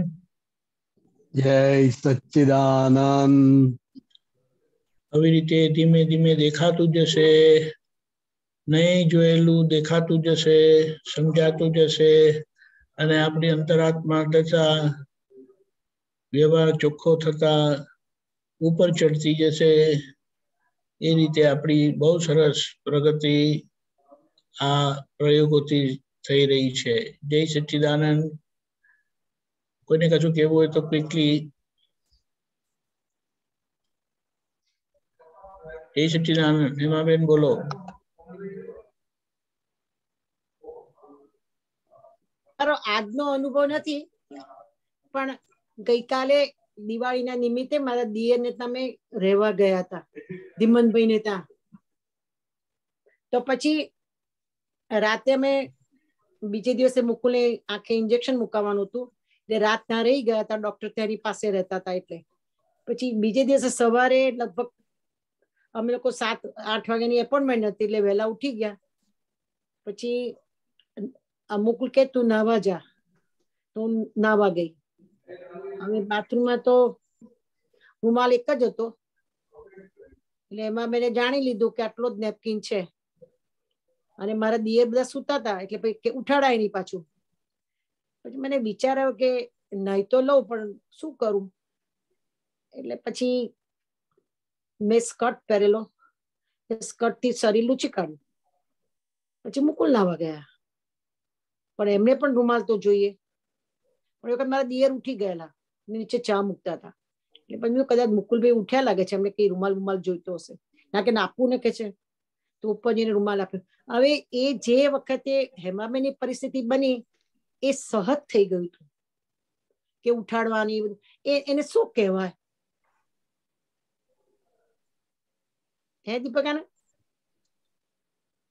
S9: जय सच्चिदानंद।
S2: આવી રીતે ધીમે ધીમે દેખાતું જશે, નહીં જોયેલું દેખાતું જશે, સમજાતું જશે અને આપણી અંતરાત્મા તથા વ્યવહાર ચોખ્ખો થતા ઉપર ચડતી જશે। એ રીતે આપણી બહુ સરસ પ્રગતિ આ પ્રયોગોથી થઈ રહી છે। જય સચ્ચિદાનંદ। કોઈને કશું કહેવું હોય તો ક્વિકલી। જય સચ્ચિદાનંદ। હેમાબેન બોલો।
S12: મારો આજનો અનુભવ નથી, પણ ગઈકાલે દિવાળીના નિમિત્તે મારા દિયરને તમે રહેવા ગયા હતા, ધીમનભાઈ ને ત્યાં। તો પછી રાતે અમે બીજે દિવસે મુકુલને આંખે ઇન્જેક્શન મુકાવવાનું હતું, એટલે રાત ના રહી ગયા હતા, ડોક્ટર તેની પાસે રહેતા હતા। એટલે પછી બીજે દિવસે સવારે લગભગ અમે લોકો 7-8 વાગ્યાની એપોઇન્ટમેન્ટ હતી, એટલે વહેલા ઉઠી ગયા। પછી મુકુલ કે તું નાવા જા, તો નાવા ગઈ। હવે બાથરૂમમાં તો રૂમાલ એક જ હતો, એટલે એમાં મેં જાણી લીધું કે આટલો જ નેપકિન છે, અને મારા દિયર બધા સુતા હતા, એટલે પછી ઉઠાડાય નહીં પાછું। પછી મને વિચાર આવ્યો કે નહીં તો લઉં, પણ શું કરું? એટલે પછી મેં સ્કર્ટ પહેરેલો, સ્કર્ટ થી શરીર લૂછી કાઢ્યું। પછી મુકુલ નાવા ગયા, પણ એમને પણ રૂમાલ તો જોઈએ। પણ એ વખત મારા દિયર ઉઠી ગયેલા, નીચે ચા મૂકતા હતા, એટલે પછી કદાચ મુકુલભાઈ ઉઠ્યા લાગે છે, એમને કઈ રૂમાલ જોઈતો હશે, ના કે આપવું ને કે છે, તો ઉપર જઈને રૂમાલ આપ્યો। હવે એ જે વખતે હેમાબેનની પરિસ્થિતિ બની, એ સહજ થઈ ગયું હતું કે ઉઠાડવાની, એને શું કહેવાય? હે દીપકાના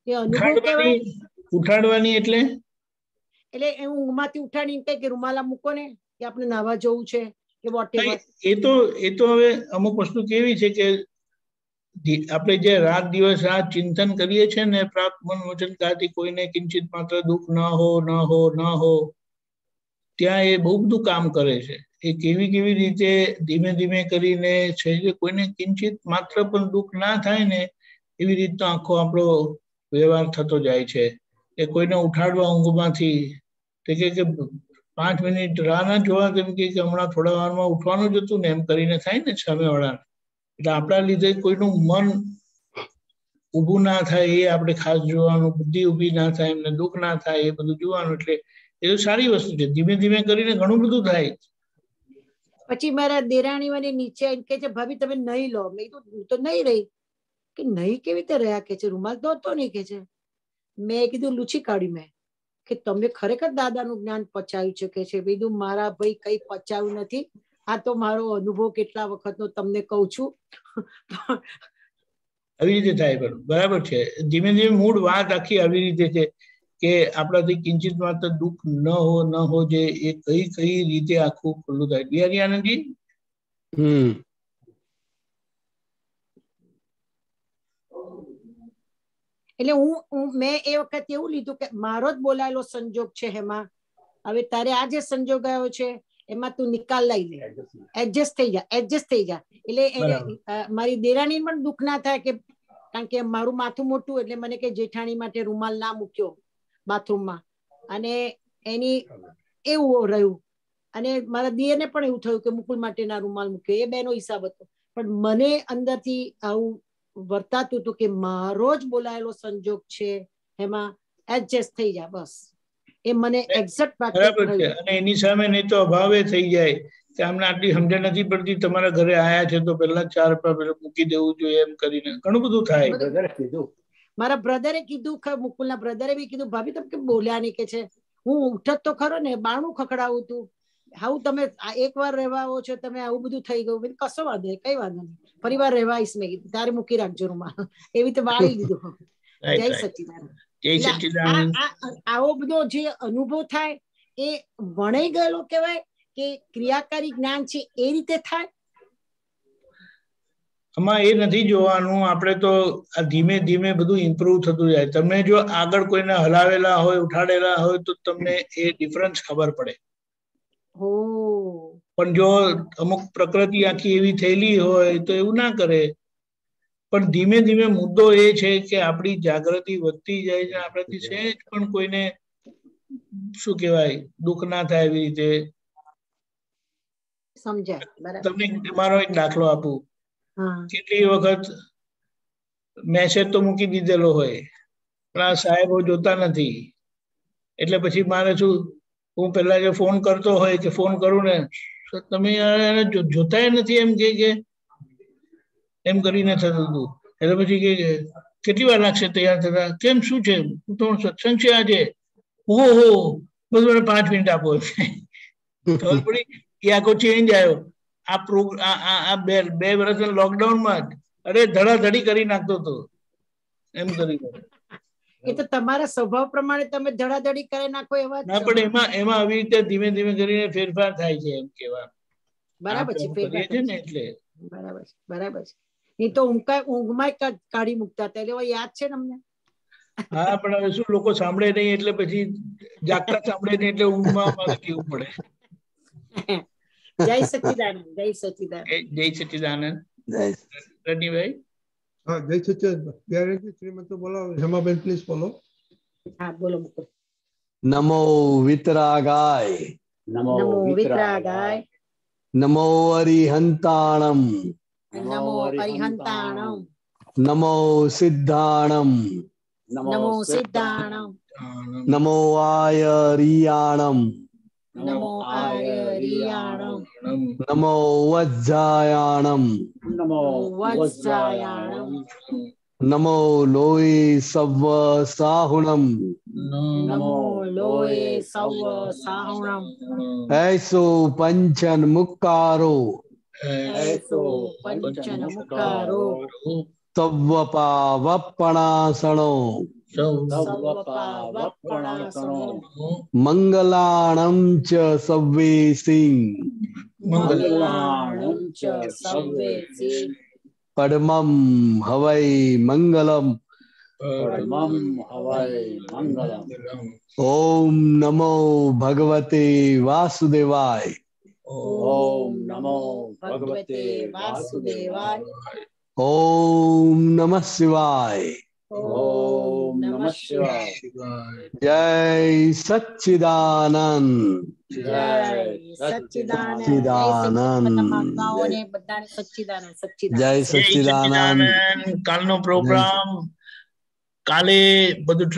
S12: એ અનુભવ કહેવાય?
S2: ઉઠાડવાની એટલે
S12: ઊંઘમાંથી ઉઠાડીને કઈ કે રૂમાલા મૂકો ને, કે આપણે નાવા જવું છે કે વોટેવર।
S2: એ તો હવે અમુક વસ્તુ કેવી છે કે આપણે જે રાત દિવસ રાત ચિંતન કરીએ છીએ ને, પ્રાપ્ત મન વચન કાથી કોઈને કિંચિત માત્ર દુઃખ ન હો, ત્યાં એ બહુ બધું કામ કરે છે। એ કેવી રીતે ધીમે ધીમે કરીને છે, જે કોઈને કિંચિત માત્ર પણ દુઃખ ના થાય ને, એવી રીતનો આખો આપણો વ્યવહાર થતો જાય છે। એ કોઈને ઉઠાડવા ઊંઘમાંથી કે 5 મિનિટ રાહ ના જોવા, કેમ કે હમણાં થોડા વારમાં ઉઠવાનું જ હતું ને, એમ કરીને થાય ને સામેવાળાને। એટલે આપણા લીધે કોઈનું મન ઊભું ના થાય, એ આપણે ખાસ જોવાનું, બુદ્ધિ ઊભી ના થાય, એમને દુઃખ ના થાય, એ બધું જોવાનું। એટલે એ તો સારી વસ્તુ છે, ધીમે ધીમે કરીને ઘણું બધું થાય।
S12: પછી મારા દેરાણી મને નીચે કે છે, ભાભી તમે નહીં લો। મેં કીધું તો નહીં રહી, કે નહીં કેવી રીતે રહ્યા કે છે, રૂમાલ તો હતો નહીં કે છે। મેં કીધું લૂછી કાઢી મેં, કે તમે ખરેખર દાદાનું જ્ઞાન પચાવ્યું છે કે છે। કીધું મારા ભાઈ કઈ પચાવ્યું નથી, આ તો મારો અનુભવ કેટલા વખતનો તમને કહું છું।
S2: આવી રીતે થાય, બરાબર છે। ધીમે ધીમે મૂળ વાત આખી આવી રીતે છે કે આપણાથી કિંચિત માત્ર દુઃખ ન હો જે, એ કઈ રીતે આખું ખુલ્લું થાય। બિહારી આનંદજી।
S12: એટલે મેં એ વખત એવું લીધું કે મારો જ બોલાયેલો સંજોગ છે એમાં, હવે તારે આ જે સંજોગ આવ્યો છે એમાં તું નિકાલ લઈ લે, એડજસ્ટ થઈ જા। એટલે મારી દેરાણી પણ દુઃખ ના થાય, કે કારણ કે મારું માથું મોટું, એટલે મને કે જેઠાણી માટે રૂમાલ ના મૂક્યો બાથરૂમમાં, અને એની એવું રહ્યું। અને મારા દિયરને પણ એવું થયું કે મુકુલ માટે ના રૂમાલ મૂક્યો, એ બેનો હિસાબ હતો। પણ મને અંદરથી આવું વર્તાતું હતું કે મારો જ બોલાયેલો સંજોગ છે, એમાં એડજસ્ટ થઈ જા, બસ। એ મને એક્ઝેક્ટ
S2: બરાબર છે। અને એની સામે નહીં તો અભાવે થઈ જાય કે અમને આટલી સમજણ નથી પડતી, તમારા ઘરે આયા છે તો પહેલા 4 રૂપિયા મૂકી દેવું જોઈએ એમ કરીને ઘણું બધું થાય.
S12: મારા બ્રધરે કીધું, મુકુલના બ્રધરે બી કીધું, ભાભી તમે કેમ બોલ્યા નહીં, કે છે હું ઉઠત તો ખરો ને, બાણું ખખડાવું તું, આવું તમે એકવાર રહેવા આવો છો, તમે આવું બધું થઈ ગયું. કશો વાંધો નહીં, કઈ વાંધો નહીં, ફરીવાર રહેવા આવીશ. મેં કીધું તારે મૂકી રાખજો રૂમમાં, એવી રીતે વાળી લીધું. જય સચ્ચિદાનંદ. આવો બધો જે અનુભવ થાય એ વણાઈ ગયેલો કહેવાય કે ક્રિયાકારી જ્ઞાન છે એ રીતે થાય?
S2: આમાં એ નથી જોવાનું, આપણે તો આ ધીમે ધીમે બધું ઇમ્પ્રુવ થતું જાય. તમે જો આગળ કોઈને હલાવેલા હોય, ઉઠાડેલા હોય તો તમને એ ડિફરન્સ ખબર પડે. પણ જો અમુક પ્રકૃતિ આખી એવી થયેલી હોય તો એવું ના કરે. પણ ધીમે ધીમે મુદ્દો એ છે કે આપણી જાગૃતિ વધતી જાય છે, આપણાથી સહેજ પણ કોઈને શું કહેવાય દુઃખ ના થાય એવી રીતે
S12: સમજાય.
S2: તમને મારો એક દાખલો આપું. કેટલી વખત મેસેજ તો મૂકી દીધેલો હોય પણ આ સાહેબો જોતા નથી, એટલે પછી મારે શું, હું પેલા જે ફોન કરતો હોય કે ફોન કરું ને, તમે જોતા નથી એમ કે એમ કરીને થતું હતું. એટલે પછી કે કેટલી વાર લાગશે તૈયાર થતા? કેમ શું છે? તો સત્સંગ છે આજે. ઓહો, બધું મને 5 મિનિટ આપો. ખબર પડી કે આખો ચેન્જ આવ્યો. આ 2 વર્ષ લોકડાઉનમાં અરે ધડાધડી કરી નાખતો હતો એમ કરી.
S12: એ તો તમારા સ્વભાવ પ્રમાણે તમે ધડાધડી કરી નાખો એવા
S2: ના, પણ એમાં આવી રીતે ધીમે ધીમે કરીને ફેરફાર થાય છે એમ કેવા.
S12: બરાબર છે, ફેરફાર
S2: છે ને એટલે
S12: બરાબર છે, બરાબર છે. એ તો ઊંઘમાં કાઢી મૂકતા હતા, એટલે યાદ છે ને અમને.
S2: હા, પણ હવે શું, લોકો સાંભળે નહીં એટલે પછી જાગતા સાંભળે નહીં એટલે ઊંઘમાં અમારે કેવું પડે.
S12: જય સચ્ચિદાનંદ. જય સચ્ચિદાનંદ.
S2: જય સચ્ચિદાનંદ. રણજીભાઈ.
S1: હા, જય સચ્ચિદાનંદ. શ્રીમંત બોલો. હેમાબેન પ્લીઝ બોલો.
S12: હા, બોલો મુકુલ.
S9: નમો વિતરાગાય.
S12: નમો વિતરાગાય.
S9: નમો અરિહંતાણમ.
S12: નમો અરિહંતાણમ.
S9: નમો સિદ્ધાણમ.
S12: નમો સિદ્ધાણમ.
S9: નમો આયરિયાણમ.
S12: નમો આયરિયાણમ.
S9: નમો વજ્જાયાણમ.
S12: નમો વજ્જાયાણમ.
S9: નમો લોય સવ સાહુણમ.
S12: નમો લોય સવ સાહુણમ.
S9: એસો પંચન મુક્કારો.
S12: એસો પંચન મુક્કારો.
S9: તવ્વ પાવપણાસણો. મંગલાણમ ચ સવ્વેસિં.
S12: મંગલાણમ ચ સવ્વેસિં.
S9: પડમમ હવૈ મંગલમ. ઓમ નમો ભગવતે વાસુદેવાય.
S12: ઓમ નમો ભગવતે વાસુદેવાય.
S9: ઓમ નમઃ શિવાય.
S12: ઓમ નમઃ શિવાય.
S9: જય સચ્ચિદાનંદ.
S12: જય સચ્ચિદાનંદ.
S9: જય સચ્ચિદાનંદ.
S2: કાલનો પ્રોગ્રામ કાલે બધું